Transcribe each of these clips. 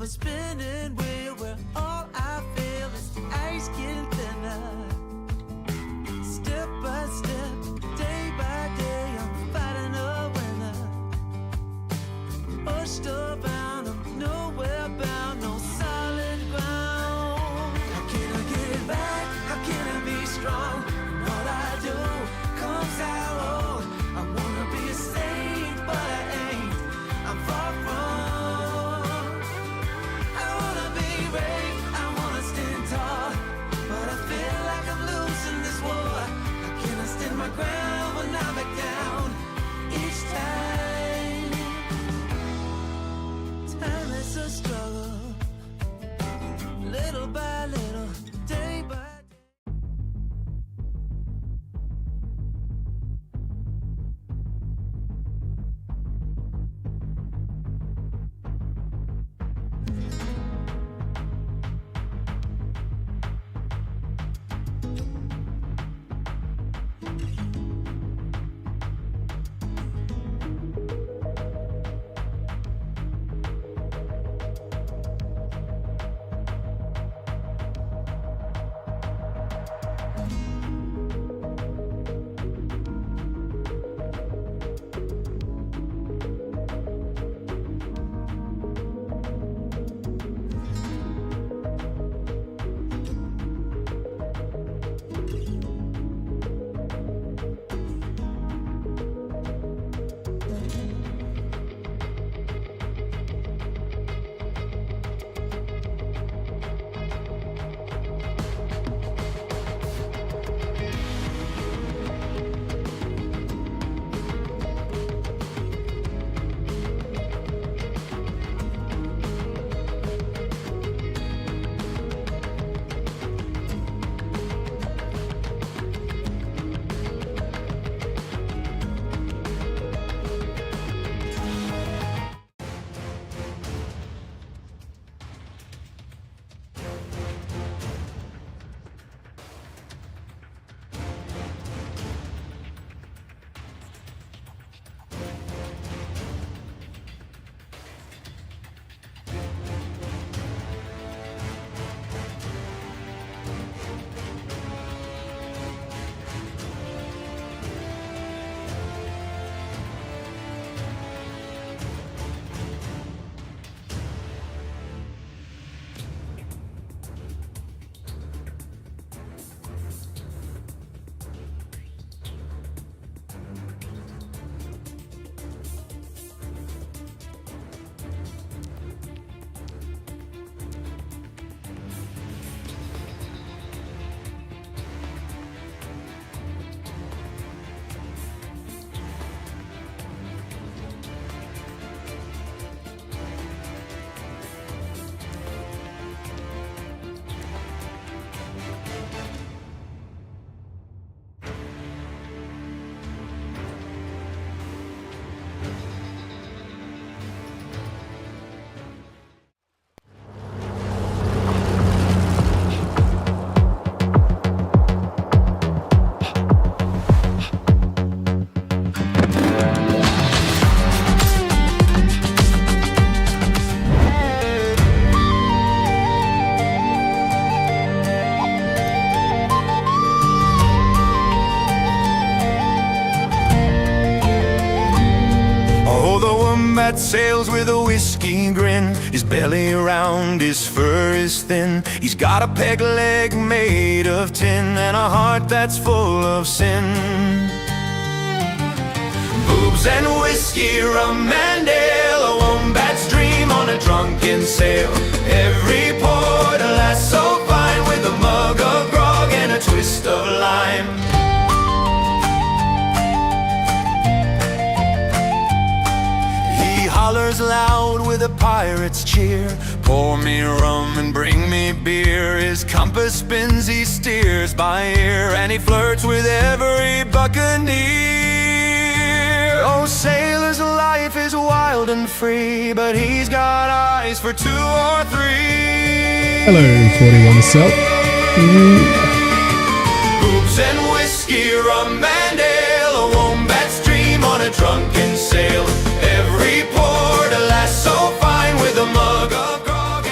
a spinning wheel where all I feel is the ice getting thinner. Step by step, day by day, I'm fighting a winner. Pushed around, I'm nowhere bound, no solid ground. How can I get it back? How can I be strong? And all I do comes out old. I wanna be a saint, but I ain't. I'm far from. I wanna be brave, I wanna stand tall, but I feel like I'm losing this war. How can I stand my ground when I back down each time? Time is a struggle, little by little, day by day. That sails with a whiskey grin, his belly round, his fur is thin. He's got a peg leg made of tin and a heart that's full of sin. Boobs and whiskey, rum and ale, a wombat's dream on a drunken sail. Every port, a lass so fine, with a mug of grog and a twist of lime. Hollers loud with a pirate's cheer, pour me rum and bring me beer. His compass spins, he steers by ear, and he flirts with every buccaneer. Oh, sailor's life is wild and free, but he's got eyes for 2 or 3. Hello, 41 South. Boobs and whiskey, rum and ale, a wombat's dream on a drunken sail. Every port, a lass so fine, with a mug of grog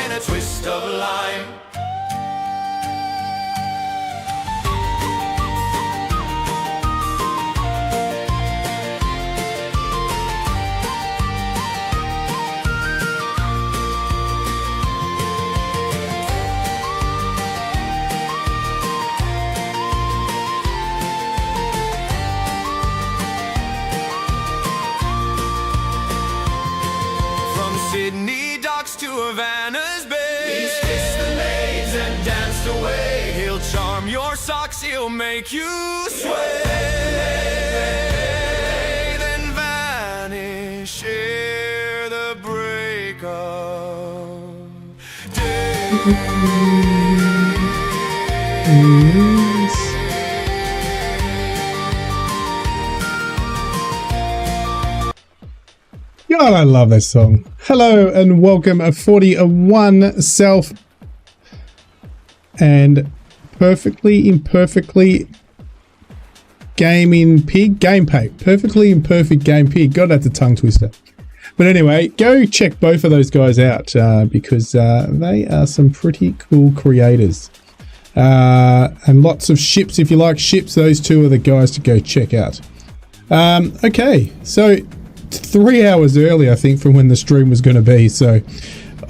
Your socks, he'll make you sway, then vanish ere the break of day. God, I love this song. Hello and welcome a 41 Self and perfectly imperfectly gaming pig gamepad. Perfectly imperfect game pig. God, that's a tongue twister. But anyway, go check both of those guys out because they are some pretty cool creators. And lots of ships. If you like ships, those two are the guys to go check out. Okay, so 3 hours early, I think, from when the stream was going to be. So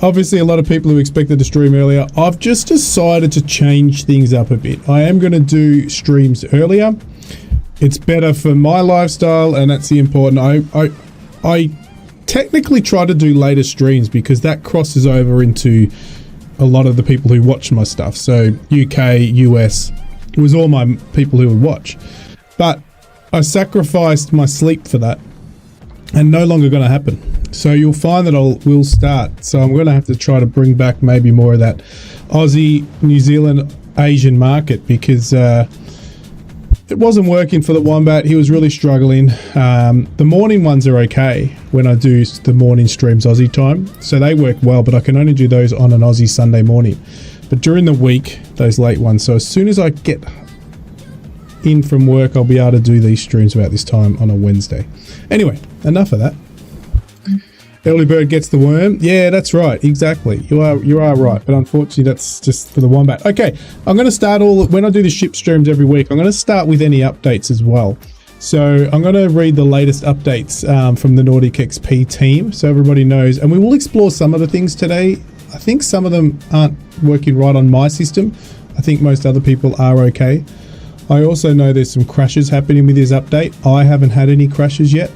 obviously a lot of people who expected to stream earlier. I've just decided to change things up a bit. I am going to do streams earlier. It's better for my lifestyle, and that's the important. I technically try to do later streams because that crosses over into a lot of the people who watch my stuff. So UK, US, it was all my people who would watch. But I sacrificed my sleep for that. And no longer going to happen. So you'll find that we'll start. So I'm going to have to try to bring back maybe more of that Aussie, New Zealand, Asian market because it wasn't working for the Wombat. He was really struggling. The morning ones are okay when I do the morning streams Aussie time. So they work well, but I can only do those on an Aussie Sunday morning. But during the week, those late ones. So as soon as I get in from work, I'll be able to do these streams about this time on a Wednesday. Anyway, enough of that. Early bird gets the worm. Yeah, that's right. Exactly. You are right. But unfortunately, that's just for the Wombat. Okay, I'm going to start when I do the ship streams every week, I'm going to start with any updates as well. So I'm going to read the latest updates from the Nautic XP team so everybody knows. And we will explore some of the things today. I think some of them aren't working right on my system. I think most other people are okay. I also know there's some crashes happening with this update. I haven't had any crashes yet,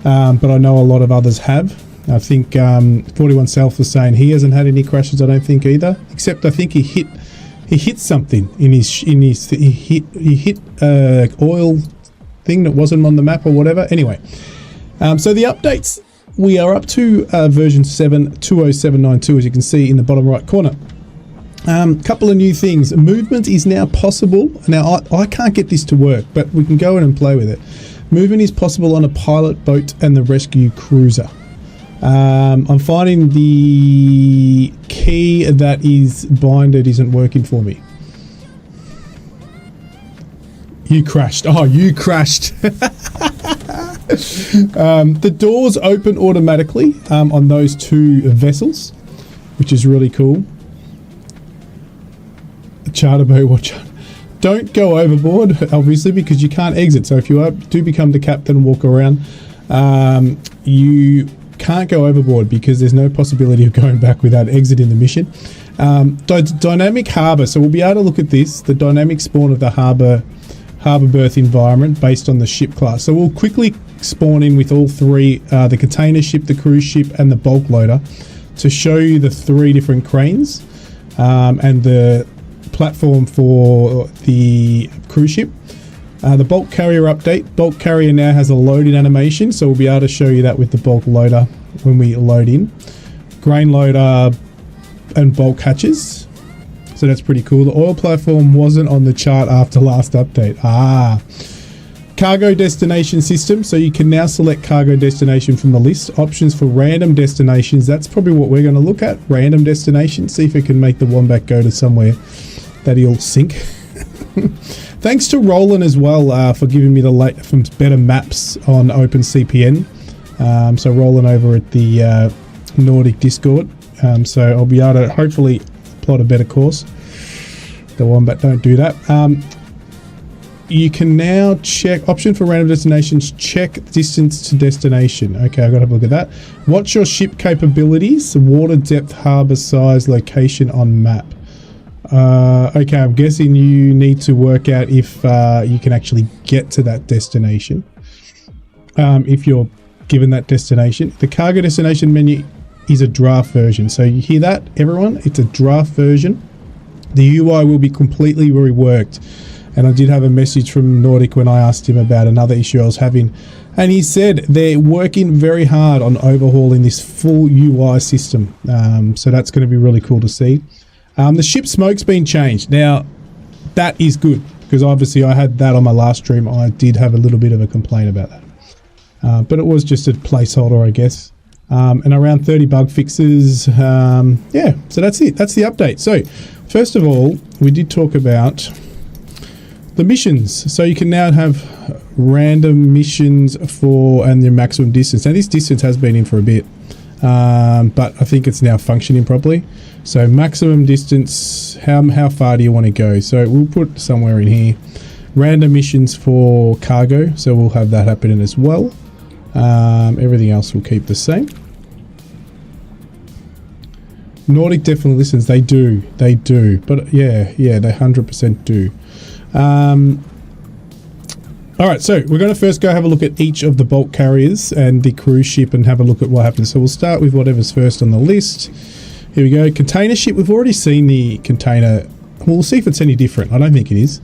but I know a lot of others have. I think 41 Self was saying he hasn't had any crashes. I don't think either, except I think he hit something in his he hit oil thing that wasn't on the map or whatever. Anyway, so the updates, we are up to version 7.20792, as you can see in the bottom right corner. Couple of new things. Movement is now possible. Now I can't get this to work, but we can go in and play with it. Movement is possible on a pilot boat and the rescue cruiser. I'm finding the key that is binded isn't working for me. You crashed. Oh, you crashed. The doors open automatically on those two vessels, which is really cool. Charter boat, watch out. Don't go overboard, obviously, because you can't exit. So if you do become the captain and walk around, you can't go overboard because there's no possibility of going back without exiting the mission. Dynamic harbour. So we'll be able to look at this, the dynamic spawn of the harbour berth environment based on the ship class. So we'll quickly spawn in with all three, the container ship, the cruise ship, and the bulk loader, to show you the three different cranes and the platform for the cruise ship. The bulk carrier update. Bulk carrier now has a loading animation, so we'll be able to show you that with the bulk loader when we load in. Grain loader and bulk hatches. So that's pretty cool. The oil platform wasn't on the chart after last update. Cargo destination system. So you can now select cargo destination from the list. Options for random destinations. That's probably what we're going to look at. Random destinations. See if we can make the Wombat go to somewhere that he'll sink. Thanks to Roland as well for giving me from better maps on OpenCPN. So Roland over at the Nordic Discord. So I'll be able to hopefully plot a better course. The Wombat don't do that. You can now check option for random destinations. Check distance to destination. Okay, I've got to have a look at that. Watch your ship capabilities, water depth, harbor size, location on map. Okay, I'm guessing you need to work out if you can actually get to that destination. If you're given that destination. The cargo destination menu is a draft version. So you hear that, everyone? It's a draft version. The UI will be completely reworked. And I did have a message from Nautic when I asked him about another issue I was having. And he said they're working very hard on overhauling this full UI system. So that's going to be really cool to see. The ship smoke's been changed. Now, that is good. Because obviously I had that on my last stream. I did have a little bit of a complaint about that. But it was just a placeholder, I guess. And around 30 bug fixes. Yeah, so that's it. That's the update. So, first of all, we did talk about the missions. So you can now have random missions and their maximum distance. Now this distance has been in for a bit, but I think it's now functioning properly. So maximum distance, how far do you want to go? So we'll put somewhere in here. Random missions for cargo, so we'll have that happening as well. Everything else will keep the same. Nautic definitely listens. They do. But yeah, they 100% do. Alright, so we're going to first go have a look at each of the bulk carriers and the cruise ship and have a look at what happens. So we'll start with whatever's first on the list. Here we go. Container ship. We've already seen the container. We'll see if it's any different. I don't think it is.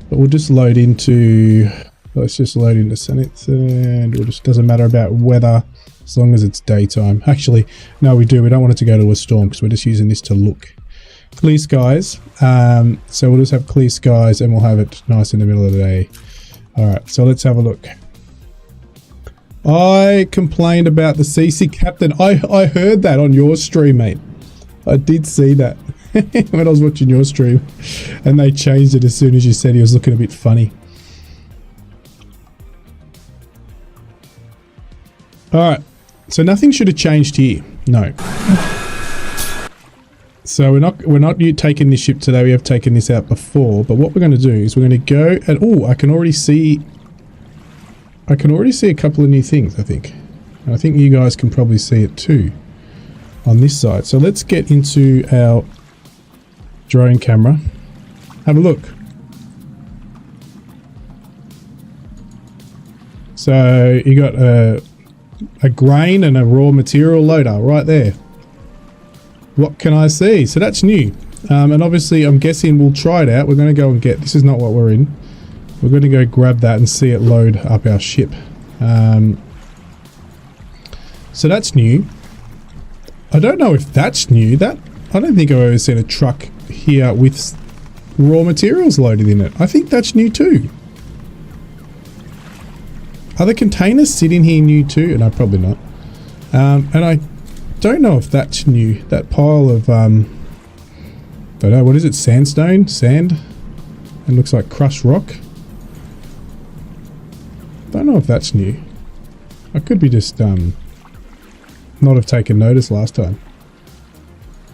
But we'll just load into... Let's just load into Senate and it just doesn't matter about weather as long as it's daytime. Actually, no, we do. We don't want it to go to a storm because we're just using this to look. Clear skies. So we'll just have clear skies and we'll have it nice in the middle of the day. Alright, so let's have a look. I complained about the CC captain. I heard that on your stream, mate. I did see that when I was watching your stream. And they changed it as soon as you said he was looking a bit funny. Alright, so nothing should have changed here. No. So we're not taking this ship today. We have taken this out before. But what we're going to do is we're going to go and oh, I can already see a couple of new things. I think you guys can probably see it too on this side. So let's get into our drone camera. Have a look. So you got a grain and a raw material loader right there. What can I see? So that's new. And obviously I'm guessing we'll try it out. We're going to go and get, this is not what we're in. We're going to go grab that and see it load up our ship. So that's new. I don't know if that's new. I don't think I've ever seen a truck here with raw materials loaded in it. I think that's new too. Are the containers sitting here new too? No, probably not. And I don't know if that's new. That pile of don't know, what is it? Sandstone? Sand? It looks like crushed rock. Don't know if that's new. I could be just not have taken notice last time.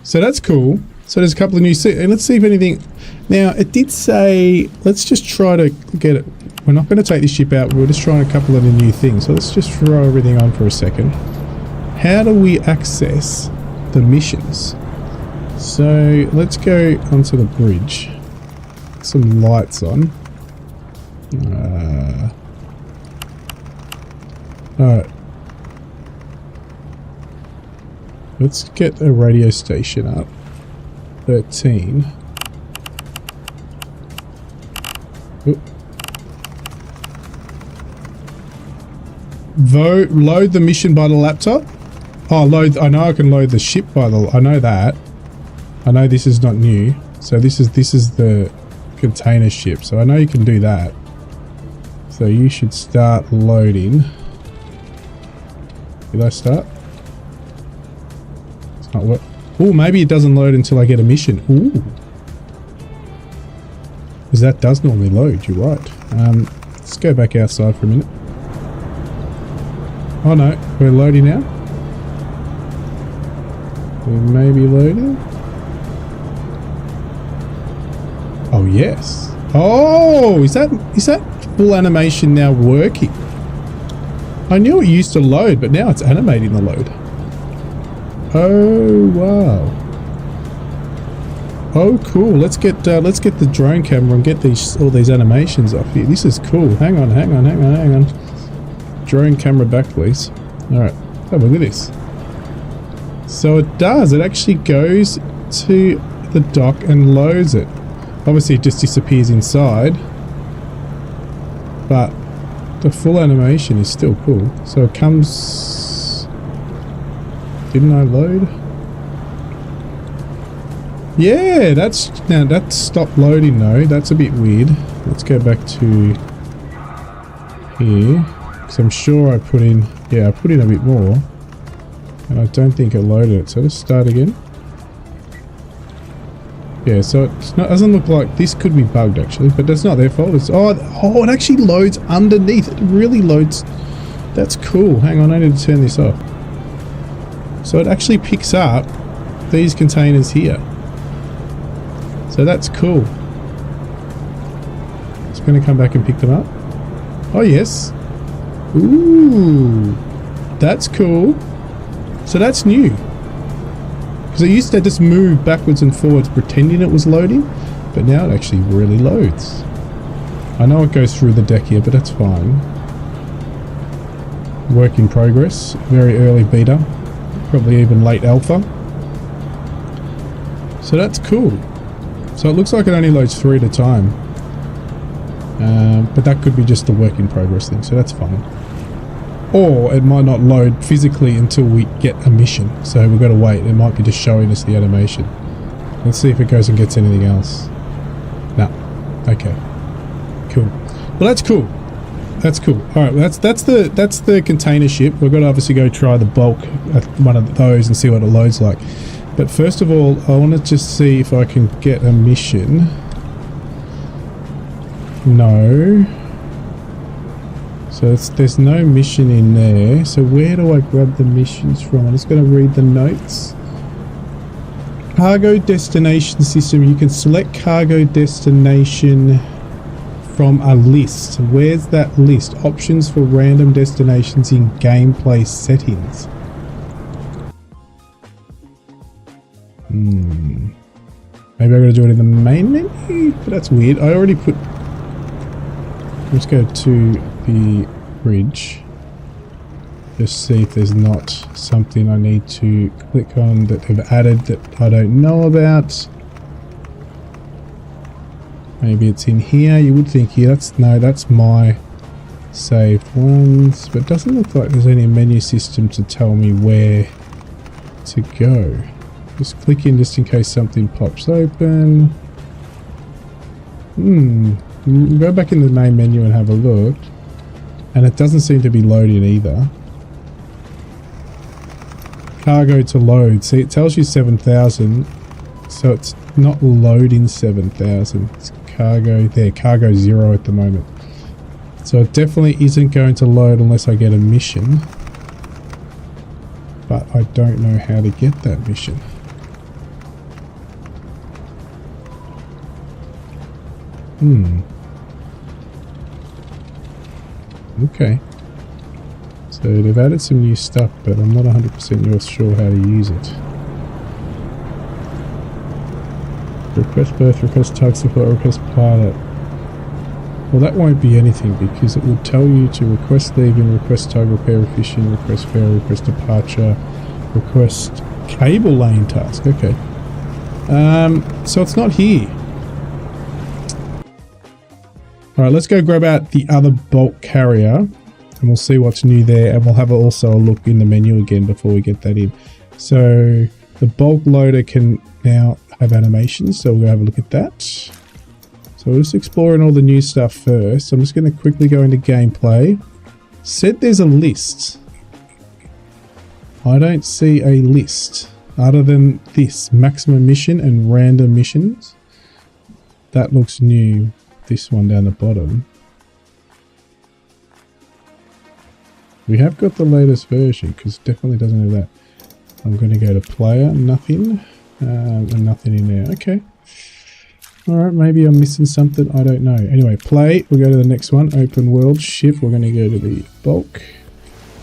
So that's cool. So there's a couple of new and let's see if anything. Now it did say let's just try to get it. We're not going to take this ship out. We're just trying a couple of the new things. So let's just throw everything on for a second. How do we access the missions? So let's go onto the bridge. Some lights on. Alright. Let's get a radio station up. 13. Oop. Load the mission by the laptop. Oh, load. I know I can load the ship by the. I know that. I know this is not new. So this is the container ship. So I know you can do that. So you should start loading. Did I start? It's not what. Oh, maybe it doesn't load until I get a mission. Ooh. Because that does normally load. You're right. Let's go back outside for a minute. Oh no, we're loading now. We may be loading. Oh yes. Oh, is that full animation now working? I knew it used to load, but now it's animating the load. Oh wow. Oh cool. Let's get the drone camera and get all these animations off here. This is cool. Hang on. Drone camera back, please. All right. Have a look at this. So it does. It actually goes to the dock and loads it. Obviously it just disappears inside, but the full animation is still cool. So it comes... Didn't I load? Yeah, that's... Now that stopped loading though. That's a bit weird. Let's go back to here. Because I'm sure I put in... Yeah, I put in a bit more. And I don't think it loaded it. So let's start again. Yeah, so it doesn't look like... This could be bugged actually, but that's not their fault. It's, oh, it actually loads underneath. It really loads. That's cool. Hang on, I need to turn this off. So it actually picks up these containers here. So that's cool. It's going to come back and pick them up. Oh yes. Ooh, that's cool. So that's new. Because it used to just move backwards and forwards pretending it was loading, but now it actually really loads. I know it goes through the deck here, but that's fine. Work in progress. Very early beta. Probably even late alpha. So that's cool. So it looks like it only loads 3 at a time. But that could be just the work in progress thing, so that's fine. Or it might not load physically until we get a mission. So we've got to wait. It might be just showing us the animation. Let's see if it goes and gets anything else. No. Okay. Cool. Well, that's cool. That's cool. All right. Well, that's the container ship. We've got to obviously go try the bulk one of those and see what it loads like. But first of all, I want to just see if I can get a mission. No. So there's no mission in there. So where do I grab the missions from? I'm just going to read the notes. Cargo destination system. You can select cargo destination from a list. Where's that list? Options for random destinations in gameplay settings. Maybe I'm going to do it in the main menu? But that's weird. I already put... Let's go to the bridge. Just see if there's not something I need to click on that they've added that I don't know about. Maybe it's in here. You would think here. That's my saved ones. But it doesn't look like there's any menu system to tell me where to go. Just click in just in case something pops open. Go back in the main menu and have a look. And it doesn't seem to be loading either. Cargo to load. See, it tells you 7,000. So it's not loading 7,000. It's cargo there. Cargo 0 at the moment. So it definitely isn't going to load unless I get a mission. But I don't know how to get that mission. Okay. So they've added some new stuff, but I'm not 100% sure how to use it. Request berth, request tug support, request pilot. Well, that won't be anything because it will tell you to request leaving, request tug repair fishing, request ferry, request departure, request cable lane task. Okay. So it's not here. Alright, let's go grab out the other bulk carrier and we'll see what's new there, and we'll have also a look in the menu again before we get that in. So the bulk loader can now have animations, so we'll have a look at that. So we're just exploring all the new stuff first. I'm just going to quickly go into gameplay. Said there's a list. I don't see a list other than this maximum mission and random missions. That looks new. This one down the bottom. We have got the latest version because it definitely doesn't have that. I'm going to go to player, nothing, and nothing in there. Okay. Alright, maybe I'm missing something. I don't know. Anyway, play. We'll go to the next one. Open world ship. We're going to go to the bulk.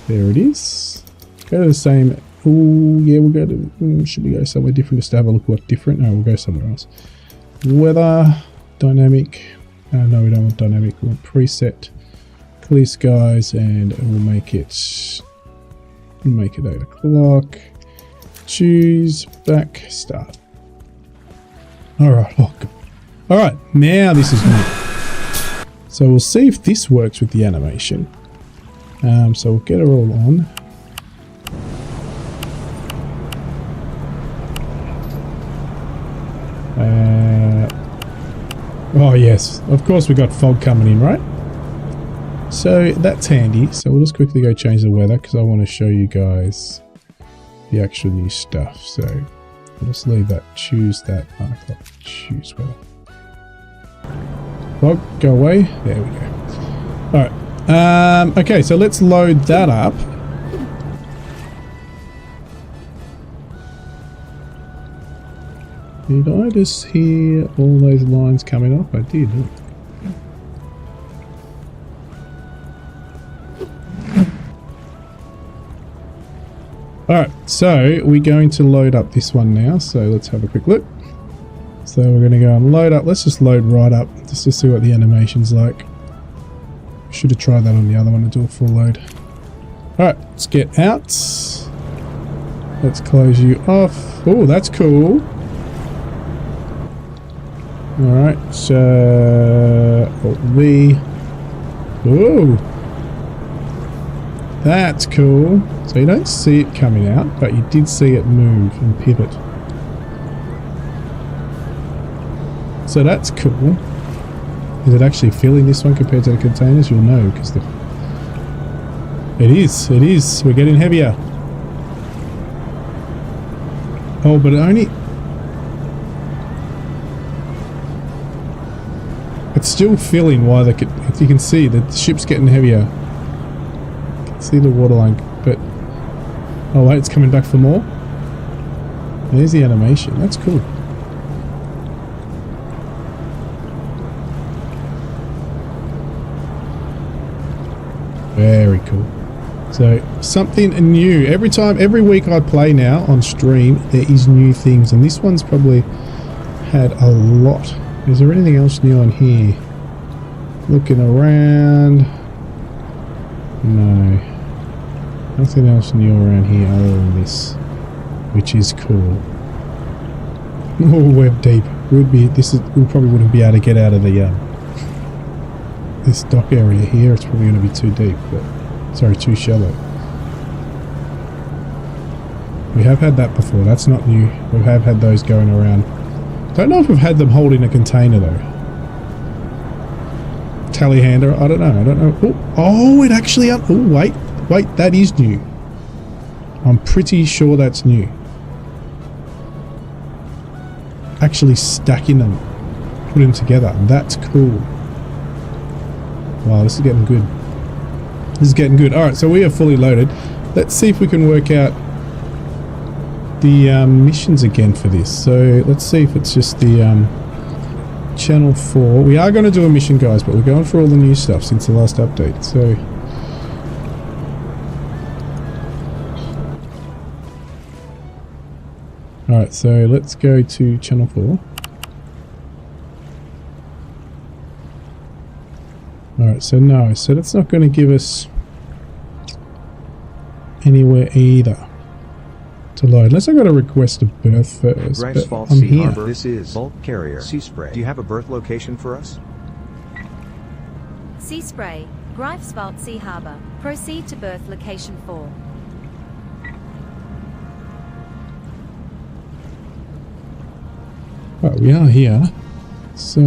There it is. Go to the same. Oh, yeah, we'll go to... should we go somewhere different just to have a look what different? No, we'll go somewhere else. Weather. Dynamic. No, we don't want dynamic. We want preset. Clear skies, and we'll make it 8 o'clock. Choose back, start. Alright, oh, good. Alright, now this is new. So we'll see if this works with the animation. So we'll get her all on. Oh yes, of course we got fog coming in, right? So that's handy. So we'll just quickly go change the weather because I want to show you guys the actual new stuff. So I'll just leave that, choose that, choose weather. Fog, go away. There we go. Alright, okay, so let's load that up. Did I just hear all those lines coming off? I did. Alright, so we're going to load up this one now. So let's have a quick look. So we're going to go and load up. Let's just load right up just to see what the animation's like. Should have tried that on the other one to do a full load. Alright, let's get out. Let's close you off. Oh, that's cool. Alright, so Alt V. Whoa! That's cool. So you don't see it coming out, but you did see it move and pivot. So that's cool. Is it actually filling this one compared to the containers? You'll know because the... It is. We're getting heavier. Oh, but it only... It's still filling while you can see that the ship's getting heavier. You can see the waterline, but oh wait, it's coming back for more. There's the animation. That's cool. Very cool. So something new every week I play now on stream. There is new things, and this one's probably had a lot. Is there anything else new on here? Looking around. No. Nothing else new around here other than this. Which is cool. Oh, we're deep. We probably wouldn't be able to get out of the this dock area here. It's probably going to be too deep, but sorry, too shallow. We have had that before. That's not new. We have had those going around. Don't know if we've had them holding a container though. Telehandler, I don't know. Oh, it actually up. Oh, wait, that is new. I'm pretty sure that's new. Actually stacking them, put them together. That's cool. Wow, this is getting good. Alright, so we are fully loaded. Let's see if we can work out the missions again for this. So let's see if it's just the channel 4. We are going to do a mission, guys, but we're going for all the new stuff since the last update. So alright, so let's go to channel 4. Alright, so no, so that's not going to give us anywhere either to load. Unless I got to request a berth first. But I'm here. This is bulk carrier Sea Spray. Do you have a berth location for us? Sea Spray, Greifswald Sea Harbour. Proceed to berth location 4. Well, we are here. So...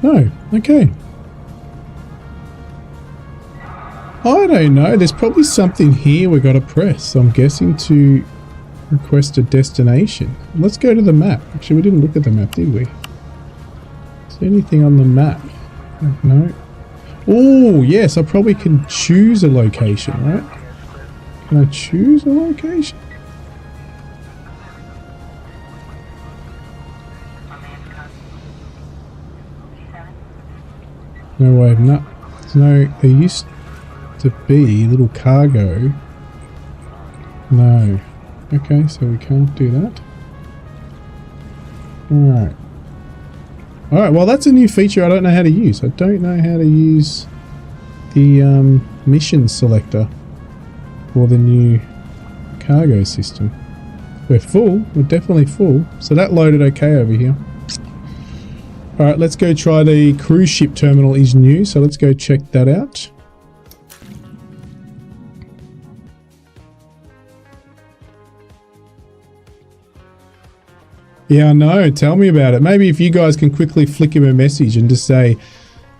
no, okay. I don't know, there's probably something here we got to press. I'm guessing to request a destination. Let's go to the map. Actually, we didn't look at the map, did we? Is there anything on the map? No. Oh, yes, I probably can choose a location, right? Can I choose a location? No way, no. There used to be little cargo. No. Okay, so we can't do that. Alright. Alright, well that's a new feature I don't know how to use. I don't know how to use the mission selector for the new cargo system. We're full. We're definitely full. So that loaded okay over here. All right, let's go try the cruise ship terminal is new. So let's go check that out. Yeah, I know. Tell me about it. Maybe if you guys can quickly flick him a message and just say,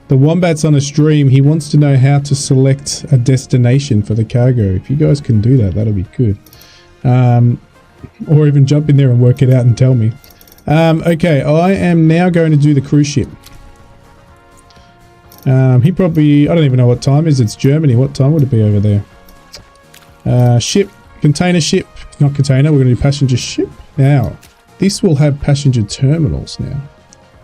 the Wombat's on a stream. He wants to know how to select a destination for the cargo. If you guys can do that, that'll be good. Or even jump in there and work it out and tell me. Okay, I am now going to do the cruise ship. He probably, I don't even know what time it is. It's Germany. What time would it be over there? Ship, container ship, not container. We're going to do passenger ship. Now, this will have passenger terminals now.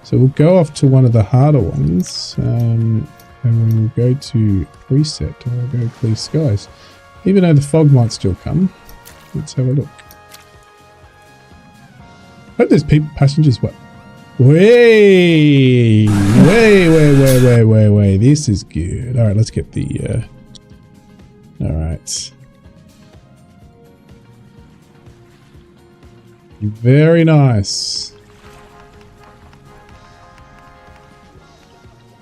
So we'll go off to one of the harder ones. And we'll go to reset, or we'll go clear skies. Even though the fog might still come. Let's have a look. Hope there's people, passengers. What? Way. This is good. All right, let's get the. All right. Very nice.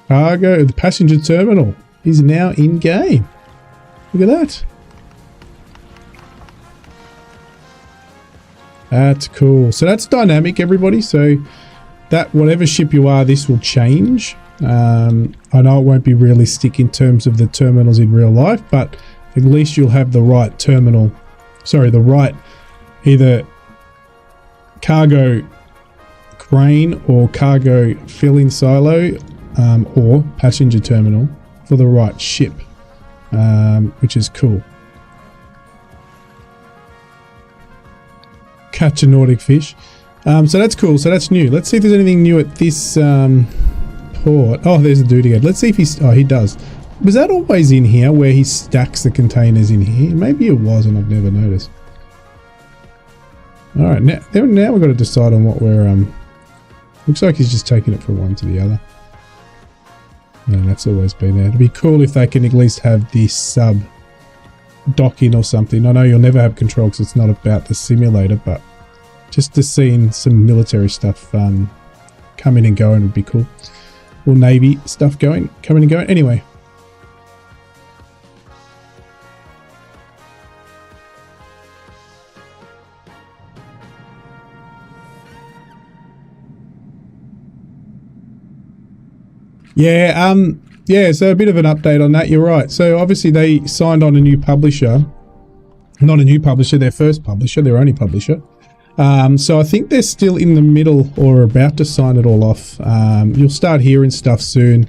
Cargo, the passenger terminal is now in game. Look at that. That's cool. So that's dynamic, everybody. So that whatever ship you are, this will change. I know it won't be realistic in terms of the terminals in real life, but at least you'll have the right terminal. Sorry, the right either cargo crane or cargo filling silo or passenger terminal for the right ship, which is cool. Catch a Nautic fish. So that's cool. So that's new. Let's see if there's anything new at this port. Oh, there's a dude again. Let's see if he's... Oh, he does. Was that always in here where he stacks the containers in here? Maybe it was and I've never noticed. All right, now we've got to decide on what we're... looks like he's just taking it from one to the other. No, that's always been there. It'd be cool if they can at least have this sub docking or something. I know you'll never have control because it's not about the simulator, but just to see some military stuff coming and going would be cool. Or Navy stuff coming and going. Anyway. Yeah, so a bit of an update on that. You're right. So obviously they signed on a new publisher. Not a new publisher, their first publisher, their only publisher. So I think they're still in the middle or about to sign it all off. You'll start hearing stuff soon.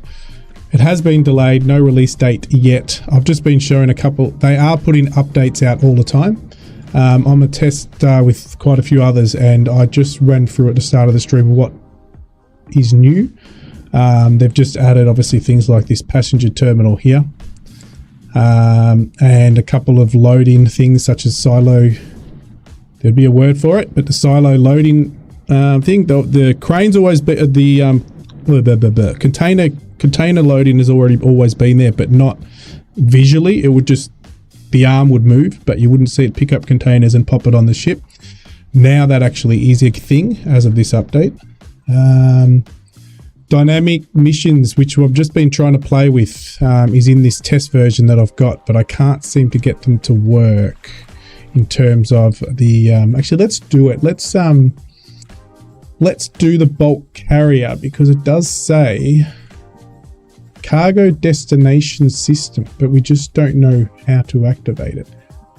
It has been delayed, no release date yet. I've just been showing a couple. They are putting updates out all the time. I'm a test with quite a few others, and I just ran through at the start of the stream what is new. They've just added obviously things like this passenger terminal here, and a couple of loading things such as silo. There'd be a word for it, but the silo loading thing, the crane's always been the container loading has always been there, but not visually. It would just, the arm would move, but you wouldn't see it pick up containers and pop it on the ship. Now that actually is a thing as of this update. Dynamic missions, which I've just been trying to play with, is in this test version that I've got, but I can't seem to get them to work in terms of the actually let's do it. Let's do the bulk carrier, because it does say cargo destination system, but we just don't know how to activate it.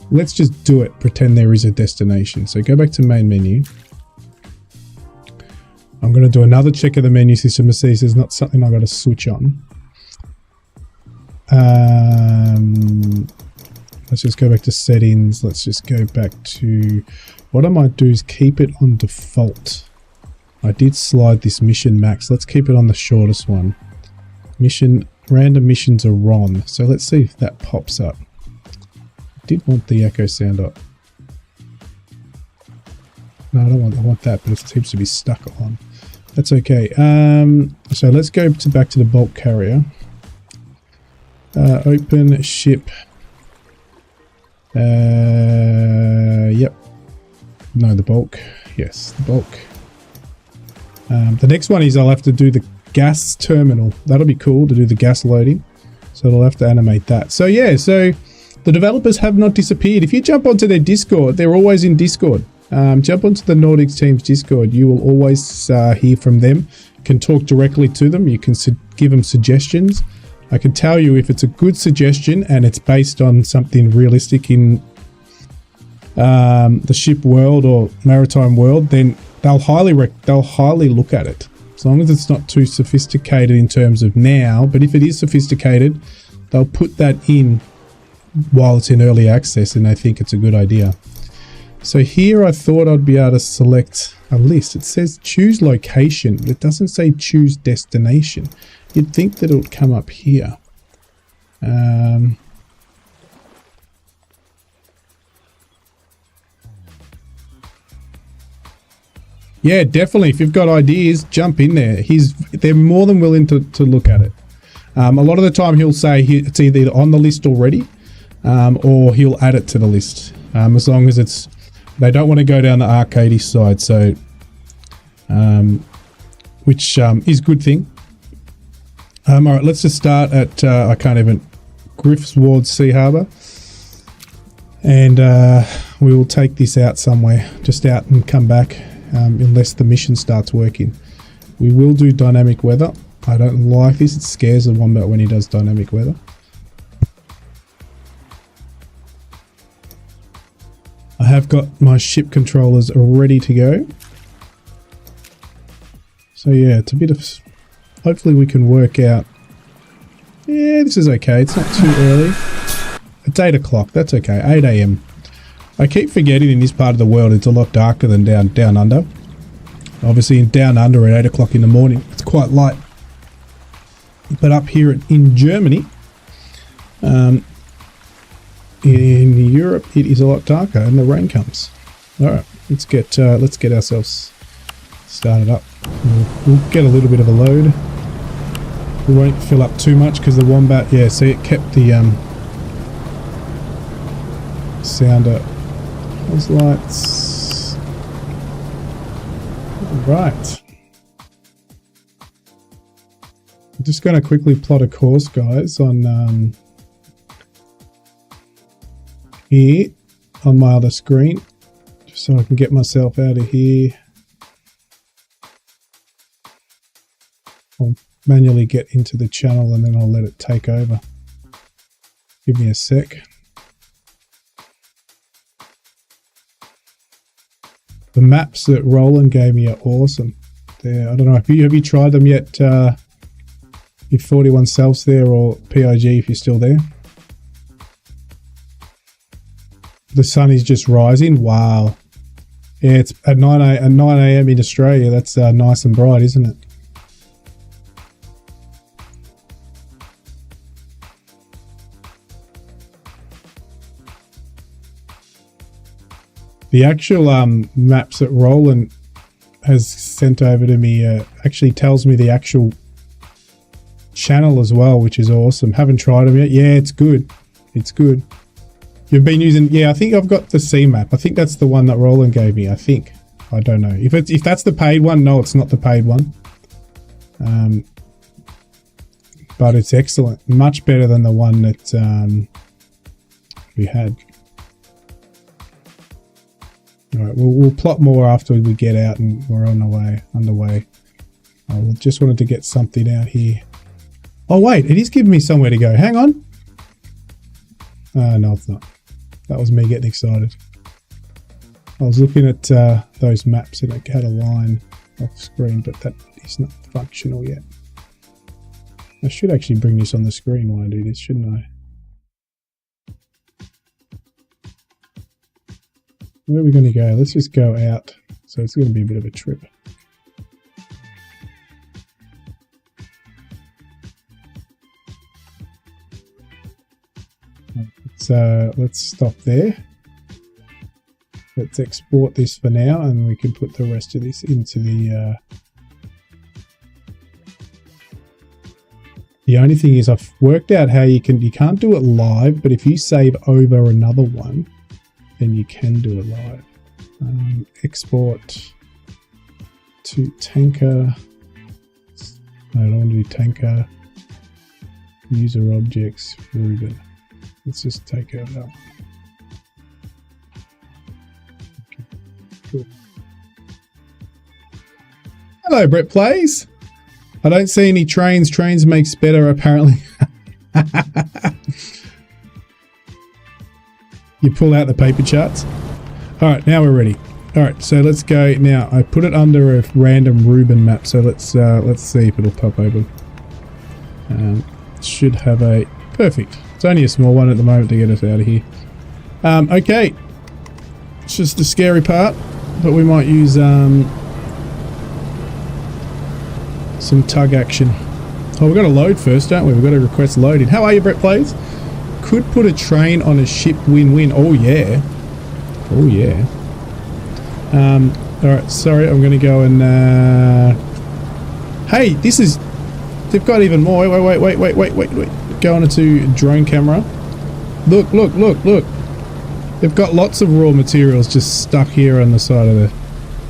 Let's just do it, pretend there is a destination. So go back to main menu. I'm going to do another check of the menu system to see if there's not something I've got to switch on. Let's just go back to settings. Let's just go back to, what I might do is keep it on default. I did slide this mission max. Let's keep it on the shortest one. Random missions are on. So let's see if that pops up. I did want the echo sound up. No, I want that, but it seems to be stuck on. That's okay. So let's go back to the bulk carrier. Open ship. Yep. No, the bulk. Yes, the bulk. The next one is I'll have to do the gas terminal. That'll be cool to do the gas loading. So I'll have to animate that. So yeah, so the developers have not disappeared. If you jump onto their Discord, they're always in Discord. Jump onto the Nautic team's Discord. You will always hear from them. You can talk directly to them. You can give them suggestions. I can tell you if it's a good suggestion and it's based on something realistic in the ship world or maritime world, then they'll highly look at it. As long as it's not too sophisticated in terms of now, but if it is sophisticated, they'll put that in while it's in early access and they think it's a good idea. So here I thought I'd be able to select a list. It says choose location, but it doesn't say choose destination. You'd think that it would come up here. Yeah, definitely. If you've got ideas, jump in there. They're more than willing to look at it. A lot of the time he'll say it's either on the list already or he'll add it to the list. As long as they don't want to go down the arcadey side, so which is a good thing. All right, let's just start at Griff's Ward Sea Harbour. And we will take this out somewhere, just out and come back. Unless the mission starts working. We will do dynamic weather. I don't like this. It scares the wombat when he does dynamic weather. I have got my ship controllers ready to go. So yeah, it's a bit of... Hopefully we can work out... Yeah, this is okay. It's not too early. It's 8 o'clock. That's okay. 8 AM. I keep forgetting in this part of the world it's a lot darker than down under. Obviously in down under at 8 o'clock in the morning it's quite light. But up here in Germany, in Europe it is a lot darker and the rain comes. Alright, let's get ourselves started up. We'll get a little bit of a load. We won't fill up too much because the wombat, yeah, see it kept the sounder. Those lights. Right. I'm just going to quickly plot a course, guys, on here on my other screen, just so I can get myself out of here. I'll manually get into the channel and then I'll let it take over. Give me a sec. The maps that Roland gave me are awesome. I don't know, have you tried them yet? If 41 Self's there, or PIG if you're still there. The sun is just rising. Wow. Yeah, it's at 9 AM in Australia. That's nice and bright, isn't it? The actual maps that Roland has sent over to me actually tells me the actual channel as well, which is awesome. Haven't tried them yet. Yeah, it's good. It's good. You've been using... Yeah, I think I've got the C map. I think that's the one that Roland gave me. I think. I don't know. If that's the paid one, no, it's not the paid one. But it's excellent. Much better than the one that we had. All right, we'll plot more after we get out and we're underway. I just wanted to get something out here. Oh wait, it is giving me somewhere to go. Hang on. No, it's not. That was me getting excited. I was looking at those maps and it had a line off screen, but that is not functional yet. I should actually bring this on the screen while I do this, shouldn't I? Where are we going to go? Let's just go out. So it's going to be a bit of a trip. Let's stop there. Let's export this for now, and we can put the rest of this into the... The only thing is I've worked out how you can't do it live, but if you save over another one, then you can do it live. Export to tanker. No, I don't want to do tanker. User objects, Ruben. Let's just take out that. Okay, cool. Hello, Brett Plays. I don't see any trains. Trains makes better, apparently. You pull out the paper charts. All right, now we're ready. All right, so let's go now. I put it under a random Reuben map, so let's see if it'll pop open. Should have a perfect. It's only a small one at the moment to get us out of here. Okay, it's just the scary part, but we might use some tug action. Oh, we've got to load first, don't we? We've got to request loading. How are you, Brett Plays? Could put a train on a ship, win-win. Oh yeah, oh yeah. All right, sorry, I'm going to go and hey, this is, they've got even more. Wait. Go on to drone camera. Look. They've got lots of raw materials just stuck here on the side of the,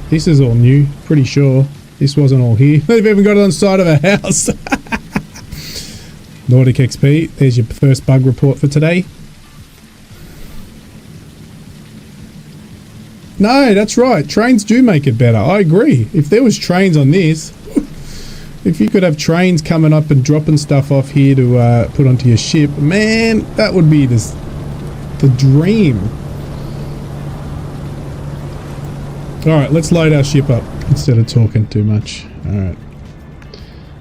this is all new, pretty sure. This wasn't all here. They've even got it on the side of a house. Nautic XP, there's your first bug report for today. No, that's right. Trains do make it better. I agree. If there was trains on this, if you could have trains coming up and dropping stuff off here to put onto your ship, man, that would be the dream. All right, let's load our ship up instead of talking too much. All right.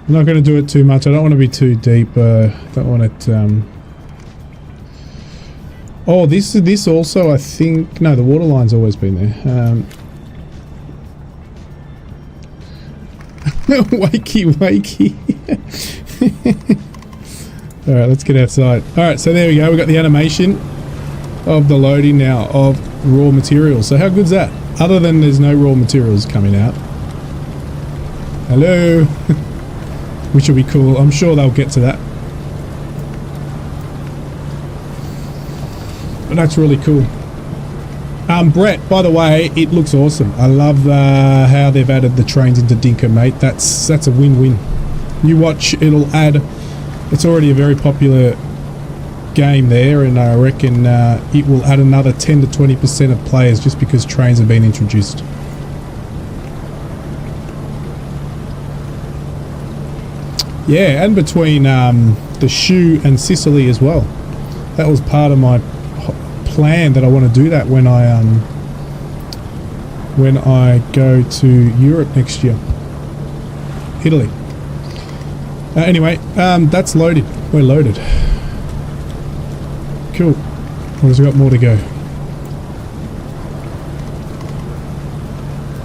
I'm not going to do it too much. I don't want to be too deep. Don't want it... Oh, this also, I think... No, the water line's always been there. Wakey. Alright, let's get outside. Alright, so there we go. We've got the animation of the loading now of raw materials. So how good's that? Other than there's no raw materials coming out. Hello? Which will be cool. I'm sure they'll get to that. But that's really cool. Brett, by the way, it looks awesome. I love how they've added the trains into Dinker, mate. That's a win-win. You watch, it'll add... It's already a very popular game there, and I reckon it will add another 10 to 20% of players just because trains have been introduced. Yeah, and between the Shoe and Sicily as well. That was part of my plan, that I want to do that when I go to Europe next year. Italy. Anyway, that's loaded. We're loaded. Cool. Or has got more to go?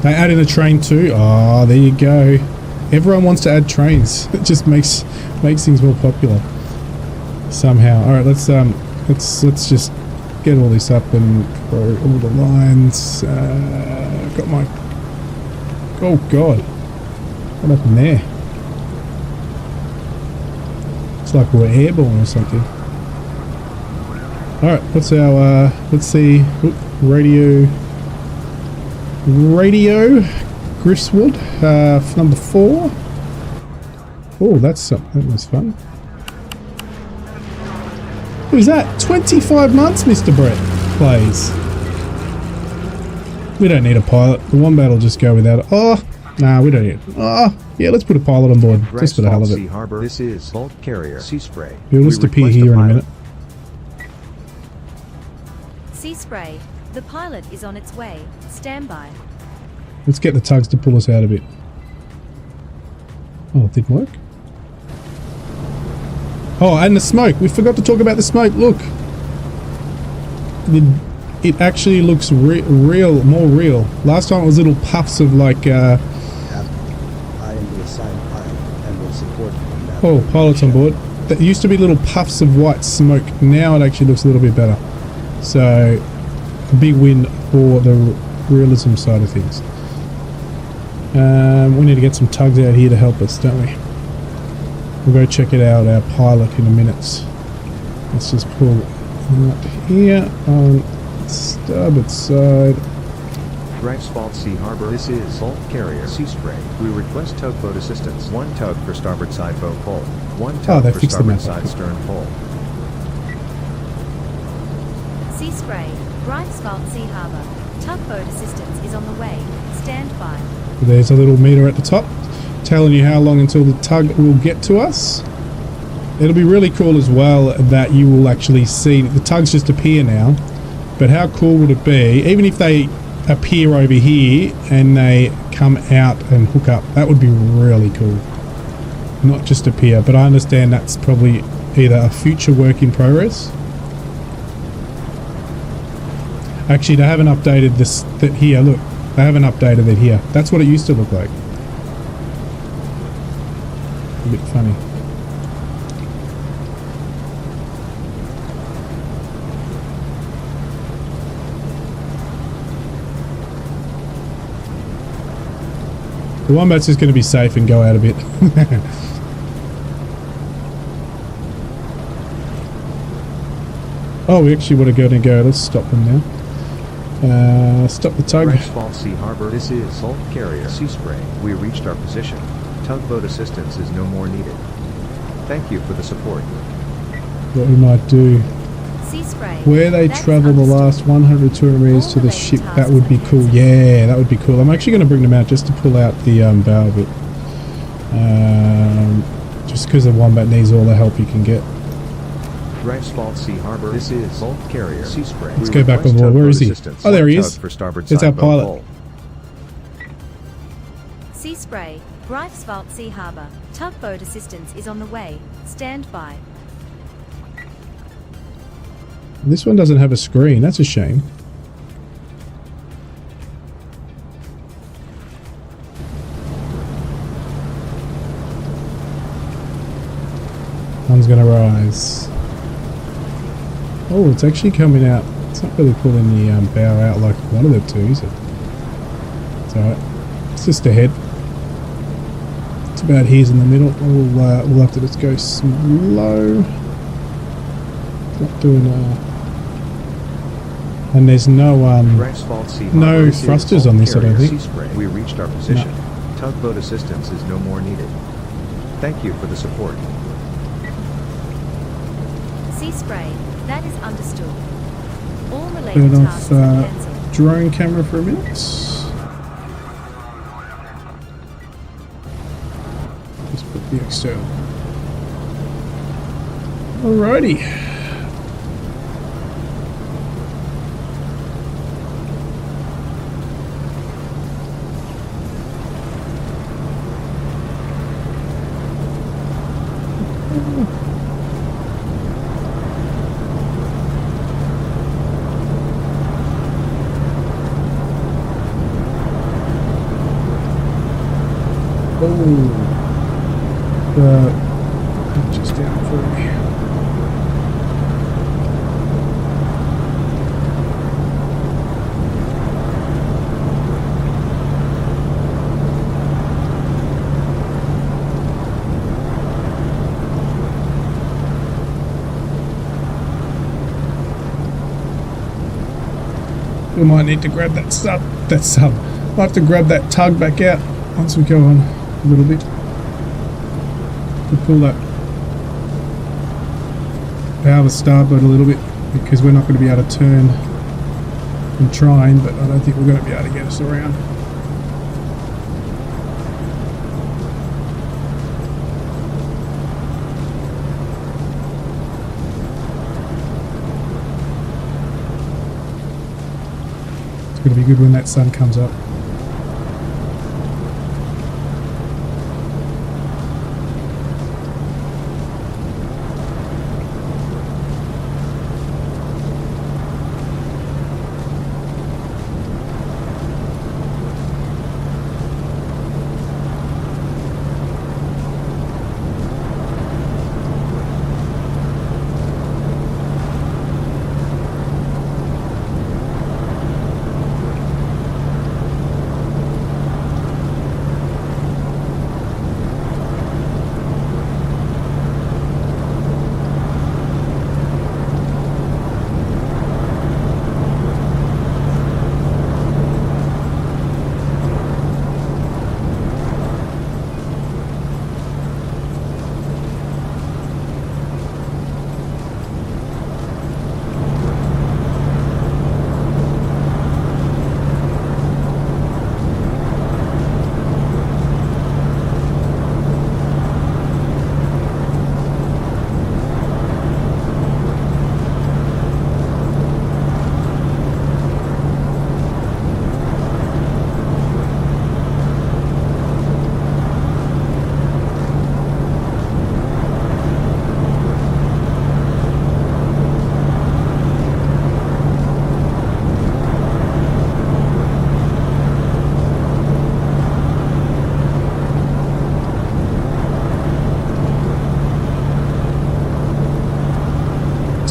They add in a train too. Oh, there you go. Everyone wants to add trains. It just makes things more popular somehow. All right, let's just get all this up and throw all the lines. Got my... Oh god, what happened there? It's like we're airborne or something. All right, what's our? Let's see. Oop, radio. Gristwood, number 4. Oh, that's something. That was fun. Who's that? 25 months, Mr. Brett plays. We don't need a pilot. The Wombat will just go without it. Oh, nah, we don't need it. Oh, yeah, let's put a pilot on board. Just for the hell of it. Sea Harbor. This is bulk carrier Sea Spray. He'll just appear here in a minute. Sea Spray, the pilot is on its way. Stand by. Let's get the tugs to pull us out a bit. Oh, it didn't work. Oh, and the smoke. We forgot to talk about the smoke. Look. It actually looks more real. Last time it was little puffs of like... I am the assigned pilot and will support you on that. Oh, pilot's on board. That used to be little puffs of white smoke. Now it actually looks a little bit better. So, a big win for the realism side of things. We need to get some tugs out here to help us, don't we? We'll go check it out, our pilot, in a minute. Let's just pull up here on starboard side. Greifswald Sea Harbor. This is Bulk Carrier Sea Spray. We request tugboat assistance. One tug for starboard side bow pole. One tug they for fixed the starboard map. side stern pole. Sea Spray, Greifswald Sea Harbor. Tugboat assistance is on the way. Stand by. There's a little meter at the top telling you how long until the tug will get to us. It'll be really cool as well that you will actually see the tugs just appear now. But how cool would it be, even if they appear over here and they come out and hook up? That would be really cool. Not just appear, but I understand that's probably either a future work in progress. Actually, they haven't updated this here. Look, they haven't updated it here. That's what it used to look like. A bit funny. The Wombat's just going to be safe and go out a bit. Oh, we actually would have got to go. Let's stop them now. Stop the tug. Greifswald Sea Harbor. This is Bulk Carrier Sea Spray. We reached our position. Tugboat assistance is no more needed. Thank you for the support. What we might do, Sea Spray. where they That's travel the understood. last 100 200 meters to the ship, that would be cool. Yeah, that would be cool. I'm actually going to bring them out just to pull out the bow bit. Just because the Wombat needs all the help he can get. Greifswald Sea Harbor. This is Bulk Carrier Sea Spray. Let's go back on board. Where is he? Oh, there he is. For starboard There's side our bow pilot. pole. Sea Spray, Greifswald Sea Harbor. Tugboat assistance is on the way. Stand by. This one doesn't have a screen. That's a shame. One's going to rise. Oh, it's actually coming out. It's not really pulling the bow out like one of the two, is it? It's alright. It's just ahead. It's about here's in the middle. We'll have to just go slow. Not doing and there's no Greifswald Sea no Harbor. This is thrusters Bulk on this, I don't Carrier think. Sea Spray. We reached our position. Tugboat assistance is no more needed. Thank you for the support. Sea Spray, that is understood. All related turn off tasks are cancelled. drone camera for a minute. Just put the external. Alrighty. Just down for me. We might need to grab that sub. I'll have to grab that tug back out once we go on a little bit. To pull that power the starboard a little bit because we're not going to be able to turn. I'm trying, but I don't think we're going to be able to get us around. It's going to be good when that sun comes up.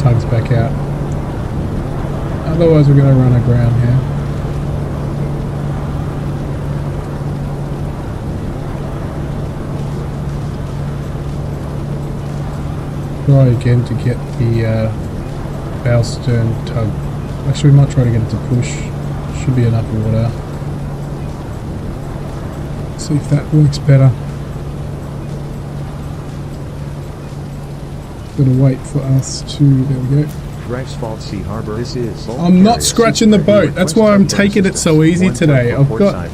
tugs back out. Otherwise we're going to run aground here. Try again to get the bow stern tug. Actually, we might try to get it to push. Should be enough water. See if that works better. Gonna wait for us to. There we go. Greifswald Sea Harbor. This is Salt I'm not Carrier scratching the Seaspray. boat. That's why I'm taking it so easy today. I've got. I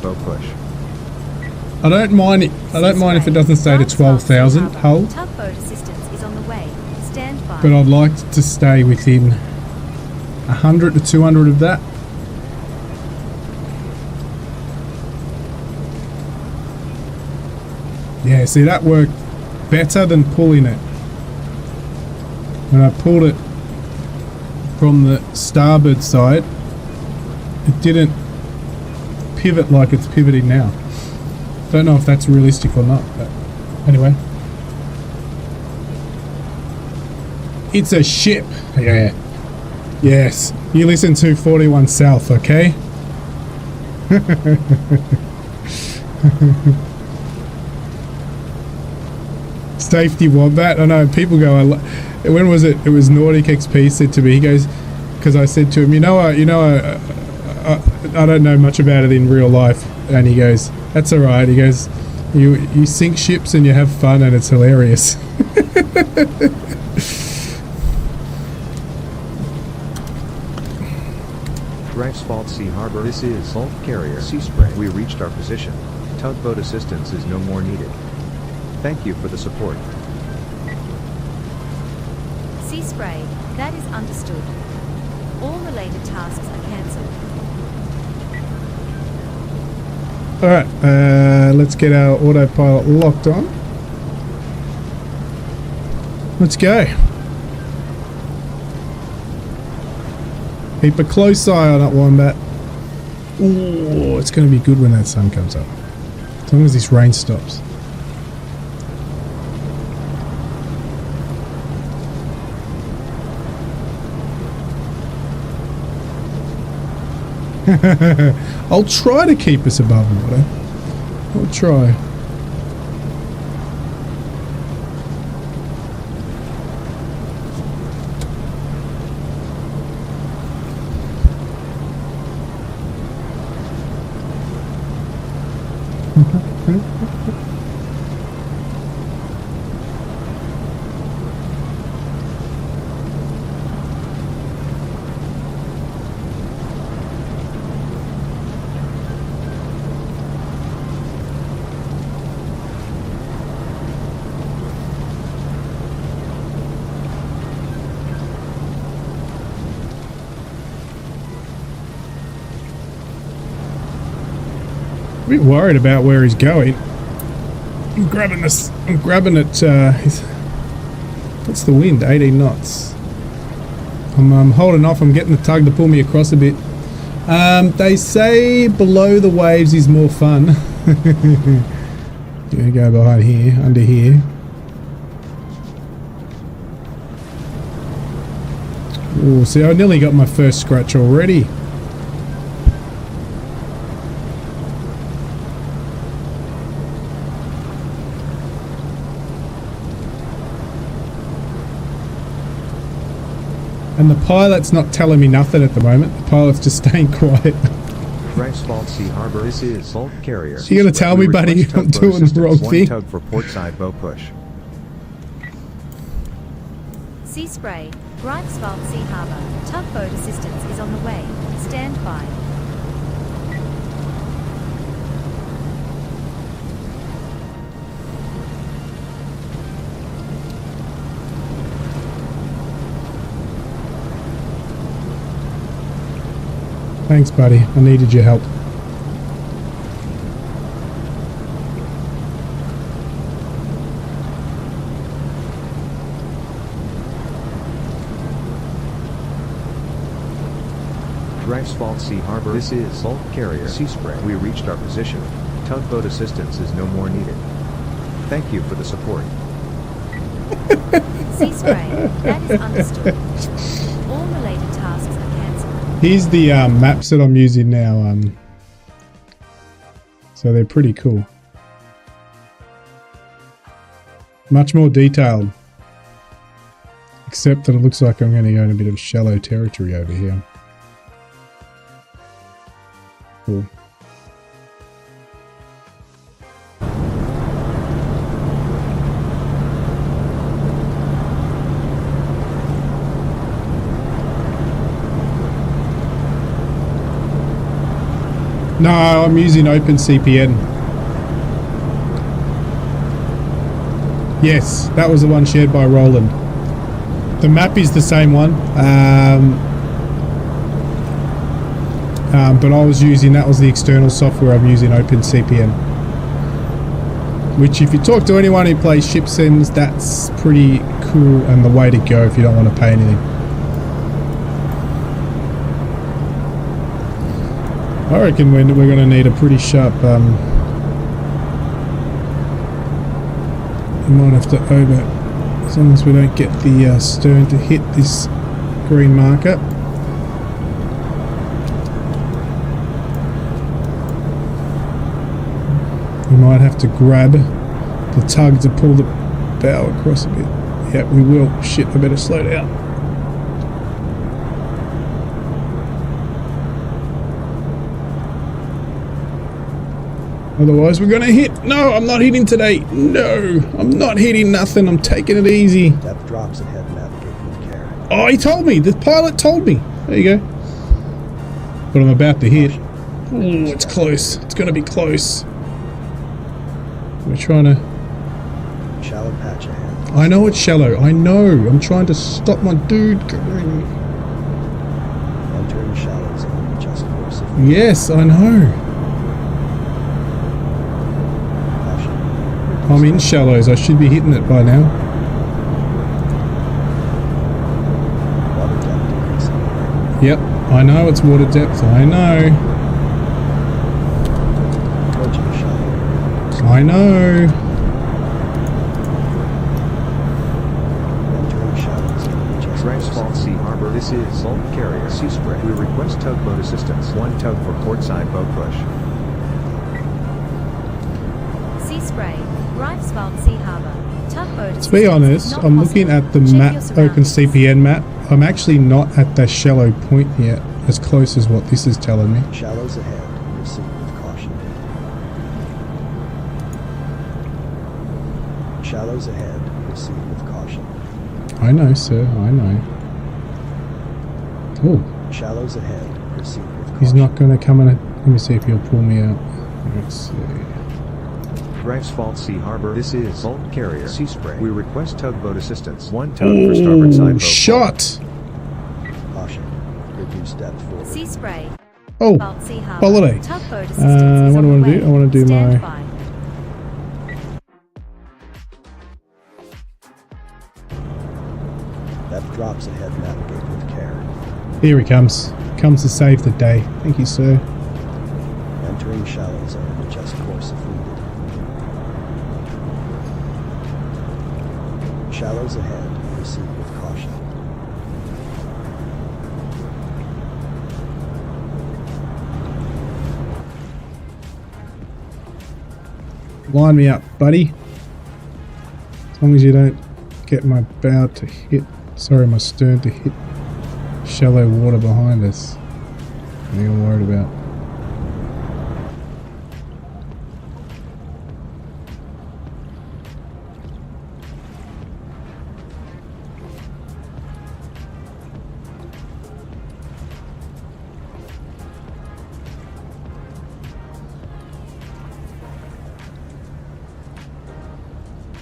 don't mind it. I don't mind if it doesn't stay to 12,000 hull, Tugboat assistance is on the way. Stand by. but I'd like to stay within 100 to 200 of that. Yeah, see, that worked better than pulling it. When I pulled it from the starboard side, it didn't pivot like it's pivoting now. Don't know if that's realistic or not, but anyway. It's a ship. Yeah. Yes. You listen to 41 South, okay? Safety wombat. I know people go. When was it? It was Nautic XP said to me. He goes, because I said to him, I don't know much about it in real life, and he goes, that's all right. He goes, you sink ships and you have fun and it's hilarious. Greifswald Sea Harbor. This is Salt Carrier Seaspray. We reached our position. Tugboat assistance is no more needed. Thank you for the support. Seaspray, that is understood. All related tasks are cancelled. Alright, let's get our autopilot locked on. Let's go. Keep a close eye on that wombat. Ooh, it's going to be good when that sun comes up. As long as this rain stops. I'll try to keep us above water. I'll try. A bit worried about where he's going. I'm grabbing this. I'm grabbing it. What's the wind? 18 knots. I'm holding off. I'm getting the tug to pull me across a bit. They say below the waves is more fun. Gonna go behind here, under here. Oh, see, I nearly got my first scratch already. And the pilot's not telling me nothing at the moment. The pilot's just staying quiet. Greifswald Sea Harbor. This is Salt Carrier. So you're gonna tell me, buddy, I'm doing the wrong thing? Tug for port side bow push. Seaspray, Greifswald Sea Harbor. Tugboat assistance is on the way. Stand by. Thanks, buddy. I needed your help. Greifswald Sea Harbor. This is Salt Carrier Seaspray. We reached our position. Tugboat assistance is no more needed. Thank you for the support. Seaspray, that is understood. Here's the maps that I'm using now. So they're pretty cool. Much more detailed. Except that it looks like I'm going to go in a bit of shallow territory over here. Cool. No, I'm using OpenCPN. Yes, that was the one shared by Roland. The map is the same one, but I was using, that was the external software. I'm using OpenCPN. Which, if you talk to anyone who plays ship sims, that's pretty cool and the way to go if you don't want to pay anything. I reckon we're going to need a pretty sharp, we might have to over, as long as we don't get the stern to hit this green marker. We might have to grab the tug to pull the bow across a bit. Yeah, we will. Shit, I better slow down. Otherwise we're gonna hit. No, I'm not hitting today. No, I'm not hitting nothing. I'm taking it easy. Depth drops ahead, navigate with care. Oh, he told me. The pilot told me. There you go. But I'm about to hit. Oh, it's close. It's gonna be close. We're trying to... Shallow patch ahead. I know it's shallow. I know. I'm trying to stop my dude going. Entering shallow zone, just course of Yes, I know. I'm in shallows. I should be hitting it by now. water depth decreasing. Yep, I know it's water depth. I know. Approaching shallow. I know. Entering shallow zone, just course of Fault Sea Harbor. This is Salt Carrier Sea Spray. We request tugboat assistance. One tug for portside boat push. Sea spray. Greifswald Sea Harbour. Tugboat To be honest, I'm looking at the map, OpenCPN map. I'm actually not at the shallow point yet, as close as what this is telling me. Shallows ahead, proceed with caution. Shallows ahead, proceed with caution. I know, sir. I know. Oh, Shallows ahead, proceed with caution. he's not going to come in. Let me see if he'll pull me out. Let's see. Greifswald Sea Harbor. This is Salt Carrier Sea Spray. We request tugboat assistance. One tug for starboard side Oh, boat. shot! Caution. Reduce depth forward. Sea spray. Oh, Greifswald Sea Harbour. holiday. Tugboat assistance is What on do I the want to way. do? I want to do Stand my... by. Depth drops ahead, navigate with care. Here he comes. Comes to save the day. Thank you, sir. Entering shallow zone, just course if needed. Shallows ahead, proceed with caution. Line me up, buddy. As long as you don't get my bow to hit, sorry, my stern to hit shallow water behind us. What are you worried about?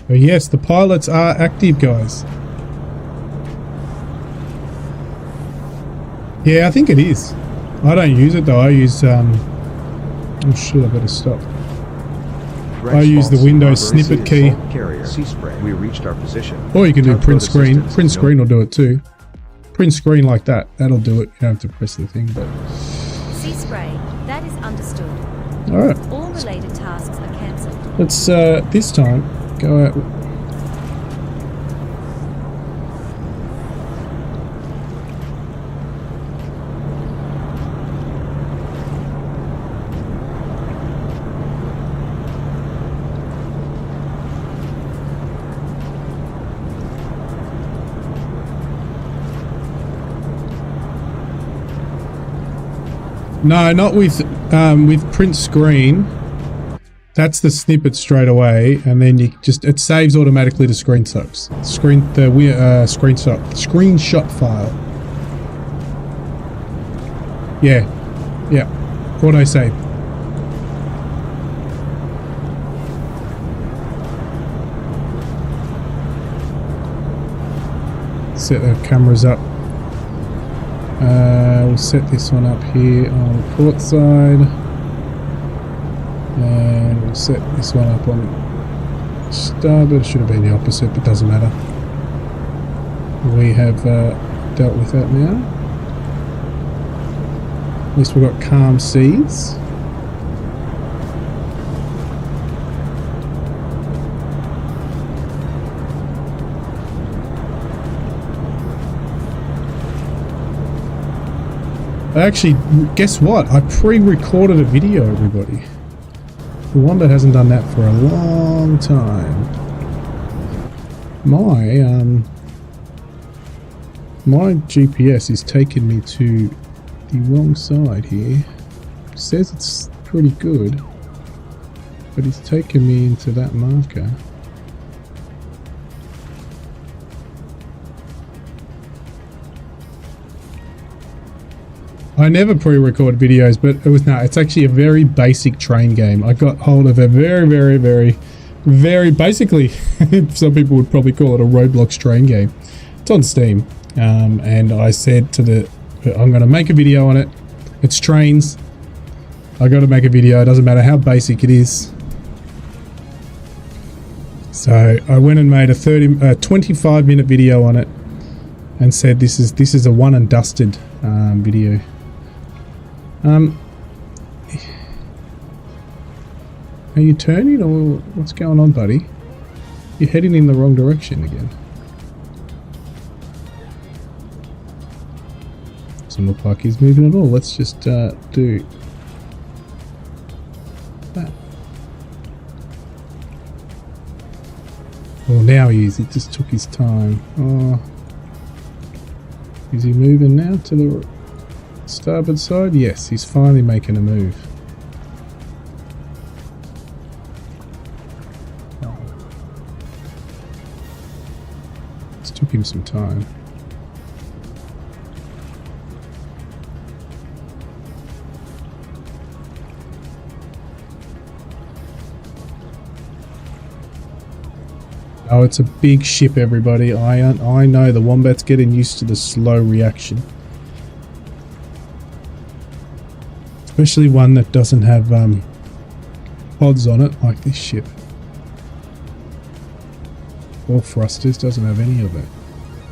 Oh yes, the pilots are active, guys. Yeah, I think it is. I don't use it though. I use oh shit, I better stop. I use the Windows snippet key. Carrier Sea Spray. We reached our position. Or you can do Tugboat print screen. assistance. Print screen will do it too. Print screen like that. That'll do it. You don't have to press the thing, but Sea spray. That is understood. alright. All related tasks are cancelled. Let's this time go out. No, not with print screen. That's the snippet straight away, and then you just it saves automatically to screenshots. Screenshot file. Yeah. Auto save. Set the cameras up. We'll set this one up here on the port side, and we'll set this one up on starboard. Should have been the opposite, but doesn't matter. We have dealt with that now. At least we've got calm seas. Actually, guess what? I pre-recorded a video, everybody. The Wombat hasn't done that for a long time. My GPS is taking me to the wrong side here. It says it's pretty good, but it's taking me into that marker. I never pre-record videos, but it's actually a very basic train game. I got hold of a very basically, some people would probably call it a Roblox train game. It's on Steam, and I said to I'm going to make a video on it. It's trains. I got to make a video. It doesn't matter how basic it is. So I went and made a 25-minute video on it, and said this is a one and dusted video. Are you turning, or what's going on, buddy? You're heading in the wrong direction again. Doesn't look like he's moving at all. Let's just do that. Well, now he is. He just took his time. Oh, is he moving now to the starboard side? Yes, he's finally making a move. It took him some time. Oh, it's a big ship, everybody. I know the Wombat's getting used to the slow reaction. Especially one that doesn't have pods on it, like this ship. Or thrusters, doesn't have any of it.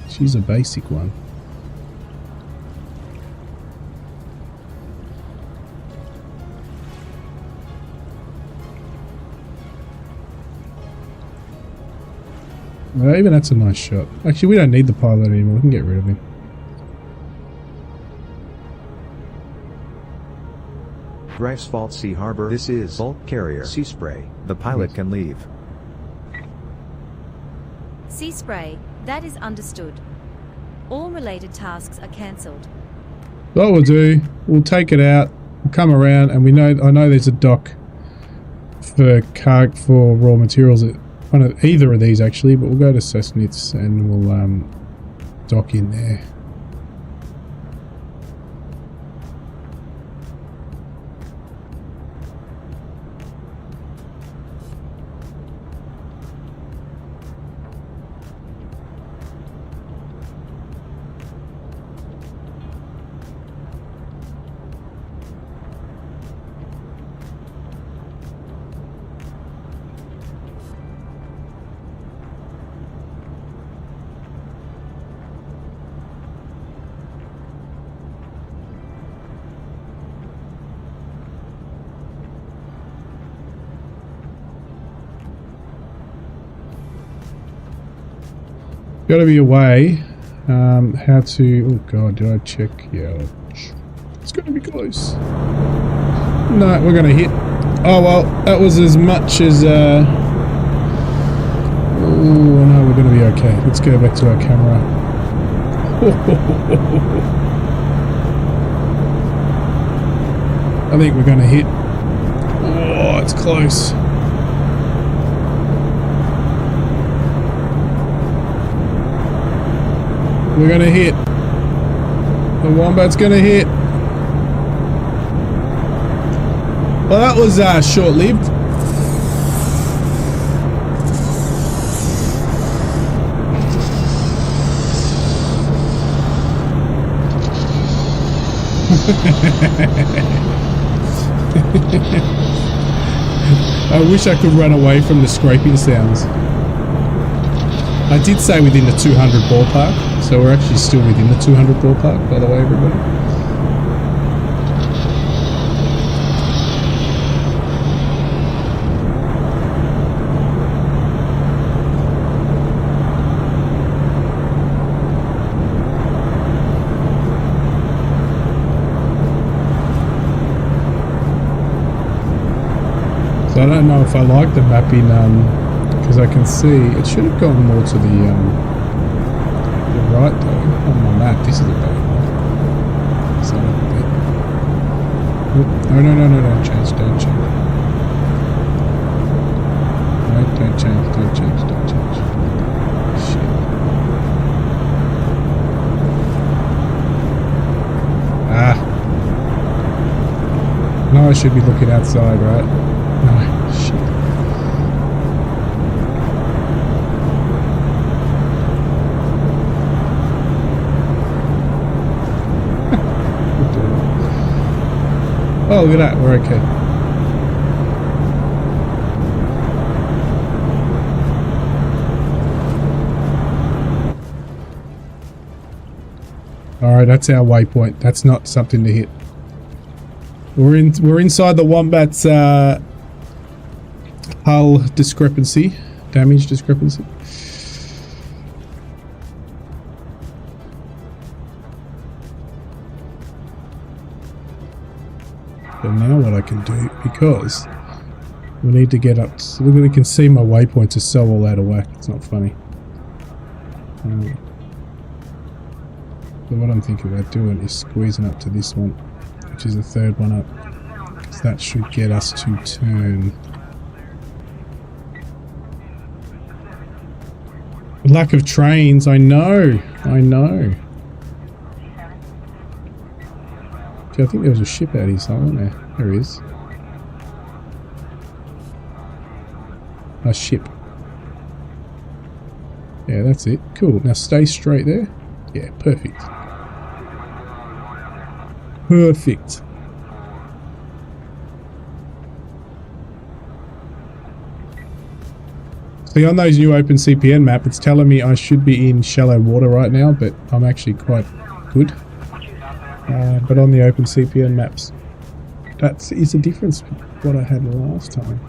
She's a basic one. Well, even that's a nice shot. Actually, we don't need the pilot anymore. We can get rid of him. Greifswald Sea Harbor. This is bulk carrier Sea Spray. The pilot can leave. Sea Spray, that is understood. All related tasks are cancelled. What we'll do, we'll take it out, we'll come around, and I know there's a dock for raw materials at either of these actually, but we'll go to Sesnitz and we'll dock in there. Got to be a way how to... Oh god, did I check? Yeah, it's going to be close. No, we're going to hit. Oh well, that was as much as... Oh no, we're going to be okay. Let's go back to our camera. I think we're going to hit. Oh, it's close. We're going to hit. The Wombat's going to hit. Well, that was short-lived. I wish I could run away from the scraping sounds. I did say within the 200 ballpark, so we're actually still within the 200 ballpark, by the way, everybody. So I don't know if I like the mapping, because I can see it should have gone more to the right though on my map. This is a bad one. So no, don't change. No, don't change. Shit. No, I should be looking outside, right? No, shit. Oh, look at that, we're okay. Alright, that's our waypoint. That's not something to hit. We're inside the Wombat's hull discrepancy, damage discrepancy. But now what I can do, because we need to get up, so we can see my waypoints are so all out of whack, it's not funny. But what I'm thinking about doing is squeezing up to this one, which is the third one up, because that should get us to turn. Lack of trains, I know. I think there was a ship out here somewhere, wasn't there? There is. A ship. Yeah, that's it. Cool. Now stay straight there. Yeah, perfect. Perfect. See, on those new Open CPN map, it's telling me I should be in shallow water right now, but I'm actually quite good. But on the Open CPN maps, that is a difference from what I had last time.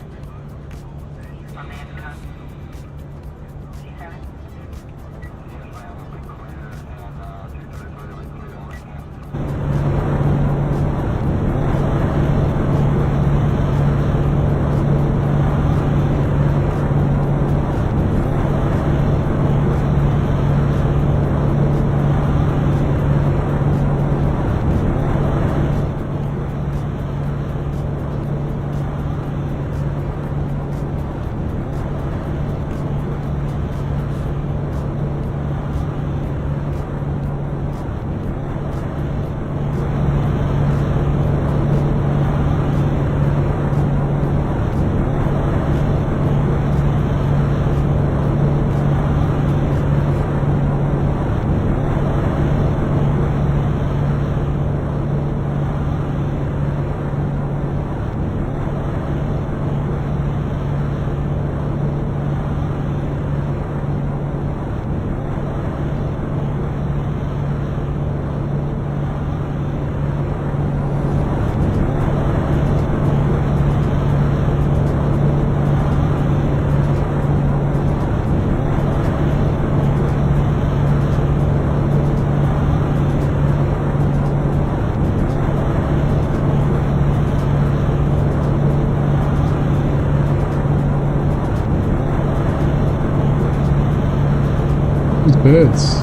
Birds.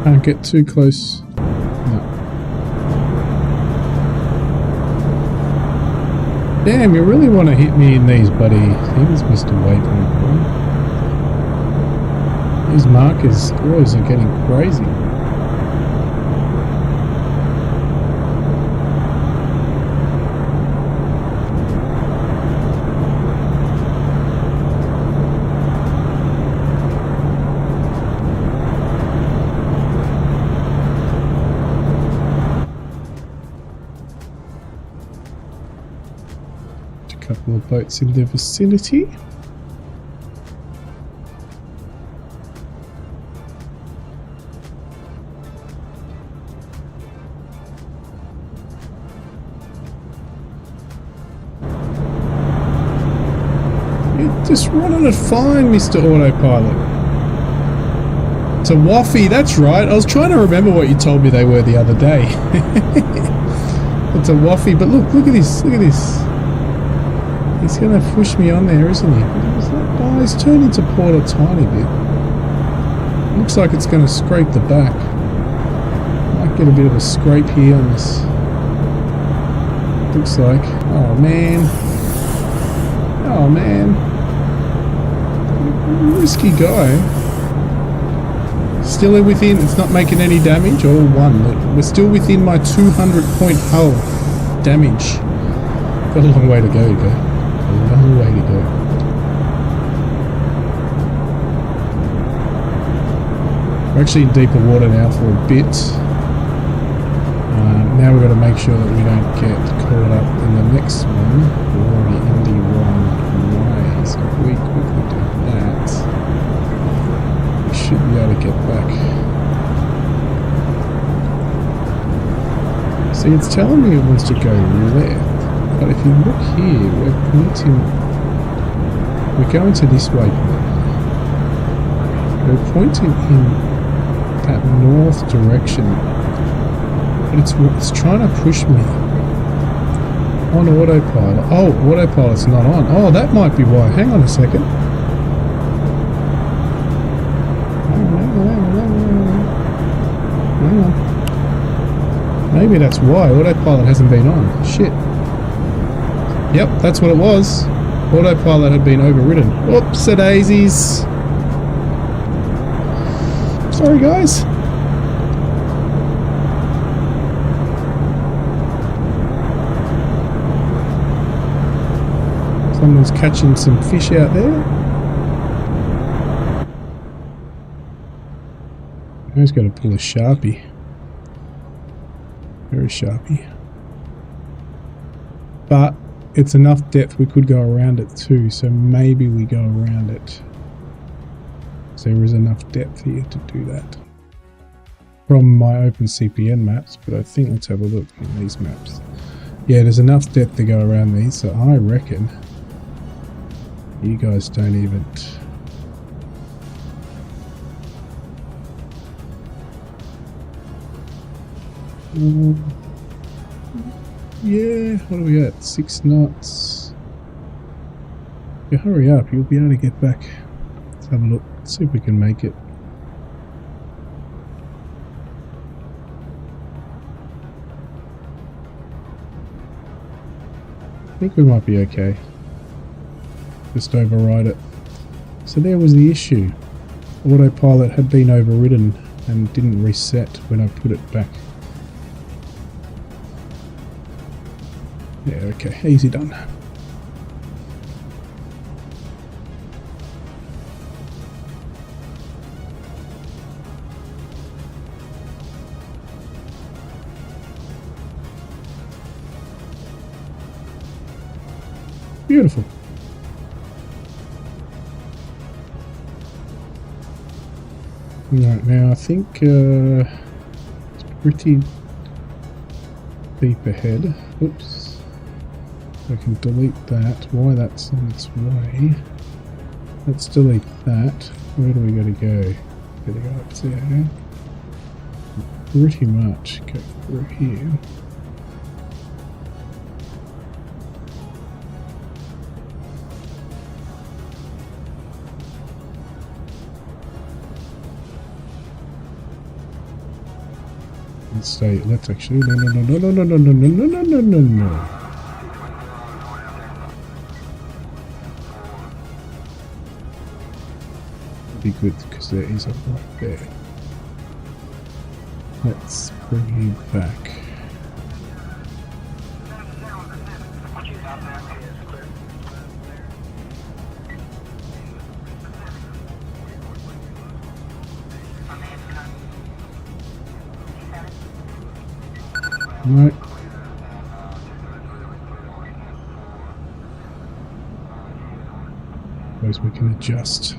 Can't get too close. No. Damn, you really want to hit me in these bloody things, Mr. Waypoint Boy. These markers always are getting crazy. Couple of boats in the vicinity. You're just running it fine, Mr. Autopilot. It's a waffy, that's right. I was trying to remember what you told me they were the other day. It's a waffy, but look at this, look at this. He's going to push me on there, isn't he? Oh, he's turned into port a tiny bit. Looks like it's going to scrape the back. Might get a bit of a scrape here on this. Looks like. Oh, man. Oh, man. Risky guy. Still within. It's not making any damage. Oh, one. We're still within my 200 point hull damage. Got a long way to go, guys. A long way to go. We're actually in deeper water now for a bit. Now we've got to make sure that we don't get caught up in the next one. We're already in the wrong way, so if we quickly do that, we should be able to get back. See, it's telling me it wants to go left. But if you look here, we're going to this waypoint. We're pointing in that north direction, but it's trying to push me on autopilot. Oh, autopilot's not on. Oh, that might be why. Hang on a second. Hang on. Maybe that's why autopilot hasn't been on. Shit. Yep, that's what it was. Autopilot had been overridden. Whoops, daisies. Sorry, guys. Someone's catching some fish out there. He's got to pull a Sharpie. Very Sharpie. But it's enough depth we could go around it too, so maybe we go around it. So there is enough depth here to do that. From my OpenCPN maps, but I think let's have a look in these maps. Yeah, there's enough depth to go around these, so I reckon you guys don't even... Yeah, what are we at? 6 knots. Yeah, hurry up, you'll be able to get back. Let's have a look, see if we can make it. I think we might be okay. Just override it. So there was the issue. Autopilot had been overridden and didn't reset when I put it back. Yeah, okay, easy done. Beautiful. Right, now I think it's pretty deep ahead. Oops. I can delete that. Why that's on its way. Let's delete that. Where do we got to go? Got to go up there. Pretty much go through here. Let's actually no. be good because there is a right there. Let's bring you back. Right. Suppose we can adjust.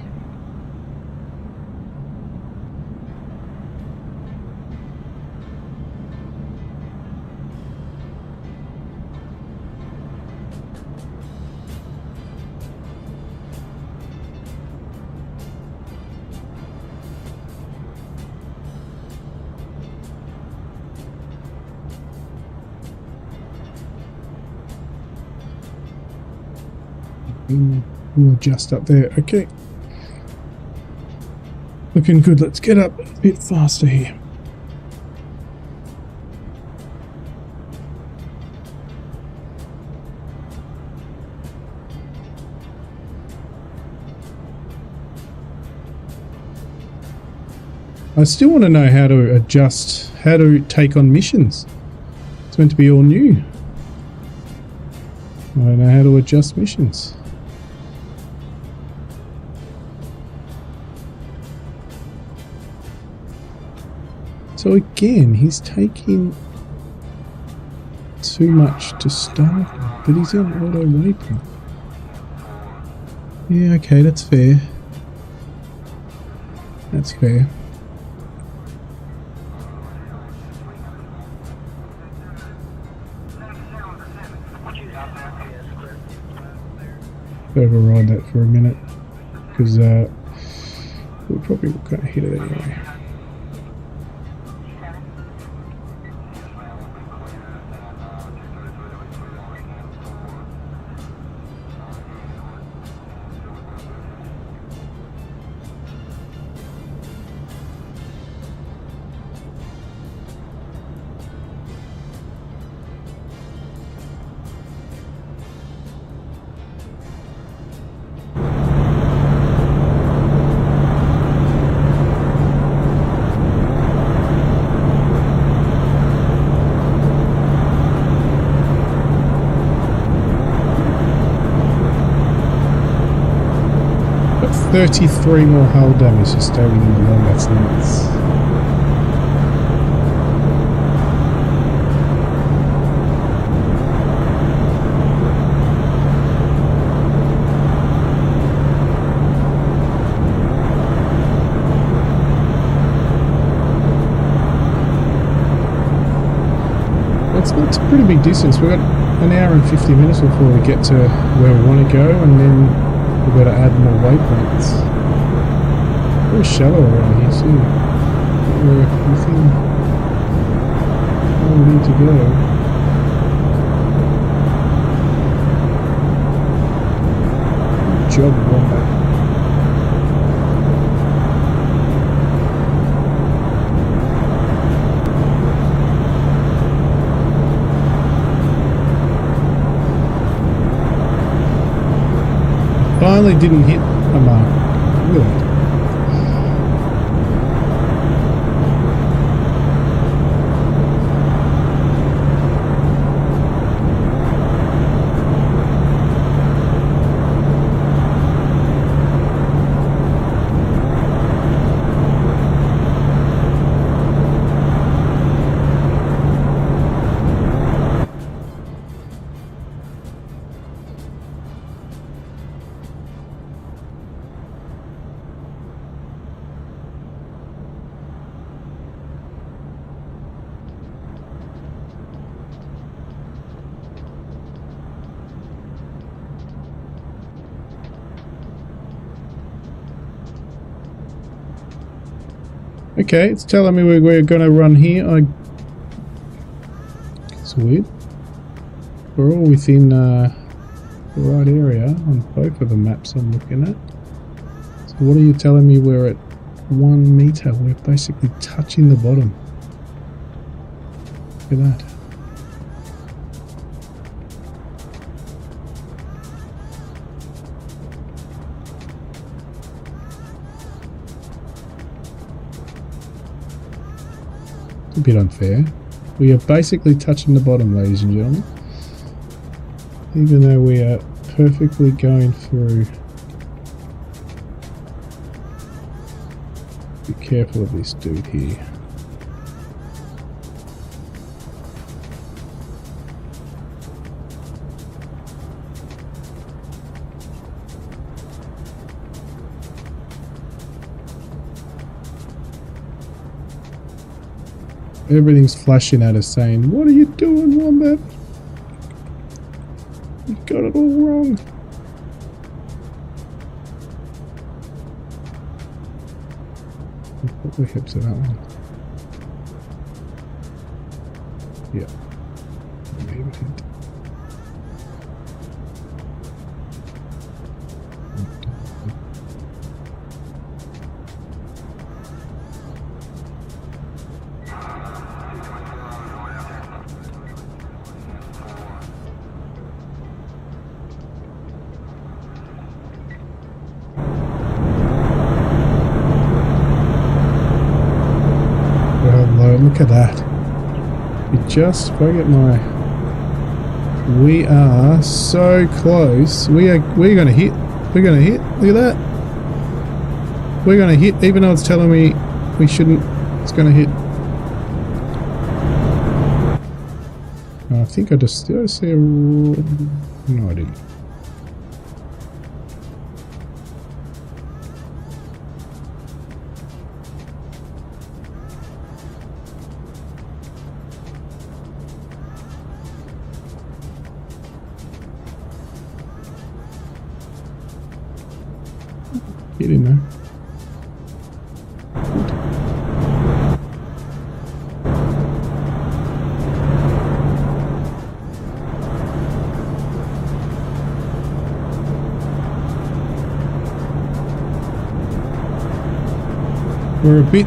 We'll adjust up there. Okay. Looking good. Let's get up a bit faster here. I still want to know how to adjust, how to take on missions. It's meant to be all new. I don't know how to adjust missions. So again, he's taking too much to start, but he's on auto waypoint. Yeah, okay, that's fair. That's fair. Override that for a minute, because we probably won't going to hit it anyway. Got 33 more hull damage to stay within the Wombat's limits. It's a pretty big distance. We've got an hour and 50 minutes before we get to where we want to go, and then we've got to add more waypoints. Very shallow around here too. We're within where we need to go. Good job, Wombat. Finally didn't hit a mark. Good. Okay, it's telling me we're going to run here. It's weird. We're all within the right area on both of the maps I'm looking at. So what are you telling me? We're at 1 meter. We're basically touching the bottom. Look at that. It's a bit unfair. We are basically touching the bottom, ladies and gentlemen. Even though we are perfectly going through. Be careful of this dude here. Everything's flashing at us saying, "What are you doing, Wombat? You got it all wrong." Put the hips of that one. Yeah. Maybe. Look at that. It just, if I get my, we are so close. We're gonna hit. We're gonna hit. Look at that. We're gonna hit, even though it's telling me we shouldn't. It's gonna hit. I think did I see a, no I didn't. Get in there. We're a bit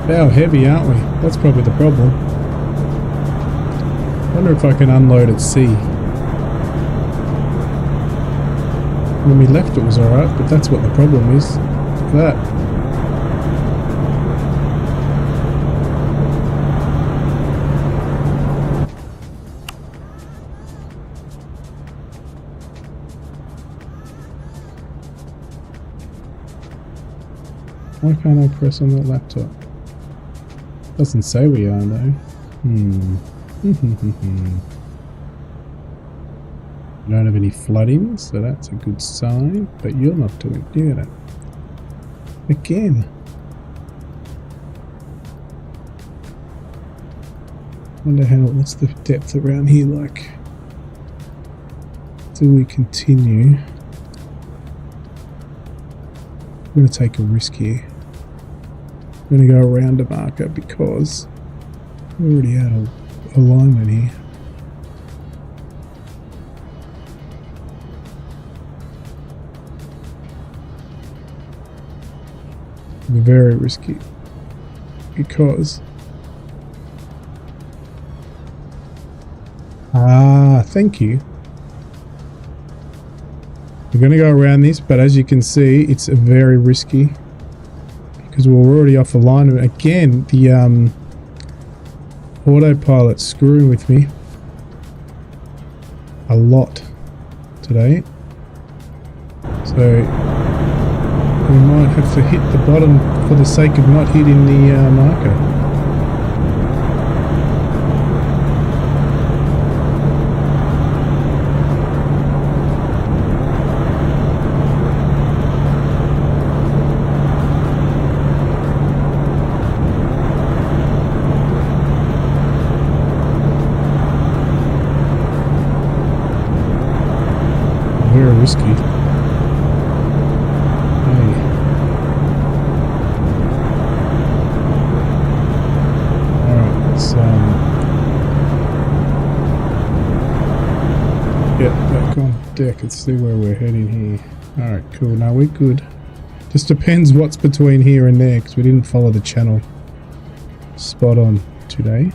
bow heavy, aren't we? That's probably the problem. I wonder if I can unload at sea. When we left it was alright, but that's what the problem is. Look at that. Why can't I press on the laptop? Doesn't say we are though. We don't have any flooding, so that's a good sign. But you're not doing it. Again. Wonder what's the depth around here like? Do we continue? I'm going to take a risk here. I'm going to go around a marker because we're already out of alignment here. Very risky because thank you. We're going to go around this, but as you can see it's very risky because we're already off alignment. Again, the autopilot's screwing with me a lot today, so we might have to hit the bottom for the sake of not hitting the marker. Very risky. Get back on deck and see where we're heading here. Alright, cool. Now we're good. Just depends what's between here and there because we didn't follow the channel spot on today.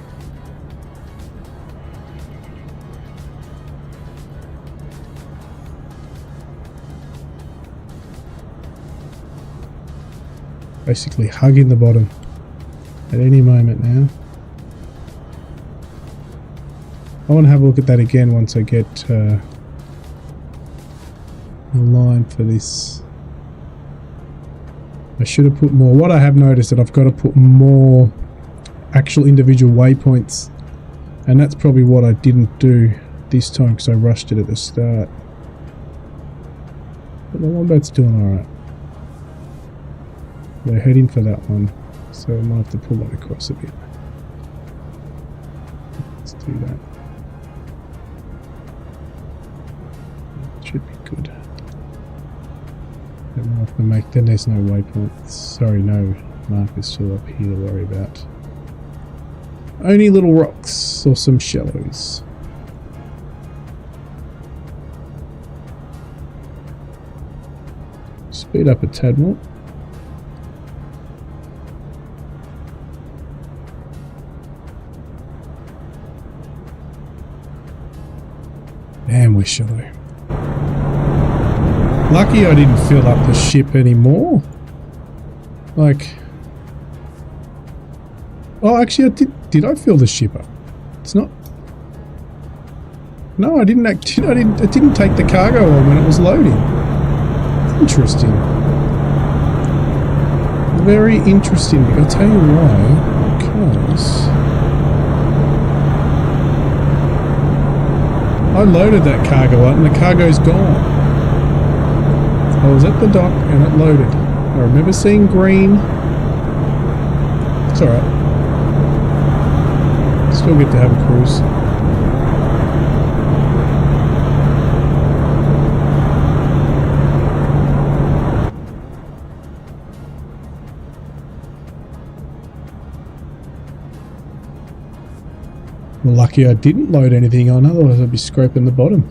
basically hugging the bottom at any moment now. I want to have a look at that again once I get the line for this. I should have put more. What I have noticed that I've got to put more actual individual waypoints, and that's probably what I didn't do this time because I rushed it at the start. But the Wombat's doing alright. They're heading for that one, so I might have to pull that across a bit. Let's do that. Should be good. Then we'll have to make, then there's no waypoints. Sorry, no markers still up here to worry about. Only little rocks or some shallows. Speed up a tad more. Damn, we're shallow. Lucky I didn't fill up the ship anymore. Like, oh, actually, I did I fill the ship up? It's not. No, I didn't. I didn't take the cargo on when it was loading. Interesting. Very interesting. I'll tell you why. Because I loaded that cargo up and the cargo's gone. I was at the dock and it loaded. I remember seeing green. It's alright. Still get to have a cruise. Well, lucky I didn't load anything on, otherwise I'd be scraping the bottom.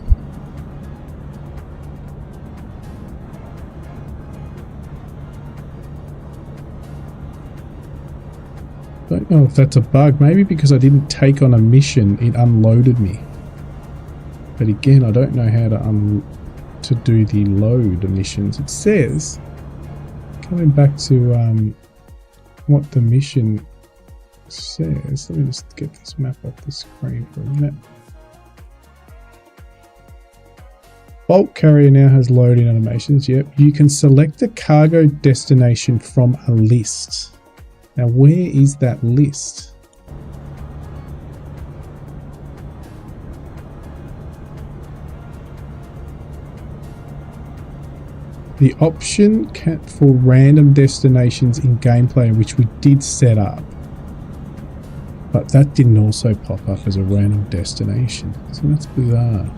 Don't know if that's a bug. Maybe because I didn't take on a mission, it unloaded me. But again, I don't know how to do the load missions. It says, coming back to what the mission says. Let me just get this map off the screen for a minute. Bulk carrier now has loading animations. Yep, you can select a cargo destination from a list. Now, where is that list? The option for random destinations in gameplay, which we did set up, but that didn't also pop up as a random destination. So that's bizarre.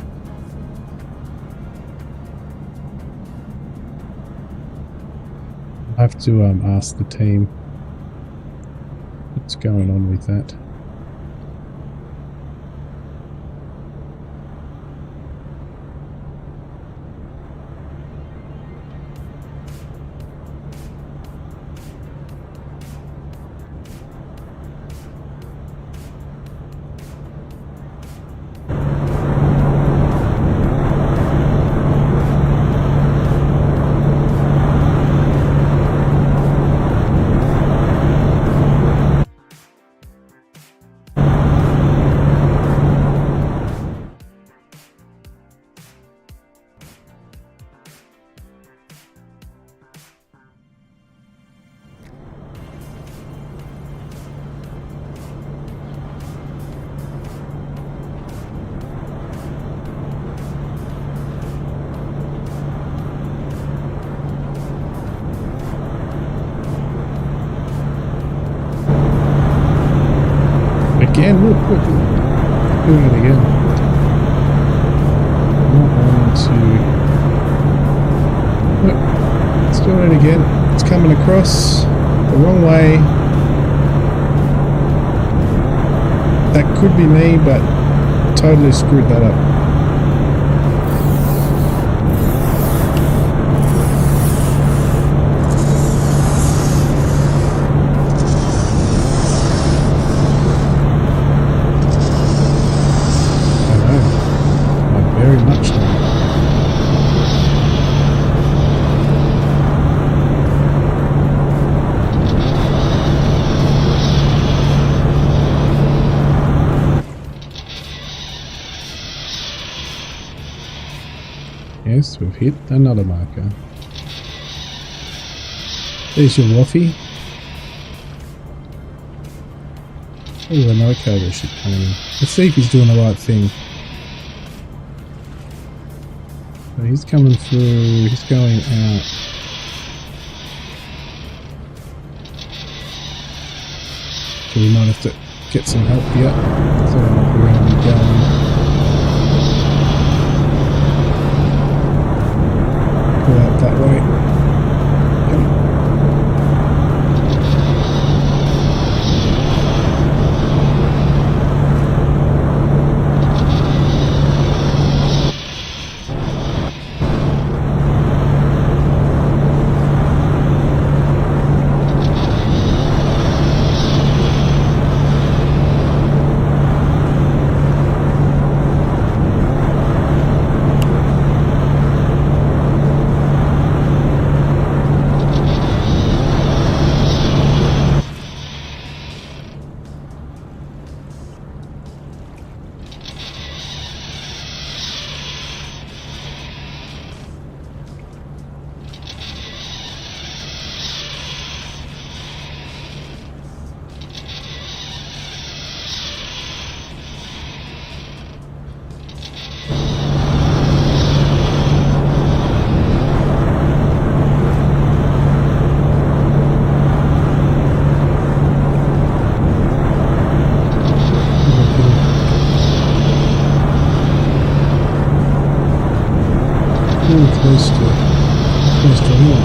I'll have to ask the team what's going on with that. Again, look, doing it again. Not wanting to. Look, it's doing it again. It's coming across the wrong way. That could be me, but totally screwed that up. Yes, we've hit another marker. There's your waffy. Oh, another cargo ship coming in. Let's see if he's doing the right thing. So he's coming through, he's going out. So we might have to get some help here. So I don't know if we're going to be going. Go out that way. Yep. Close to here.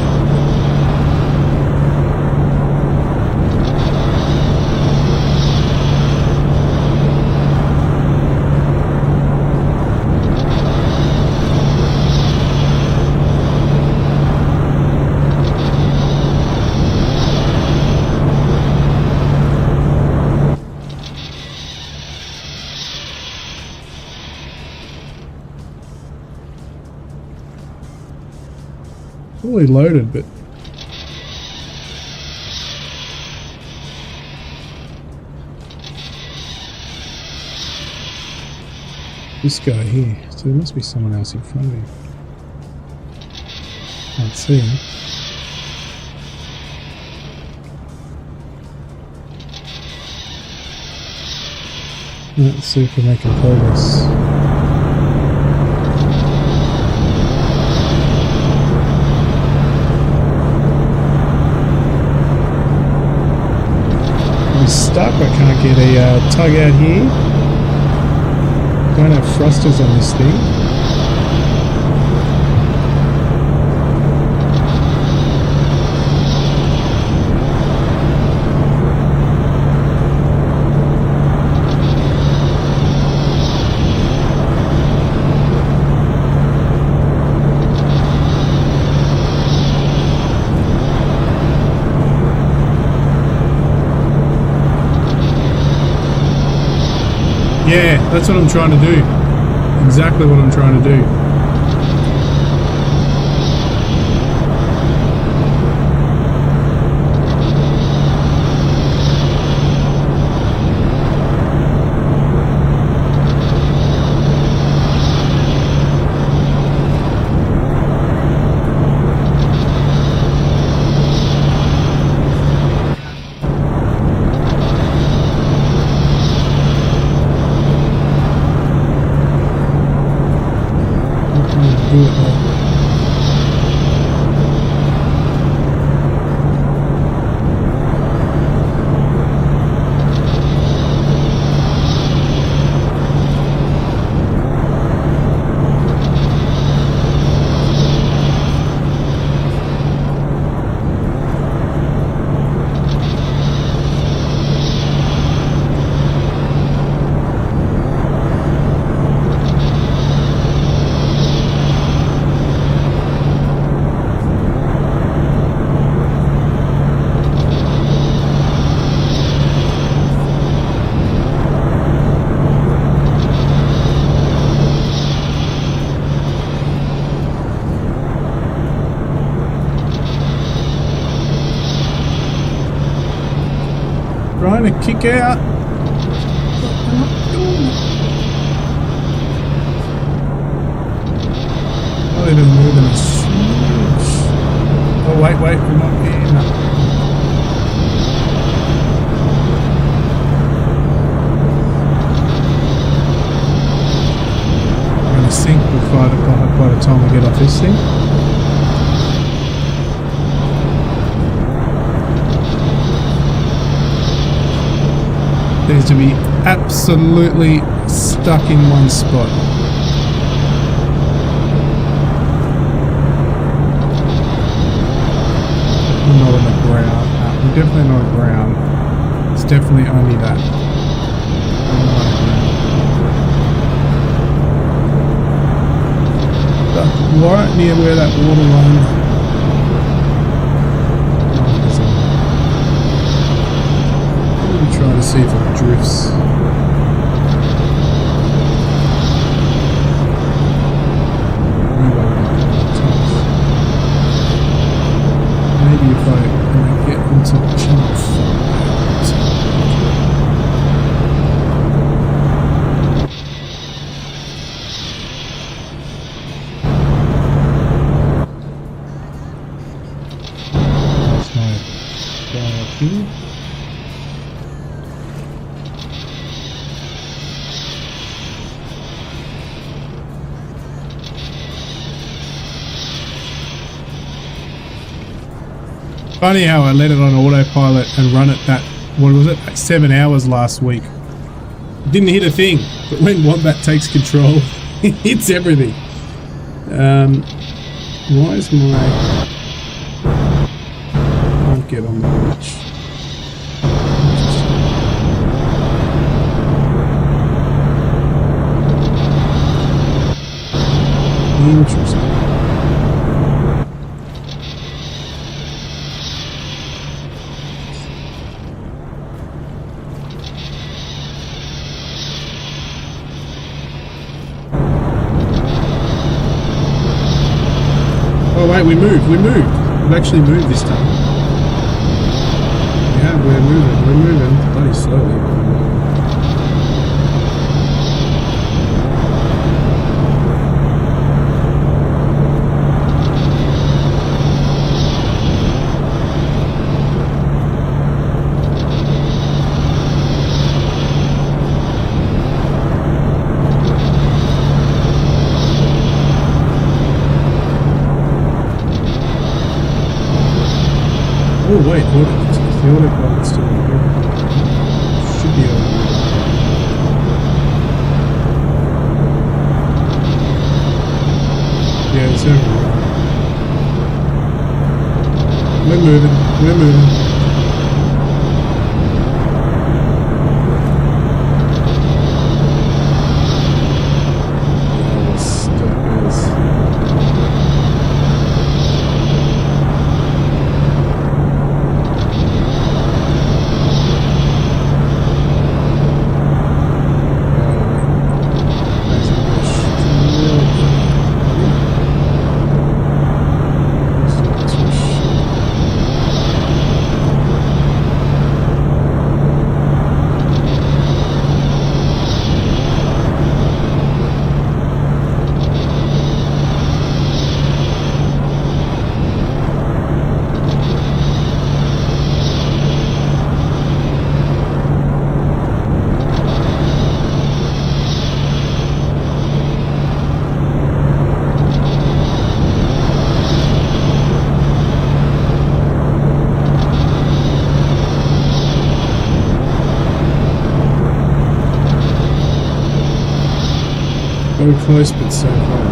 Fully loaded, but this guy here, so there must be someone else in front of him. Can't see him. Let's see if we're making progress. Stuck. I can't get a tug out here. Don't have thrusters on this thing. Yeah, that's what I'm trying to do. Exactly what I'm trying to do. Trying to kick out. Not even really moving is huge. Oh, wait, we might be in that. I'm going to sink by the time we get off this thing. There's to be absolutely stuck in one spot. We're not on the ground. No, we're definitely not on the ground. It's definitely only that. Only on the ground. But right near where that water line. Trying to see if it drifts. Maybe if I get into the channel. That's my guy up here. Funny how I let it on autopilot and run it that, what was it, like 7 hours last week. Didn't hit a thing, but when Wombat takes control, it hits everything. Why is my... I won't get on the bridge. Interesting. Oh wait, we moved. We've actually moved this time. Yeah, we're moving bloody slowly. Oh wait, the autopilot's still here. Should be over here. Yeah, it's over here. We're moving. Very close, but so far.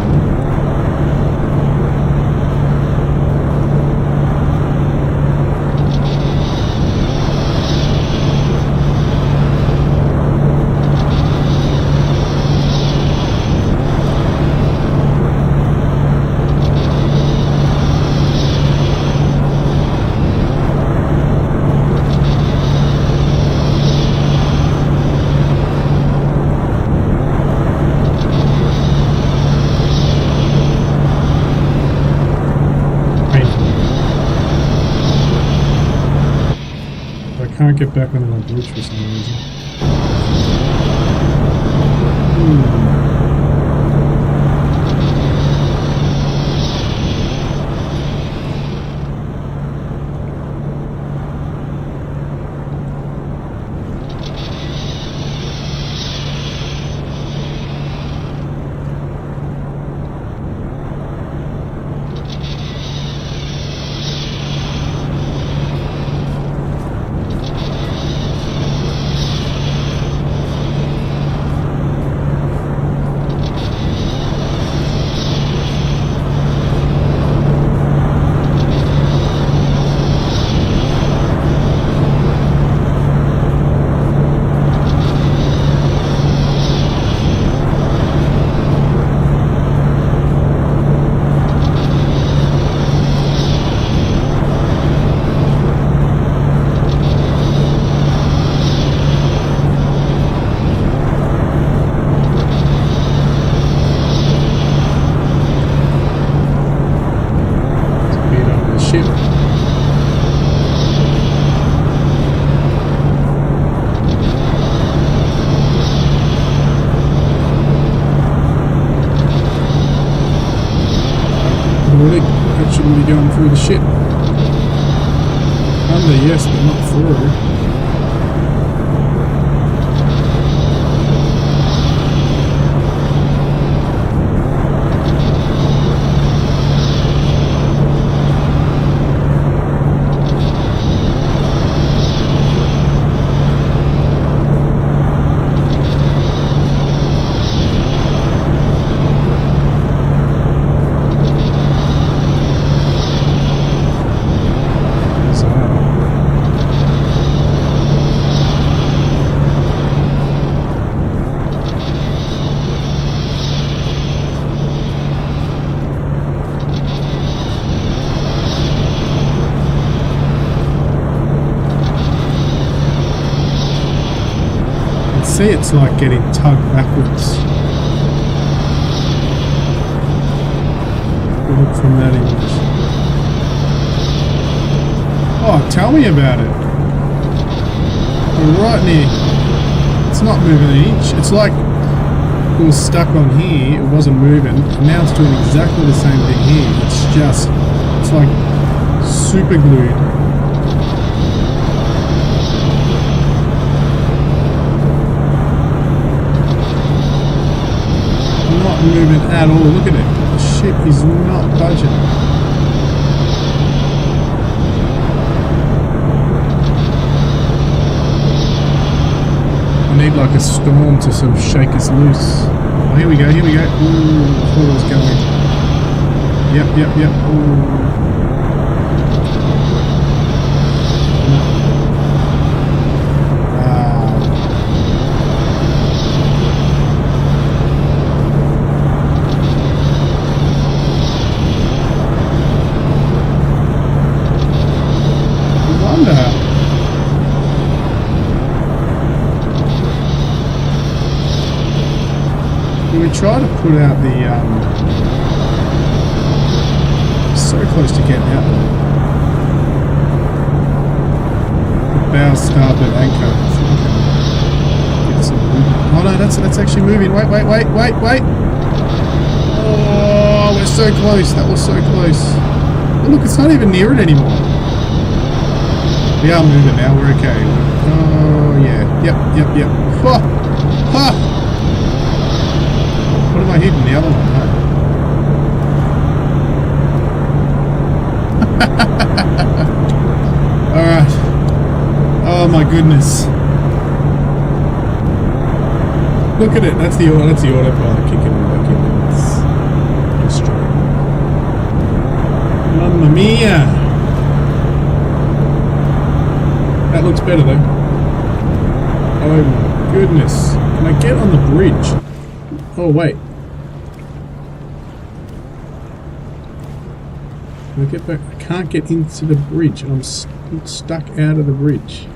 Can't get back onto my bridge for some reason. Nautic. That shouldn't be going through the ship. Under, yes, but not through. See, it's like getting tugged backwards. Look from that image. Oh, tell me about it. We're right near. It's not moving an inch. It's like it was stuck on here. It wasn't moving. And now it's doing exactly the same thing here. It's like super glued. Not moving at all. Look at it. The ship is not budging. I need like a storm to sort of shake us loose. Oh, here we go. Here we go. Ooh, I thought it was going. Yep. Ooh. We try to put out the so close to getting out of it. The bow starboard anchor. Get some movement. Oh no, that's actually moving. Wait. Oh, we're so close. That was so close. Oh, look, it's not even near it anymore. We are moving now. We're okay. Oh yeah. Yep. Ha! What am I hitting? The other one, huh? Alright. Oh my goodness. Look at it. That's the autopilot kicking back in. It's straight. Mamma mia! That looks better though. Oh my goodness. Can I get on the bridge? Oh wait. Can I get back? I can't get into the bridge. I'm stuck out of the bridge.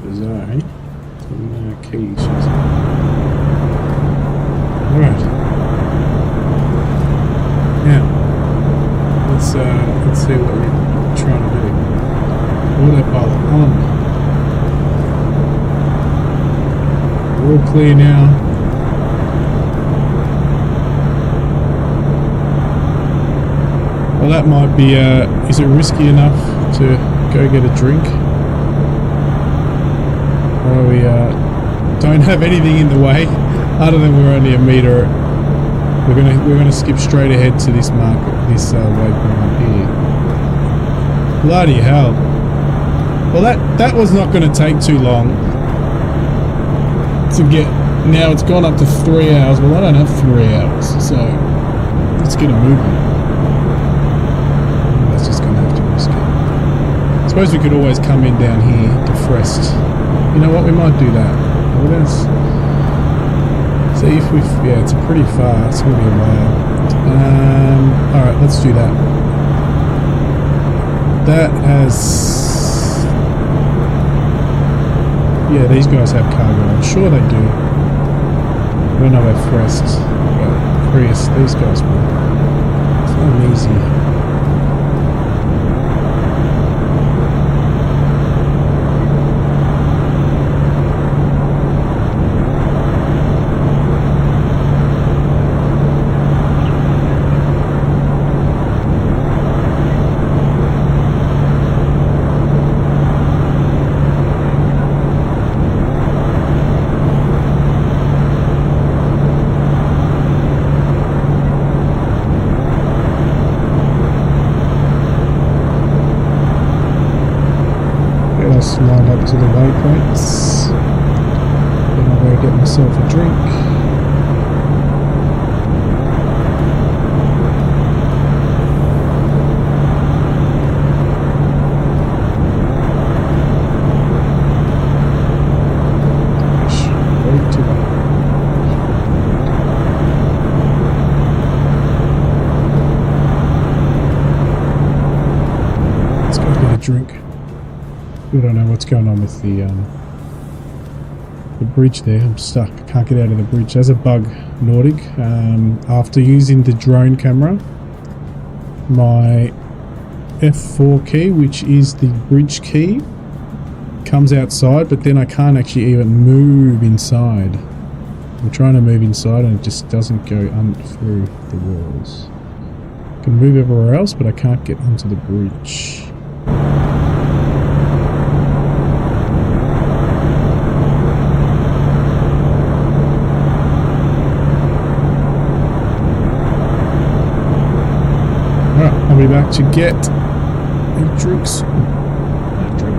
Bizarre, eh? Keys. Alright. Now let's see what we're trying to do. Autopilot on. We're all clear now. Well, that might be, is it risky enough to go get a drink? Or we don't have anything in the way, other than we're only a meter. We're gonna skip straight ahead to this marker, this waypoint up here. Bloody hell! Well, that was not going to take too long to get. Now it's gone up to 3 hours. Well, I don't have 3 hours, so let's get a movement. That's just going to have to risk it. I suppose we could always come in down here to Frest. You know what? We might do that. Well, let's see if we. Yeah, it's pretty far. It's going to be a while. All right, let's do that. That has. Yeah, these guys have cargo. I'm sure they do. I don't know about Frest, but Prius, these guys will. It's not easy. just lined up to the waypoints. Then I'll go get myself a drink. Straight to that. Let's go get a drink. We don't know what's going on with the bridge there. I'm stuck. I can't get out of the bridge. There's a bug, Nautic. After using the drone camera, my F4 key, which is the bridge key, comes outside, but then I can't actually even move inside. I'm trying to move inside and it just doesn't go through the walls. I can move everywhere else, but I can't get onto the bridge. Alright, I'll be back to get a drink soon. A drink.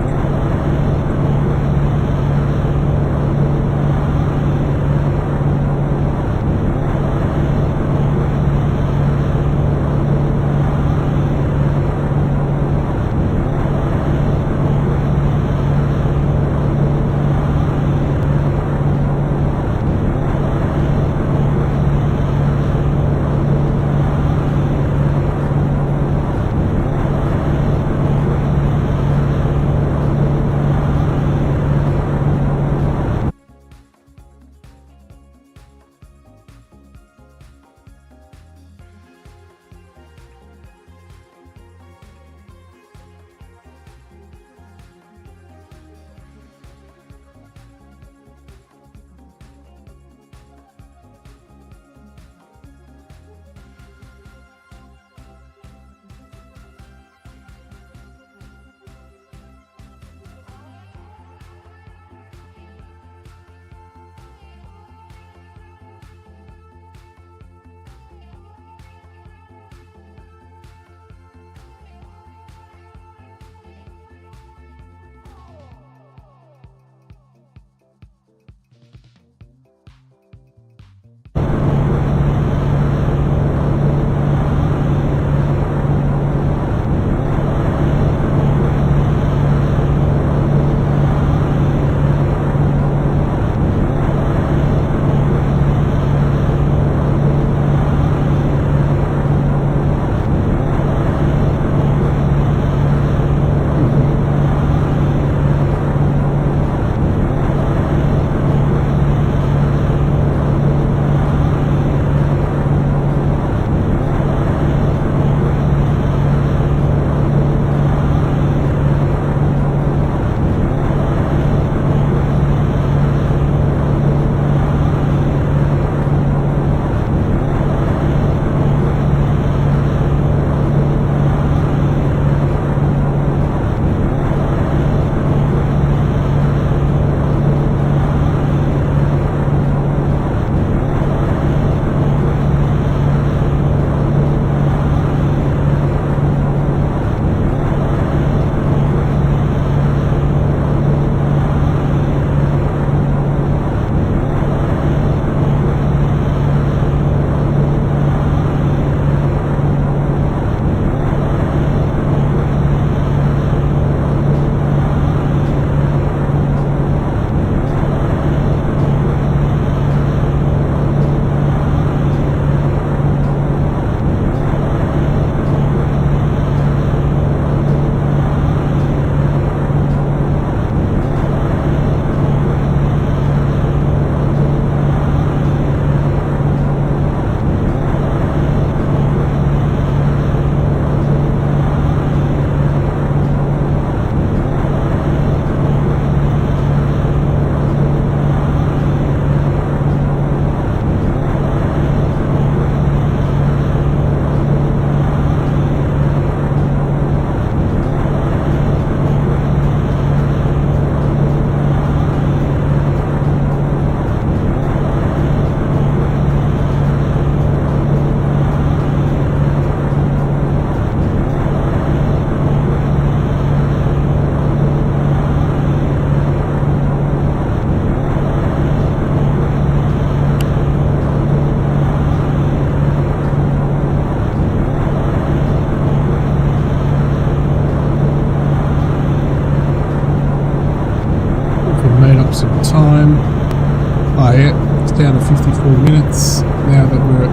54 minutes now that we're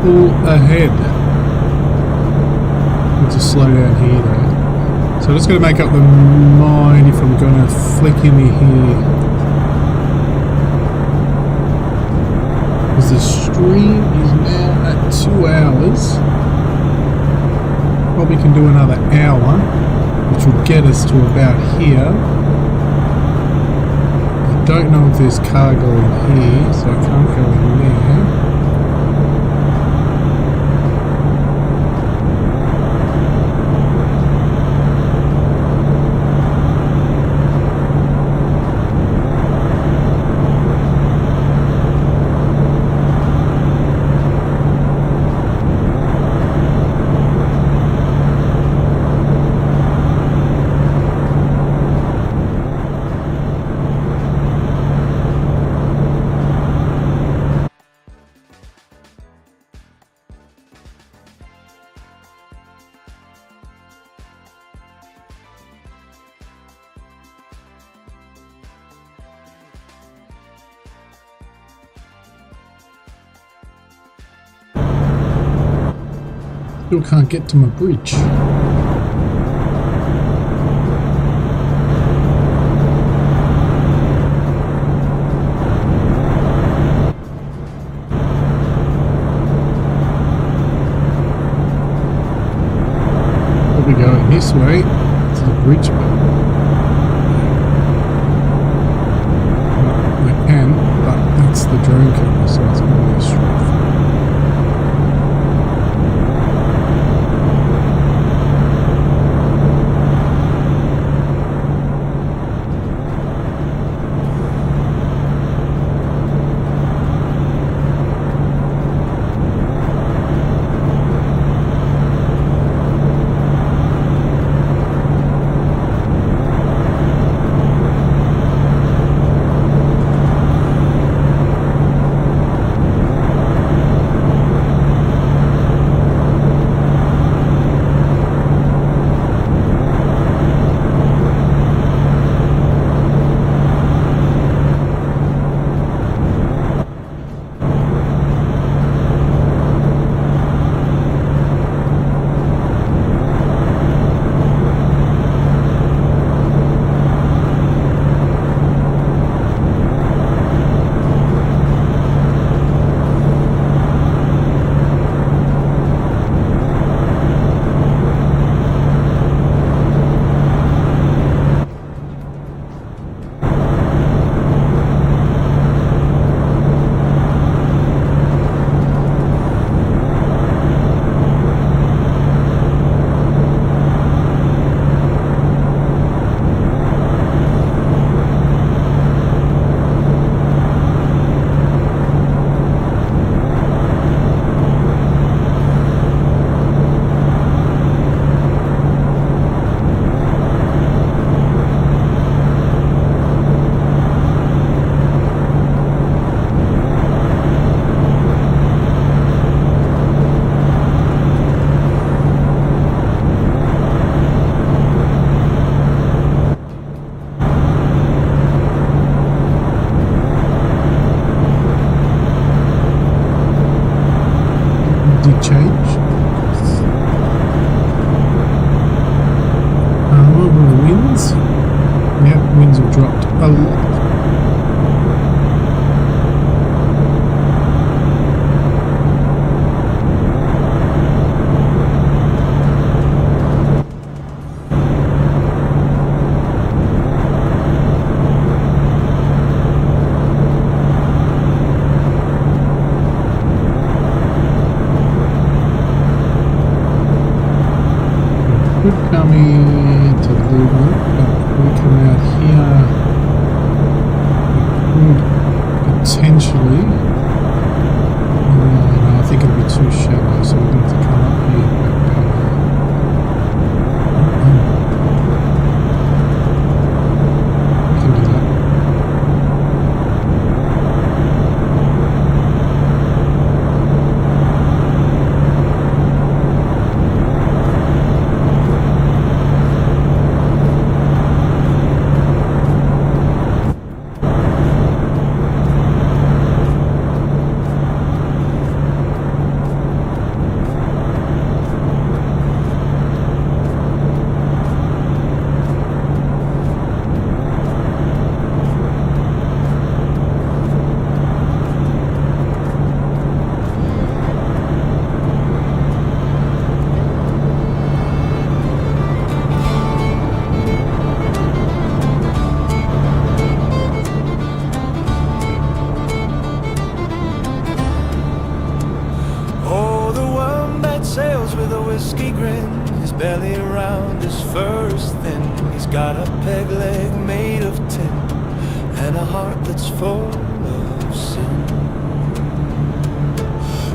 all ahead. Need to slow down here though. So I'm just going to make up the mind if I'm going to flick into here. Because the stream is now at 2 hours. Probably can do another hour, which will get us to about here. I don't know if there's cargo in here, so I can't go in there. Still can't get to my bridge. We'll be going this way to the bridge, but I can, but that's the drone camera, so it's going to go straight through. Change. What were the winds? Yep, winds have dropped a lot. Could come into Luton, but if we come out here, we could potentially. No, I think it'll be too shallow, so we're going to have to come up here back down here. We can do that. a whiskey grin, his belly around his fur is thin. He's got a peg leg made of tin and a heart that's full of sin.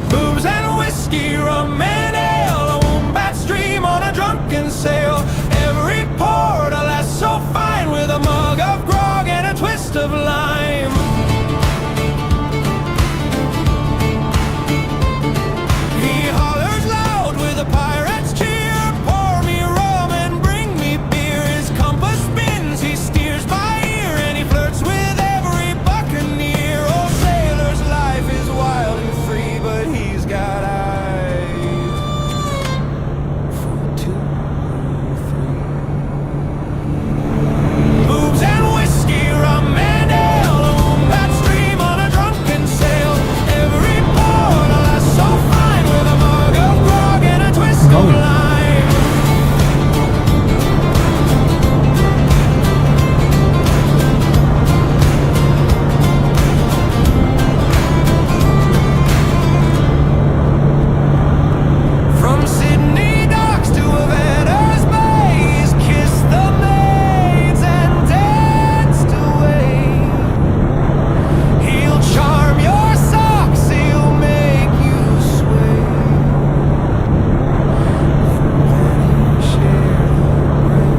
Booze and whiskey, rum and ale, a wombat's dream on a drunken sail. Every port a lass so fine, with a mug of grog and a twist of lime. He hollers loud with a pirate's cheer, pour me rum and bring me beer. His compass spins, he steers by ear, and he flirts with every buccaneer. Oh, sailor's life is wild and free, but he's got eyes for 2 or 3. Boobs and whiskey, rum and ale, a wombat's dream on a drunken sail. Every port a lass so fine, with a mug of grog and a twist of lime. From Sydney docks to Havana's Bay, he's kissed the maids and danced away. He'll charm your socks, he'll make you sway. Then he'll share the break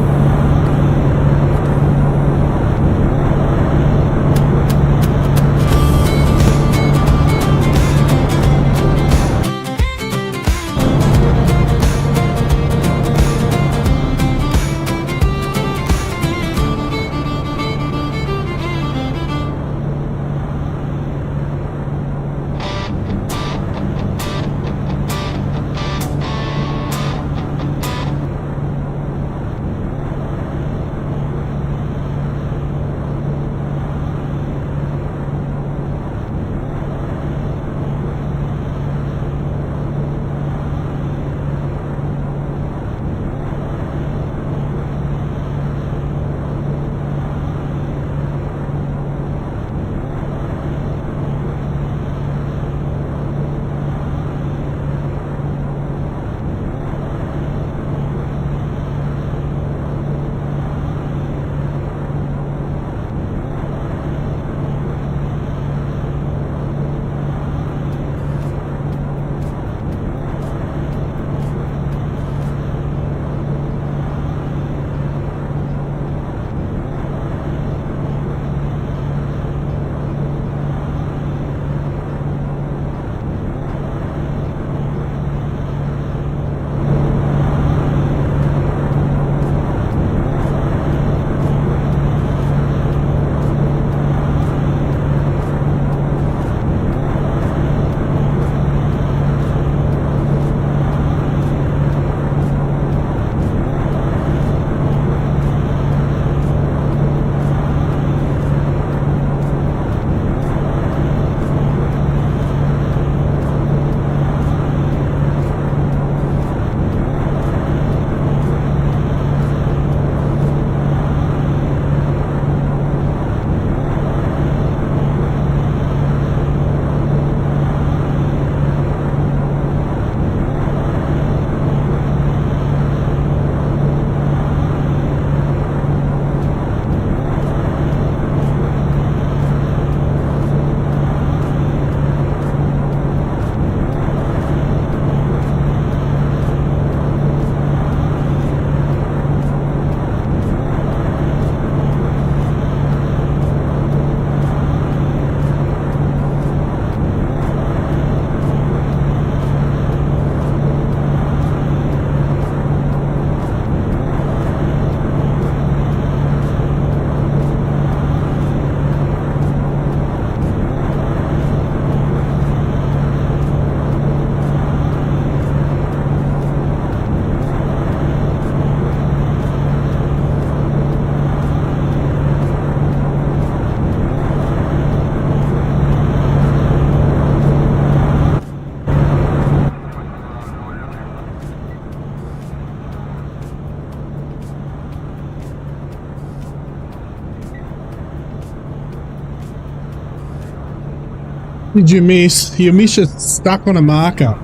Did you miss? Your mission stuck on a marker.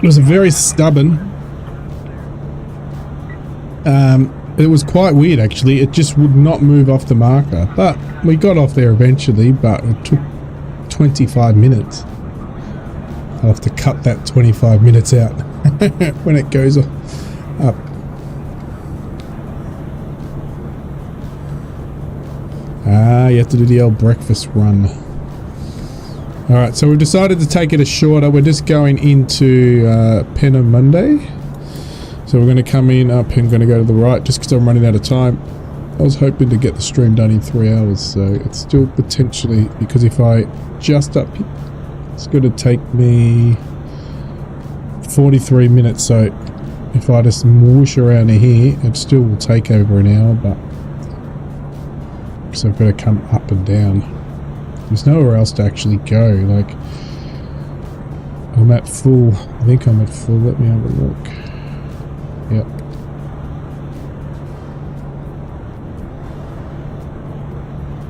It was very stubborn. It was quite weird actually. It just would not move off the marker. But we got off there eventually, but it took 25 minutes. I'll have to cut that 25 minutes out when it goes up. Ah, you have to do the old breakfast run. Alright, so we've decided to take it a shorter. We're just going into Monday. So we're going to come in up and going to go to the right just because I'm running out of time. I was hoping to get the stream done in 3 hours, so it's still potentially, because if I just up, it's going to take me 43 minutes, so if I just whoosh around here, it still will take over an hour, but so I've got to come up and down. There's nowhere else to actually go, like I'm at full, I think I'm at full, let me have a look. Yep.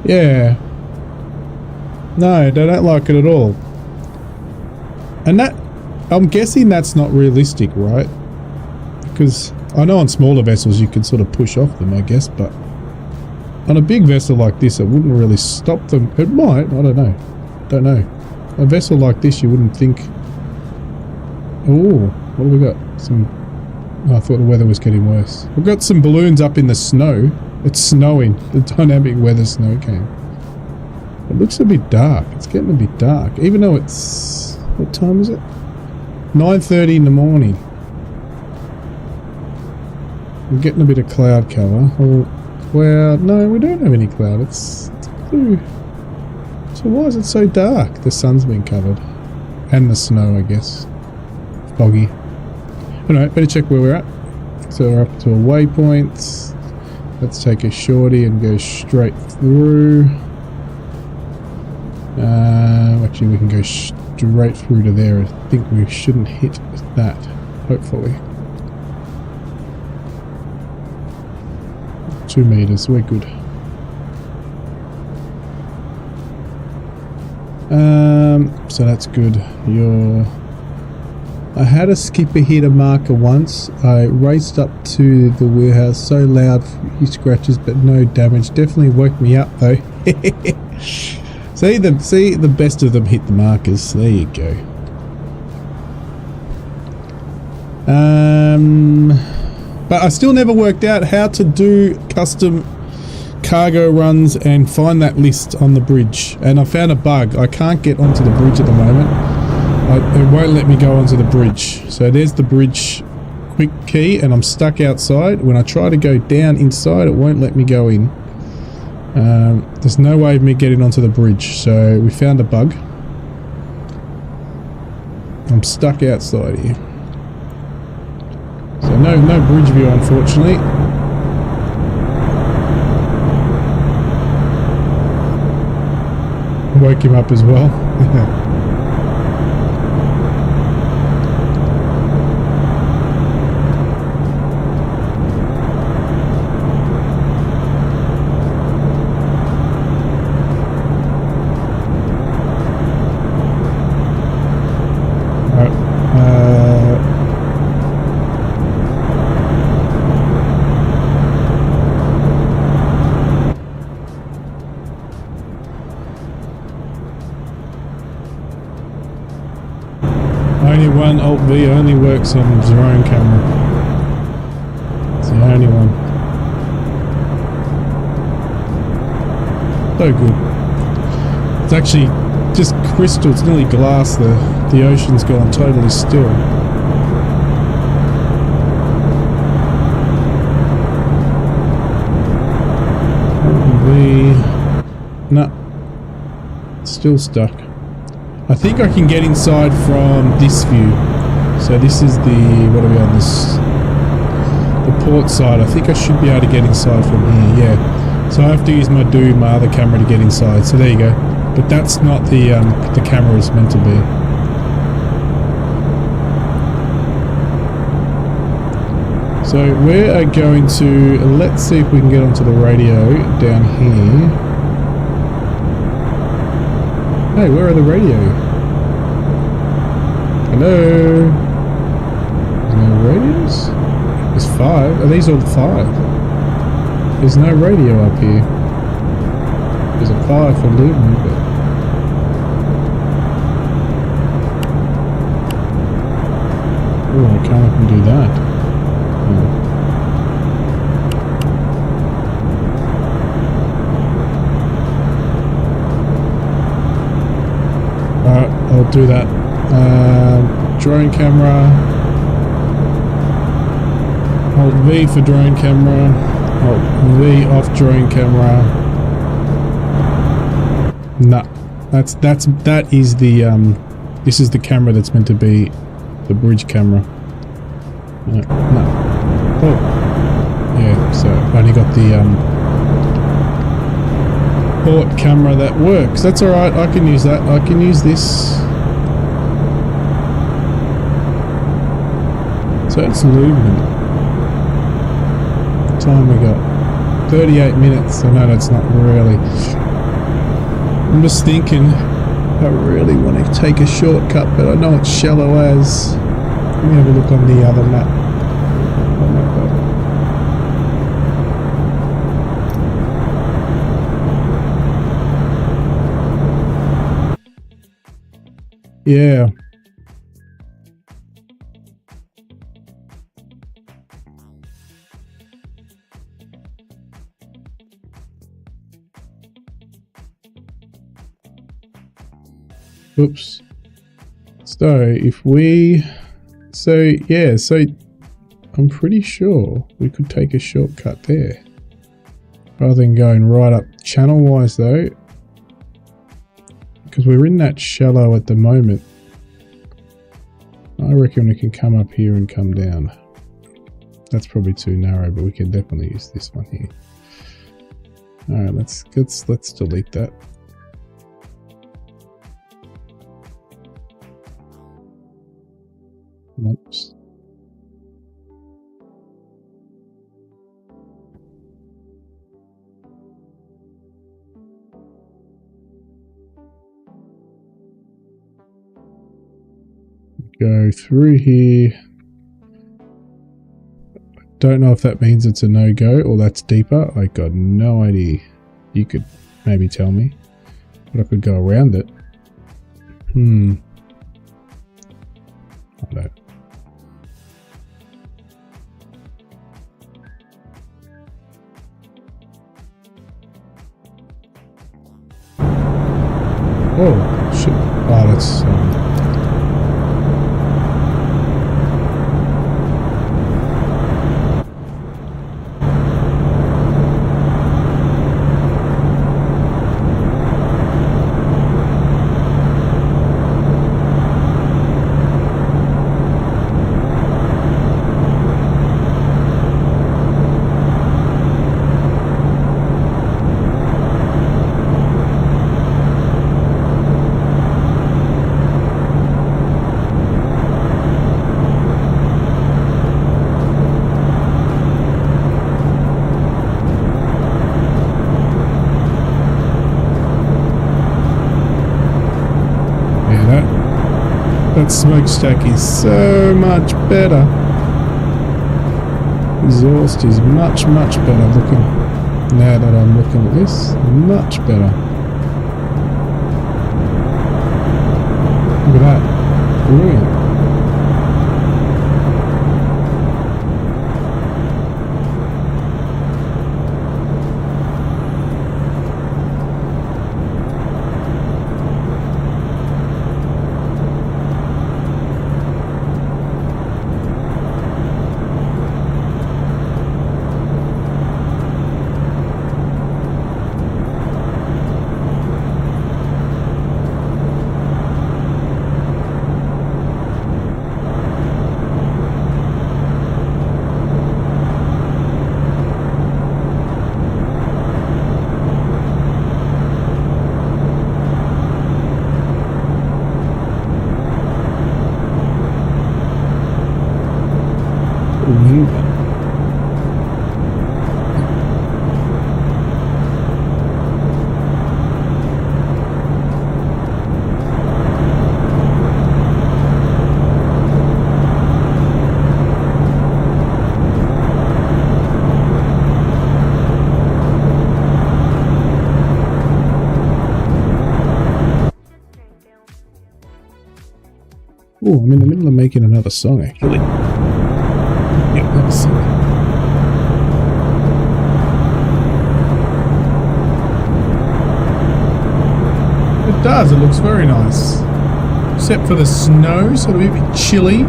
Yeah. No, I don't like it at all. And that, I'm guessing that's not realistic, right? Because I know on smaller vessels you can sort of push off them, I guess, but on a big vessel like this, it wouldn't really stop them. It might, I don't know. Don't know. A vessel like this, you wouldn't think... Oh, what have we got? Some... Oh, I thought the weather was getting worse. We've got some balloons up in the snow. It's snowing. The dynamic weather snow came. It looks a bit dark. It's getting a bit dark. Even though it's... What time is it? 9:30 in the morning. We're getting a bit of cloud cover. Well, no, we don't have any cloud. It's blue. So why is it so dark? The sun's been covered. And the snow, I guess. Foggy. Alright, better check where we're at. So we're up to a waypoint. Let's take a shorty and go straight through. Actually, we can go straight through to there. I think we shouldn't hit that, hopefully. 2 meters, we're good. So that's good. I had a skipper hit a marker once. I raced up to the warehouse, so loud, few scratches but no damage. Definitely woke me up though. See the best of them hit the markers. There you go. But I still never worked out how to do custom cargo runs and find that list on the bridge. And I found a bug. I can't get onto the bridge at the moment. It won't let me go onto the bridge. So there's the bridge quick key and I'm stuck outside. When I try to go down inside, it won't let me go in. There's no way of me getting onto the bridge. So we found a bug. I'm stuck outside here. So no bridge view, unfortunately. Woke him up as well. Only one Alt V only works on drone camera. It's the only one. So good. It's actually just crystal, it's nearly glass. The ocean's gone totally still. No, still stuck. I think I can get inside from this view. So this is the, what are we on this? The port side. I think I should be able to get inside from here, yeah. So I have to use my other camera to get inside. So there you go. But that's not the camera is meant to be. So we are going to, let's see if we can get onto the radio down here. Hey, where are the radio? Hello? No radios? There's 5. Are these all 5? There's no radio up here. There's a 5 for Luton, but... Oh, I can't even do that. Oh. Alright, I'll do that. Drone camera. Hold V for drone camera. Hold V off drone camera. Nah, that is the this is the camera that's meant to be the bridge camera. No. Oh, yeah. So I've only got the port camera that works. That's all right. I can use that. I can use this. So it's Lumen. What time we got? 38 minutes. I know that's not really. I'm just thinking. I really want to take a shortcut, but I know it's shallow as. Let me have a look on the other map. Yeah. Oops. So if we, so I'm pretty sure we could take a shortcut there. Rather than going right up channel wise though, because we're in that shallow at the moment. I reckon we can come up here and come down. That's probably too narrow, but we can definitely use this one here. Alright, let's delete that. Oops. Go through here. Don't know if that means it's a no-go or that's deeper. I got no idea. You could maybe tell me, but I could go around it. I don't. Oh shit! Oh, that's. That smokestack is so much better. Exhaust is much better looking. Now that I'm looking at this, much better. Look at that. Brilliant. Oh, I'm in the middle of making another song, actually. Yeah, another song. It does, it looks very nice. Except for the snow, so it'll be a bit chilly.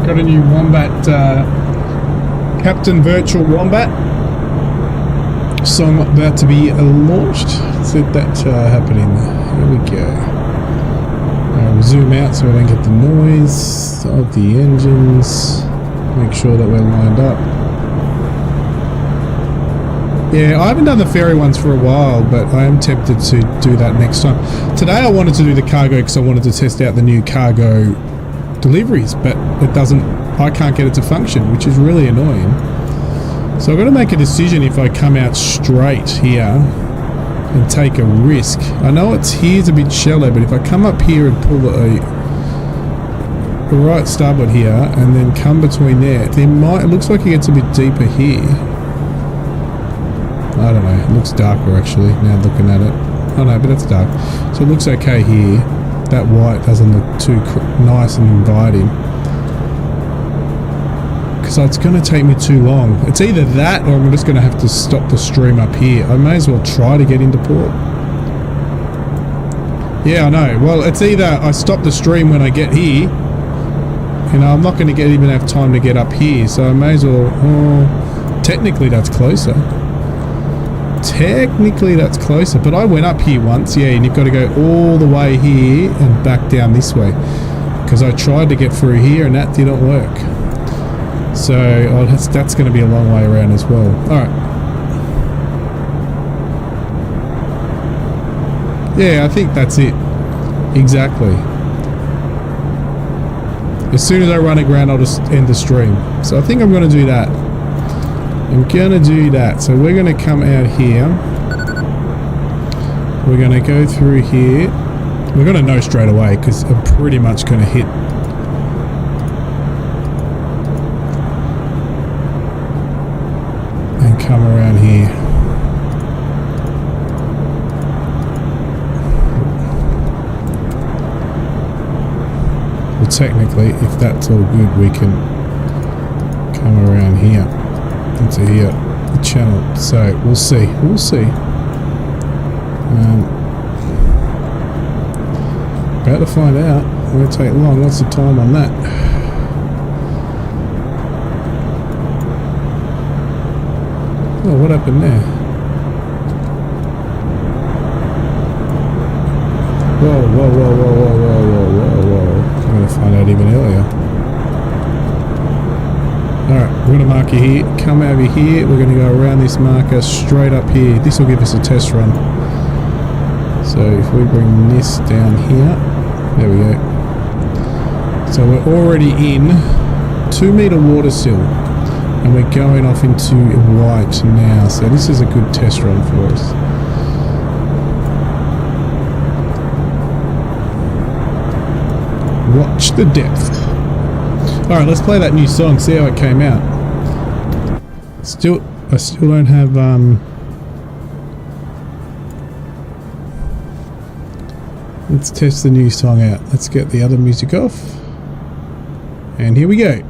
Got a new Wombat, Captain Virtual Wombat song about to be launched. So that's happening. Here we go. We'll zoom out so we don't get the noise of the engines. Make sure that we're lined up. Yeah, I haven't done the ferry ones for a while, but I am tempted to do that next time. Today I wanted to do the cargo because I wanted to test out the new cargo deliveries, but it doesn't, I can't get it to function, which is really annoying. So I've got to make a decision if I come out straight here and take a risk. I know here's a bit shallow, but if I come up here and pull the right starboard here and then come between there might, it looks like it gets a bit deeper here. I don't know, it looks darker actually now looking at it. Oh no, but it's dark. So it looks okay here. That white doesn't look too nice and inviting. Because it's going to take me too long. It's either that or I'm just going to have to stop the stream up here. I may as well try to get into port. Yeah, I know. Well, it's either I stop the stream when I get here. You know, I'm not going to even have time to get up here. So I may as well... Oh, technically that's closer. Technically that's closer, but I went up here once, yeah, and you've got to go all the way here and back down this way because I tried to get through here and that didn't work. So that's going to be a long way around as well. Alright. Yeah, I think that's it. Exactly. As soon as I run aground, I'll just end the stream. So I think I'm going to do that. I'm gonna do that. So we're gonna come out here. We're gonna go through here. We're gonna know straight away because I'm pretty much gonna hit. And come around here. We'll technically, if that's all good, we can come around here into here, the channel. So we'll see. We'll see. About to find out. It won't take long. What's the time on that? Oh, what happened there? Whoa, whoa, whoa, whoa, whoa, whoa, whoa, whoa, whoa. I'm going to find out even earlier. Alright, we're going to mark it here. Come over here. We're going to go around this marker straight up here. This will give us a test run. So if we bring this down here. There we go. So we're already in 2 meter water sill. And we're going off into white now. So this is a good test run for us. Watch the depth. Alright, let's play that new song, see how it came out. I still don't have let's test the new song out. Let's get the other music off. And here we go.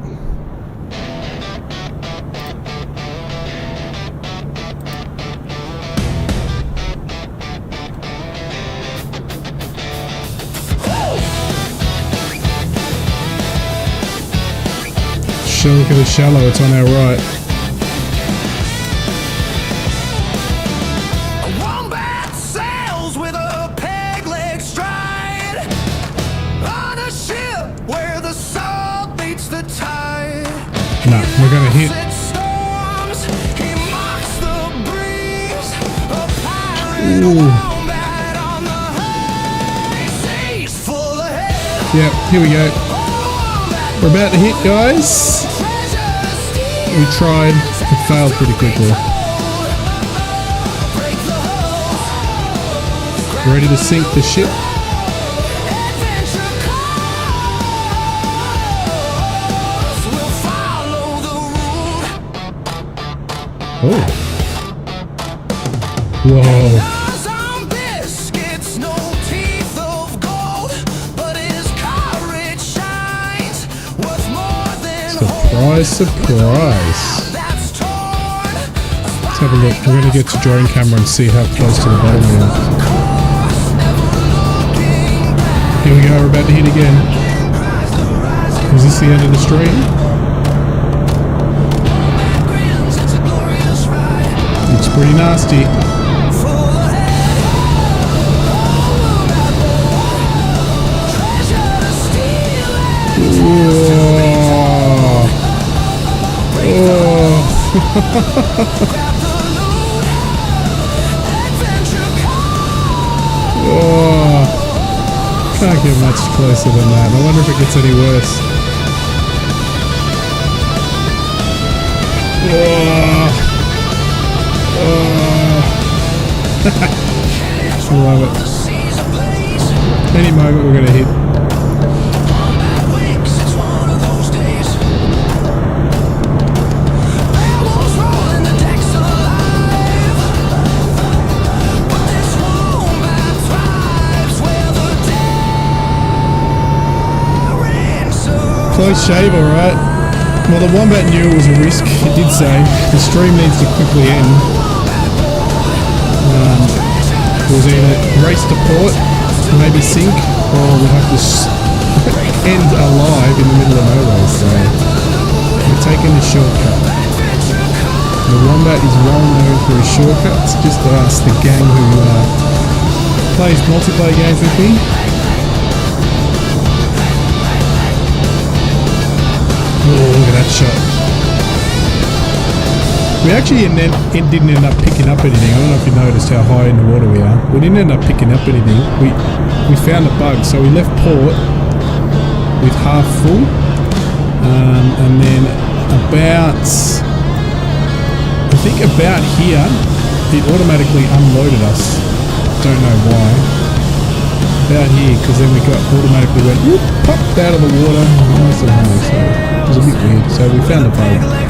Look at the shallow, it's on our right. A wombat sails with a peg leg stride on a ship where the salt meets the tide. No, we're gonna hit. It storms, he mocks the breeze. A pirate wombat on the high seas full of hell. Yep, here we go. We're about to hit, guys. We tried, it failed pretty quickly. Ready to sink the ship. Oh. Whoa. Surprise, surprise. Let's have a look. We're going to get to drone camera and see how close to the bottom we are. Here we go, we're about to hit again. Is this the end of the stream? It's pretty nasty. Oh, can't get much closer than that. I wonder if it gets any worse. I love it. Any moment we're gonna hit. Close shave, alright. Well, the Wombat knew it was a risk. It did say the stream needs to quickly end. It was either race to port, maybe sink, or we'll have to end alive in the middle of nowhere. So we're taking the shortcut. The Wombat is well known for his shortcuts. Just ask the gang who plays multiplayer games with me. Oh, look at that shot. We actually didn't end up picking up anything. I don't know if you noticed how high in the water we are. We didn't end up picking up anything. We found a bug, so we left port with half full. And then about here, it automatically unloaded us. Don't know why. About here, because then we automatically went whoop, popped out of the water. Nice and high, so it was a bit weird. So we found a bug.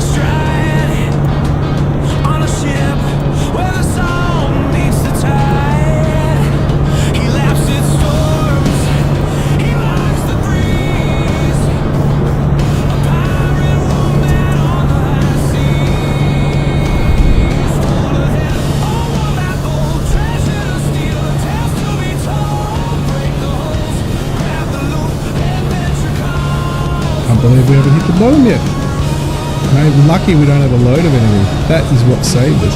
bottom yet. Mate, lucky we don't have a load of anything. That is what saved us.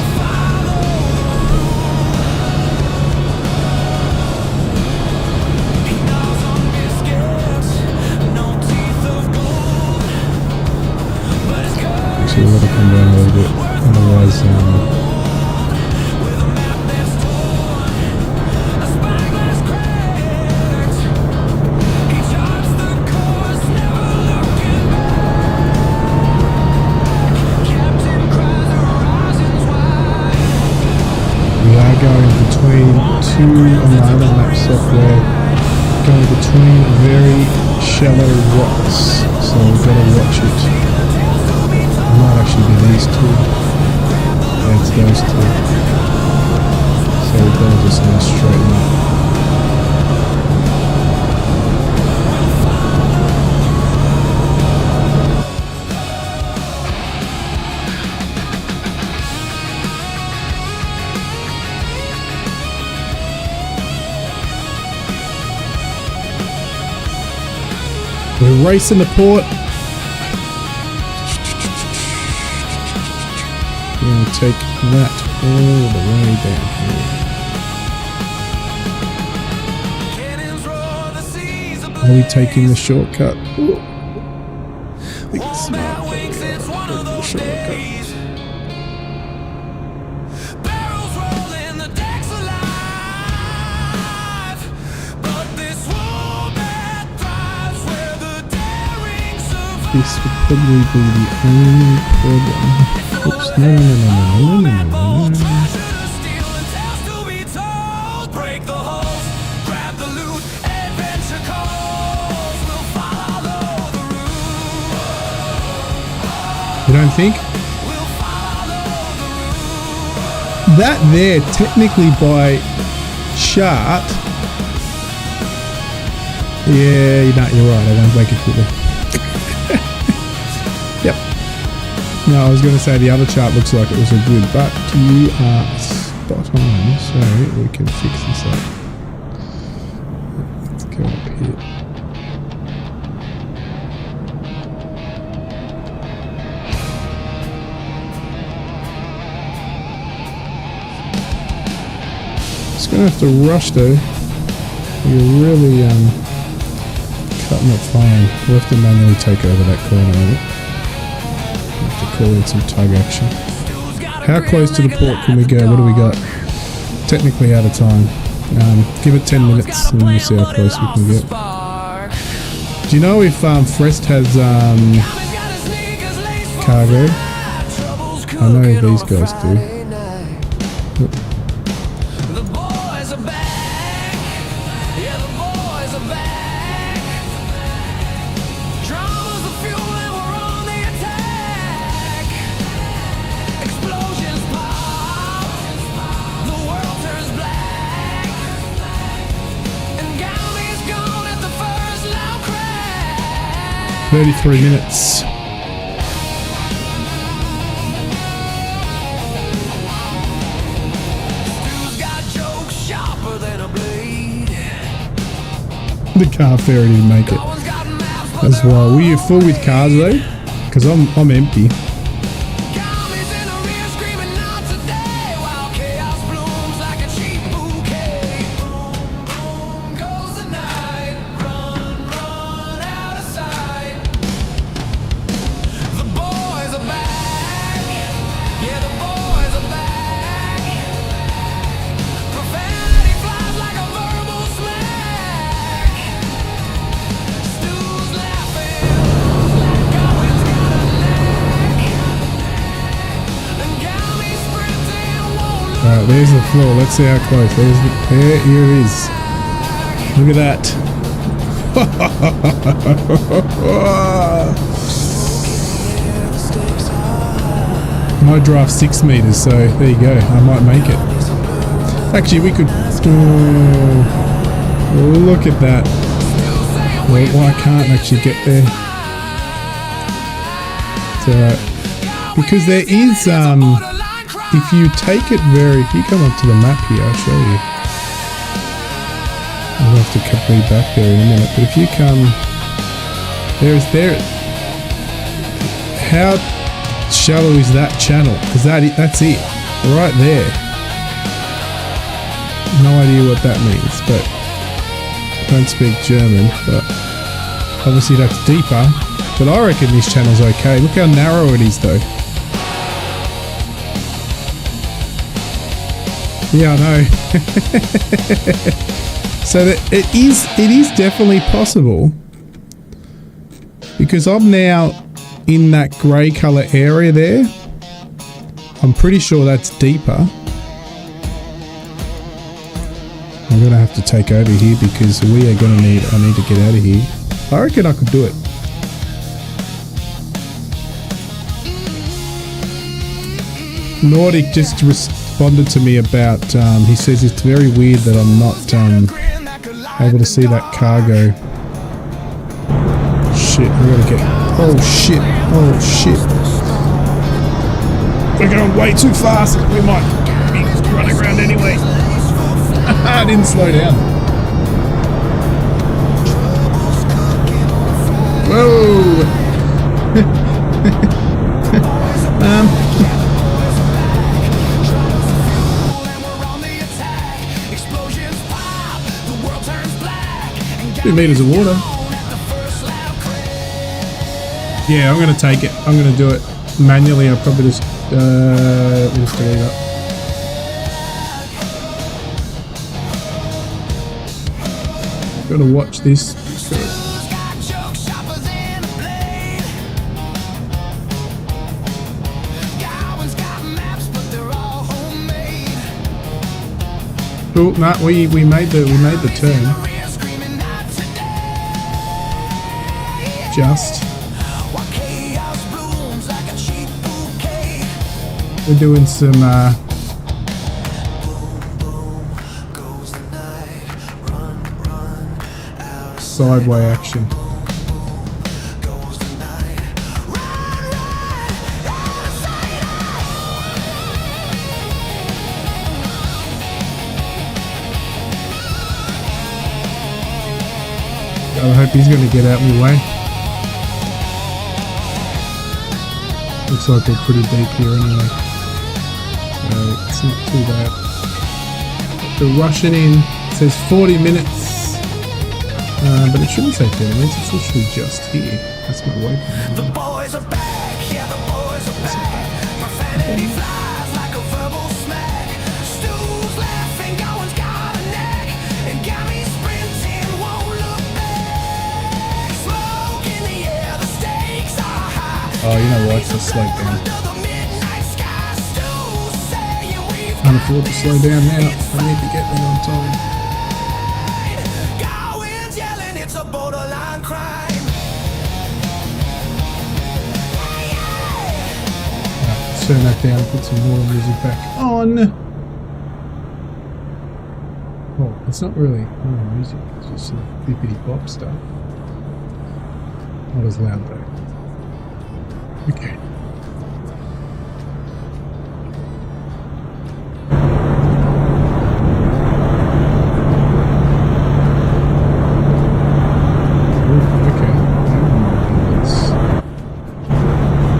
Actually, we've got to come down a little bit, otherwise we are going between two on my other map software, going between very shallow rocks, so we've got to watch it. It might actually be these two. Yeah, it's those two. So we've got to just straighten up. We're racing the port. We're going to take that all the way down here. Are we taking the shortcut? Ooh. I think it's smart. The shortcut. This would probably be the only problem. Oops, no. You don't think? That there, technically by chart. Yeah, you're right, I won't make it quickly. Yep. No, I was going to say the other chart looks like it was a good, but you are spot on, so we can fix this up. Let's go up here. It's going to have to rush though. You're really cutting it fine. We'll have to manually take over that corner. Have to call in some tug action. How close to the port can we go? What do we got? Technically out of time. Give it 10 minutes and we'll see how close we can get. Do you know if Frest has cargo? I know these guys do. Yep. $33 minutes. The car ferry didn't make it. That's why. Were you full with cars though? Because I'm empty. Alright, there's the floor. Let's see how close. Here it is. Look at that. My draft 6 meters, so there you go. I might make it. Actually, we could. Look at that. Well, I can't actually get there. Because there is if you take it if you come onto the map here, I'll show you. I'll have to be back there in a minute, but if you come, How shallow is that channel? Because that's it. Right there. No idea what that means, but I don't speak German, but obviously that's deeper. But I reckon this channel's okay. Look how narrow it is though. Yeah, I know. So that it is definitely possible, because I'm now in that grey colour area there. I'm pretty sure that's deeper. I'm gonna have to take over here because I need to get out of here. I reckon I could do it. Nautic just responded to me about, he says it's very weird that I'm not able to see that cargo. Shit, I gotta get, oh shit. We're going way too fast. We might be running around anyway. I didn't slow down. Whoa. Two meters of water. Yeah, I'm gonna take it. I'm gonna do it manually. I'll probably just delete that. Gotta watch this. Oh, no, we made the turn. Just. We're doing some sideway action. I hope he's going to get out of my way. Looks like we're pretty deep here anyway, so it's not too bad. We're rushing in. It says 40 minutes, but it shouldn't say 40 minutes. It's literally just here. That's my waypoint. The boys are back, yeah, the boys are back. Profanity flies like a verbal smack. Stu's laughing, Gowan's got a neck, and got me sprinting, won't look back. Smoke in the air, the stakes are high. Oh, you know what? It's a slow down. Can't afford to slow down now. I need to get there on time. Gowan's yelling, it's a borderline crime. Let's turn that down and put some more music back on. Oh, it's not really music. It's just some bippity bop stuff. Not as loud though. Okay.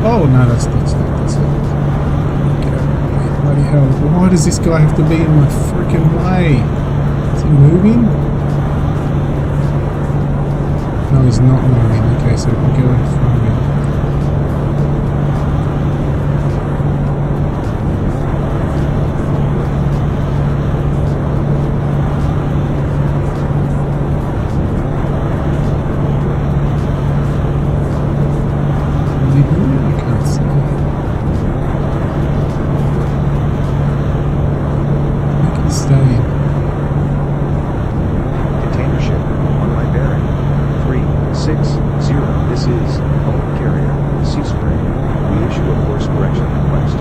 Oh no, that's not. Get out of my way. Bloody hell. Why does this guy have to be in my freaking way? Is he moving? No, he's not moving. Okay, so we can go in front of him. Container ship, on my bearing. 360, this is bulk carrier, Sea Spray. We issue a course correction request.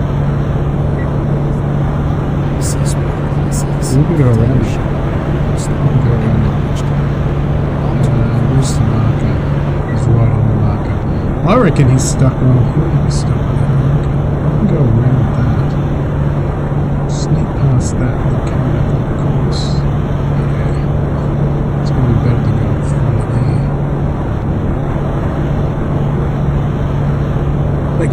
We can go around it. Where's the marker? He's right on the marker. I reckon he's stuck on. He's stuck on that marker. I can go around that. Sneak past that and then come back on the course. Yeah. It's going to be better to go in front of there. Make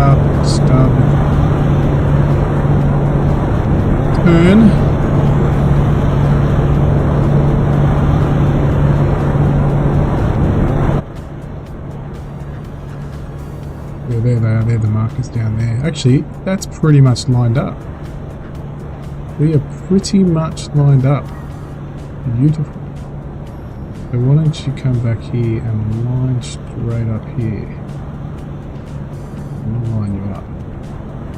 sharp starboard turn. Yeah, there they are. They're the markers down there. Actually, that's pretty much lined up. We are pretty much lined up. Beautiful. So why don't you come back here and line straight up here. I'll line you up.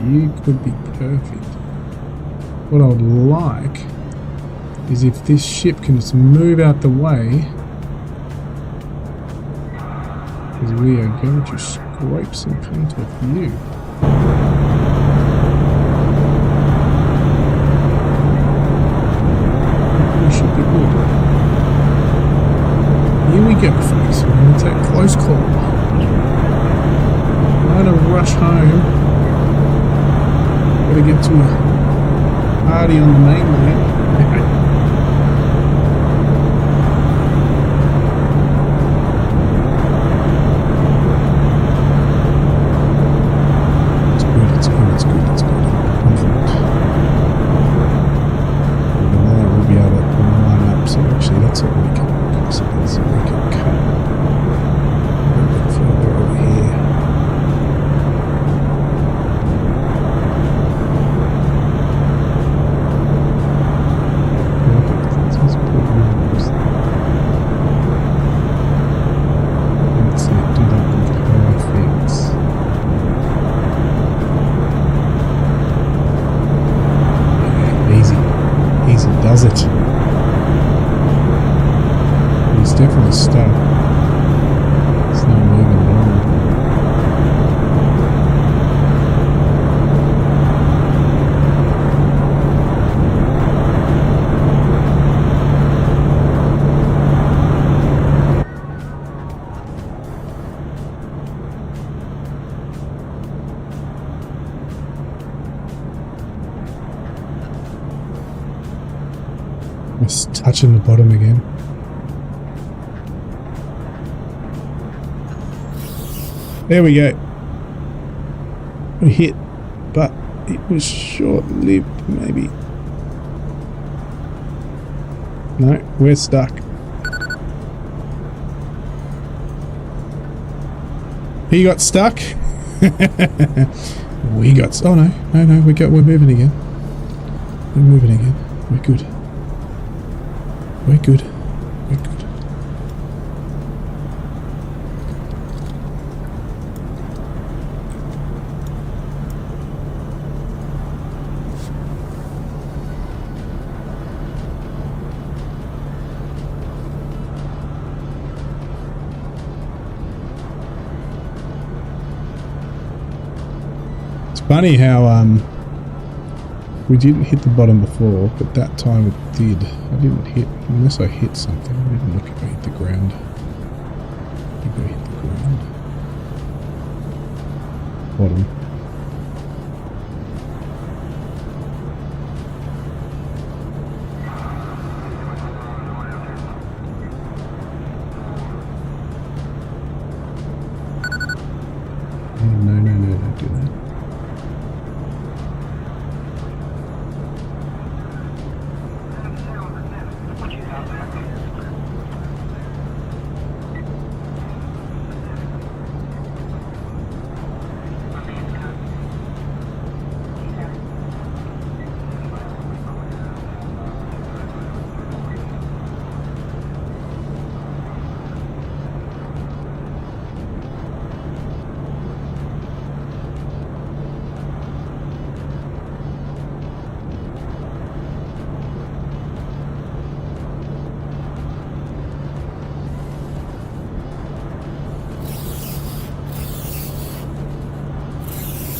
You could be perfect. What I would like is if this ship can just move out the way, because we are going to scrape some paint off you. We should be good. Here we go, folks. We're going to take close call. Trying to rush home. Gotta get to a party on the mainland. It's good. Confident. Even there we'll be able to line up. So actually that's what we can cut a little bit further over here. Does it? He's definitely stuck. It's not moving at all. It's touching the bottom again. There we go. We hit, but it was short-lived, maybe. No, we're stuck. He got stuck. We got. Oh no! We're moving again. We're moving again. We're good. We're good. We're good. It's funny how we didn't hit the bottom before, but that time it did. I didn't hit, unless I hit something. I didn't look if I hit the ground. I think I hit the ground. Bottom. No, don't do that.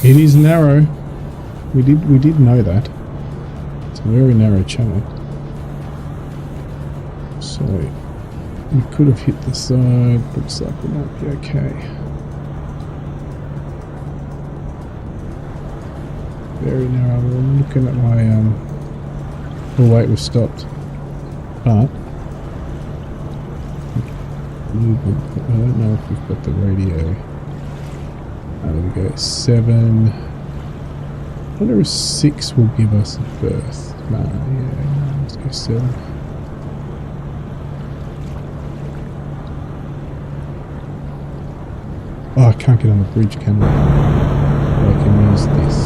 It is narrow. We did know that. It's a very narrow channel. So we could have hit the side. Looks like we might be okay. Very narrow. I'm looking at my oh wait, we've stopped. But movement. I don't know if we've got the radio. There we go, 7. I wonder if 6 will give us a berth. No, yeah, let's go 7. Oh, I can't get on the bridge, can I? But I can use this.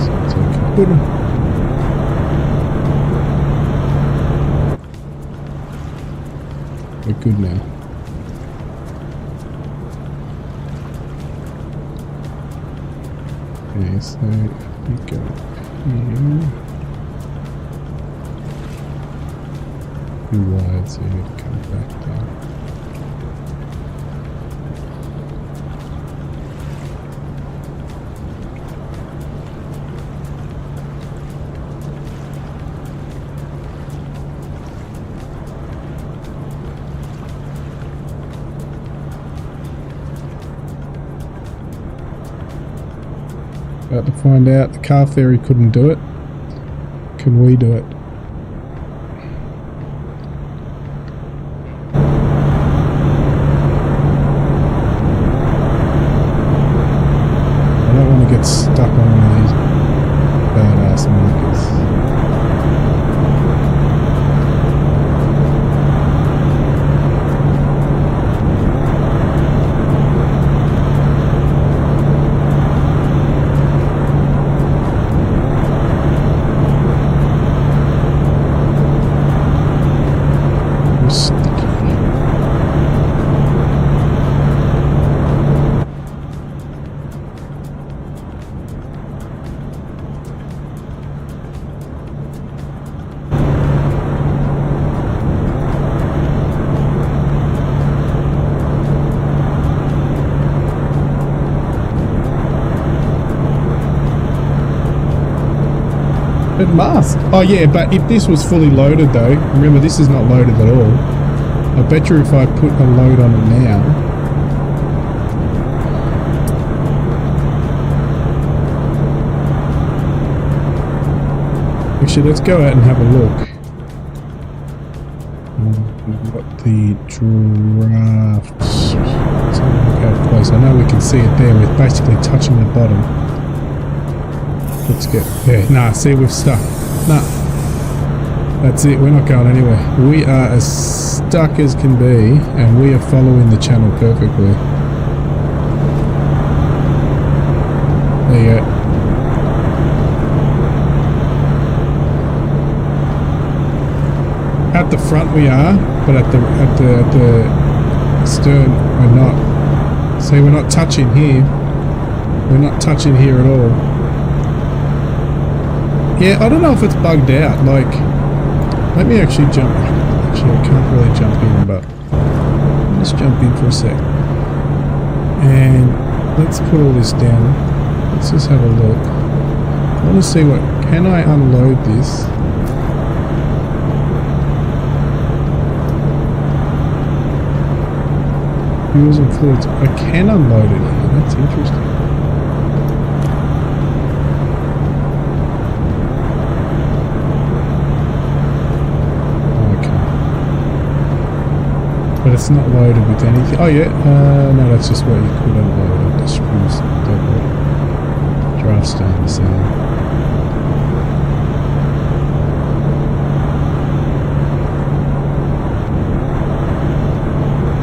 So it's okay. We're good now. Okay, so we go here. Too wide, so you need to come back down. About to find out the car ferry couldn't do it. Can we do it? I don't want to get stuck on one of these badass markers. It must. Oh yeah, but if this was fully loaded though, remember this is not loaded at all. I bet you if I put a load on it now. Actually, let's go out and have a look. We've got the draft. Let's have a look out close. I know we can see it there. We're basically touching the bottom. Let's get there. Nah, see, we've stuck. Nah. That's it. We're not going anywhere. We are as stuck as can be, and we are following the channel perfectly. There you go. At the front we are, but at the stern we're not. See, we're not touching here. We're not touching here at all. Yeah, I don't know if it's bugged out, like, let me actually jump, actually I can't really jump in, but let's jump in for a sec, and let's put all this down, let's just have a look. I want to see what, can I unload this? Fuels and fluids, I can unload it here, that's interesting. But it's not loaded with anything. Oh yeah, no, that's just where you could unload it. The screws, draft staying the same.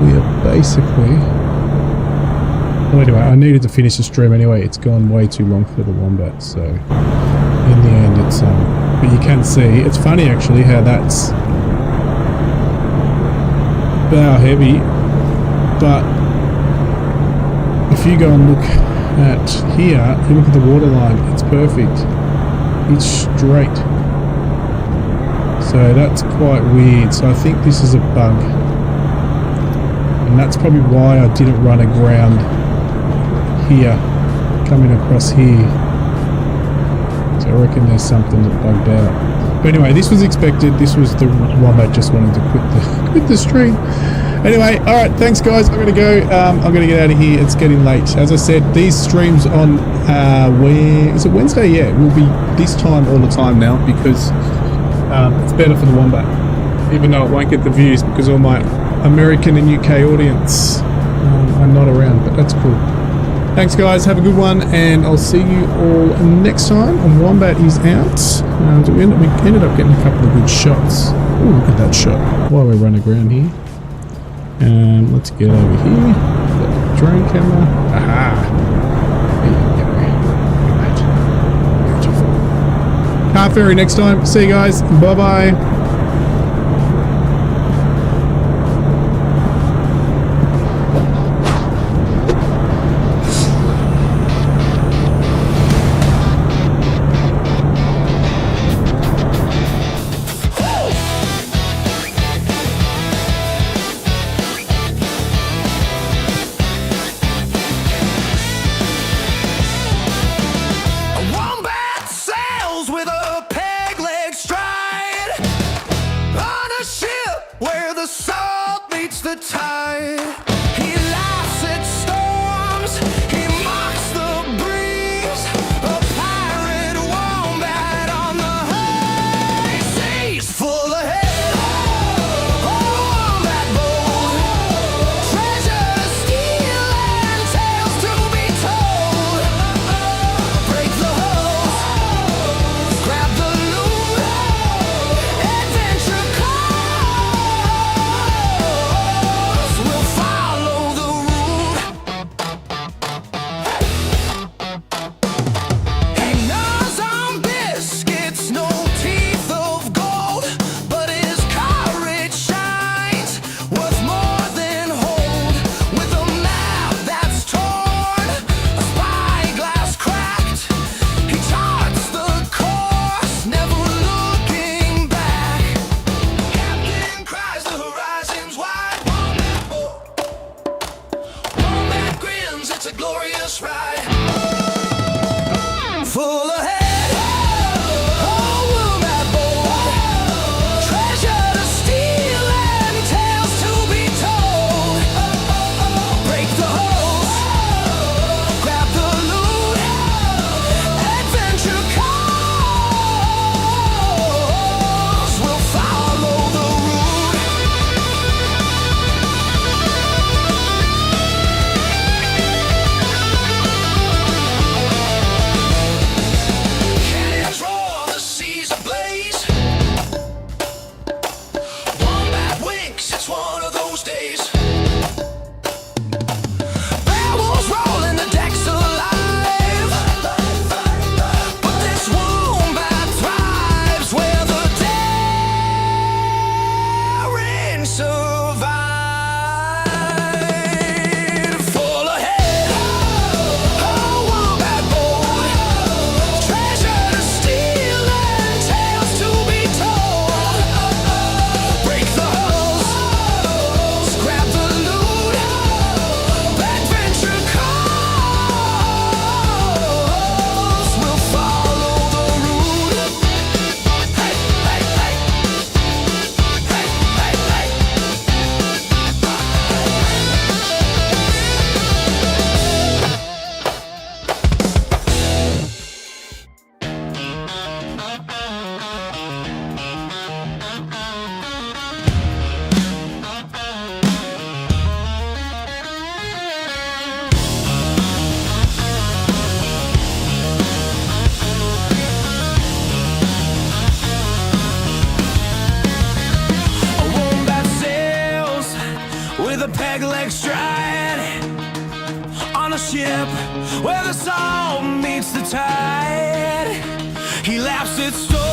We are basically. Well, anyway, I needed to finish the stream anyway. It's gone way too long for the wombat, so in the end, it's but you can see it's funny actually how that's bow heavy, but if you go and look at here, you look at the water line, it's perfect, it's straight, so that's quite weird. So I think this is a bug, and that's probably why I didn't run aground here, coming across here. So I reckon there's something that bugged out. But anyway, this was expected. This was the one that just wanted to quit the stream. Anyway, all right, thanks guys. I'm gonna go. I'm gonna get out of here. It's getting late. As I said, these streams on where is it, Wednesday? Yeah, it will be this time all the time now because it's better for the wombat. even though it won't get the views because all my American and UK audience are not around, but that's cool. Thanks guys, have a good one, and I'll see you all next time on Wombat is Out. We ended up getting a couple of good shots. Oh, look at that shot. While we run aground here. Let's get over here. The drone camera. Aha! There you go. Look at that. Beautiful. Car ferry next time. See you guys. Bye-bye. Wombat sails with a peg leg stride on a ship where the salt meets the tide. He laughs at storms, he mocks the breeze. A pirate wombat on the high seas, full ahead. Wombat bold, treasure to steal and tales to be told. Break the hull, grab the loot, adventure calls. We'll follow the route. He gnaws on biscuits, no teeth of gold, but his courage shines, worth more than gold. With a map that's torn, a spyglass cracked, he charts the course, never looking back. Captain cries, the horizon's wide. Wombat grins, it's a glorious ride. Full ahead, wombat bold, treasure to steal and tales to be told. Break the hulls, grab the loot, adventure calls. We'll follow the route. Cannons roar, the seas ablaze. Wombat winks, it's one of those days. Barrels rolling, the deck's alive. But this wombat thrives where the daring survive. Full ahead, wombat bold, treasure to steal and tales to be told. Break the hulls, grab the loot, adventure calls. We'll follow the route. Hey, hey, hey. Hey, hey, hey. A wombat sails with a peg leg stride on a ship where the salt meets the tide. He laughs at storms.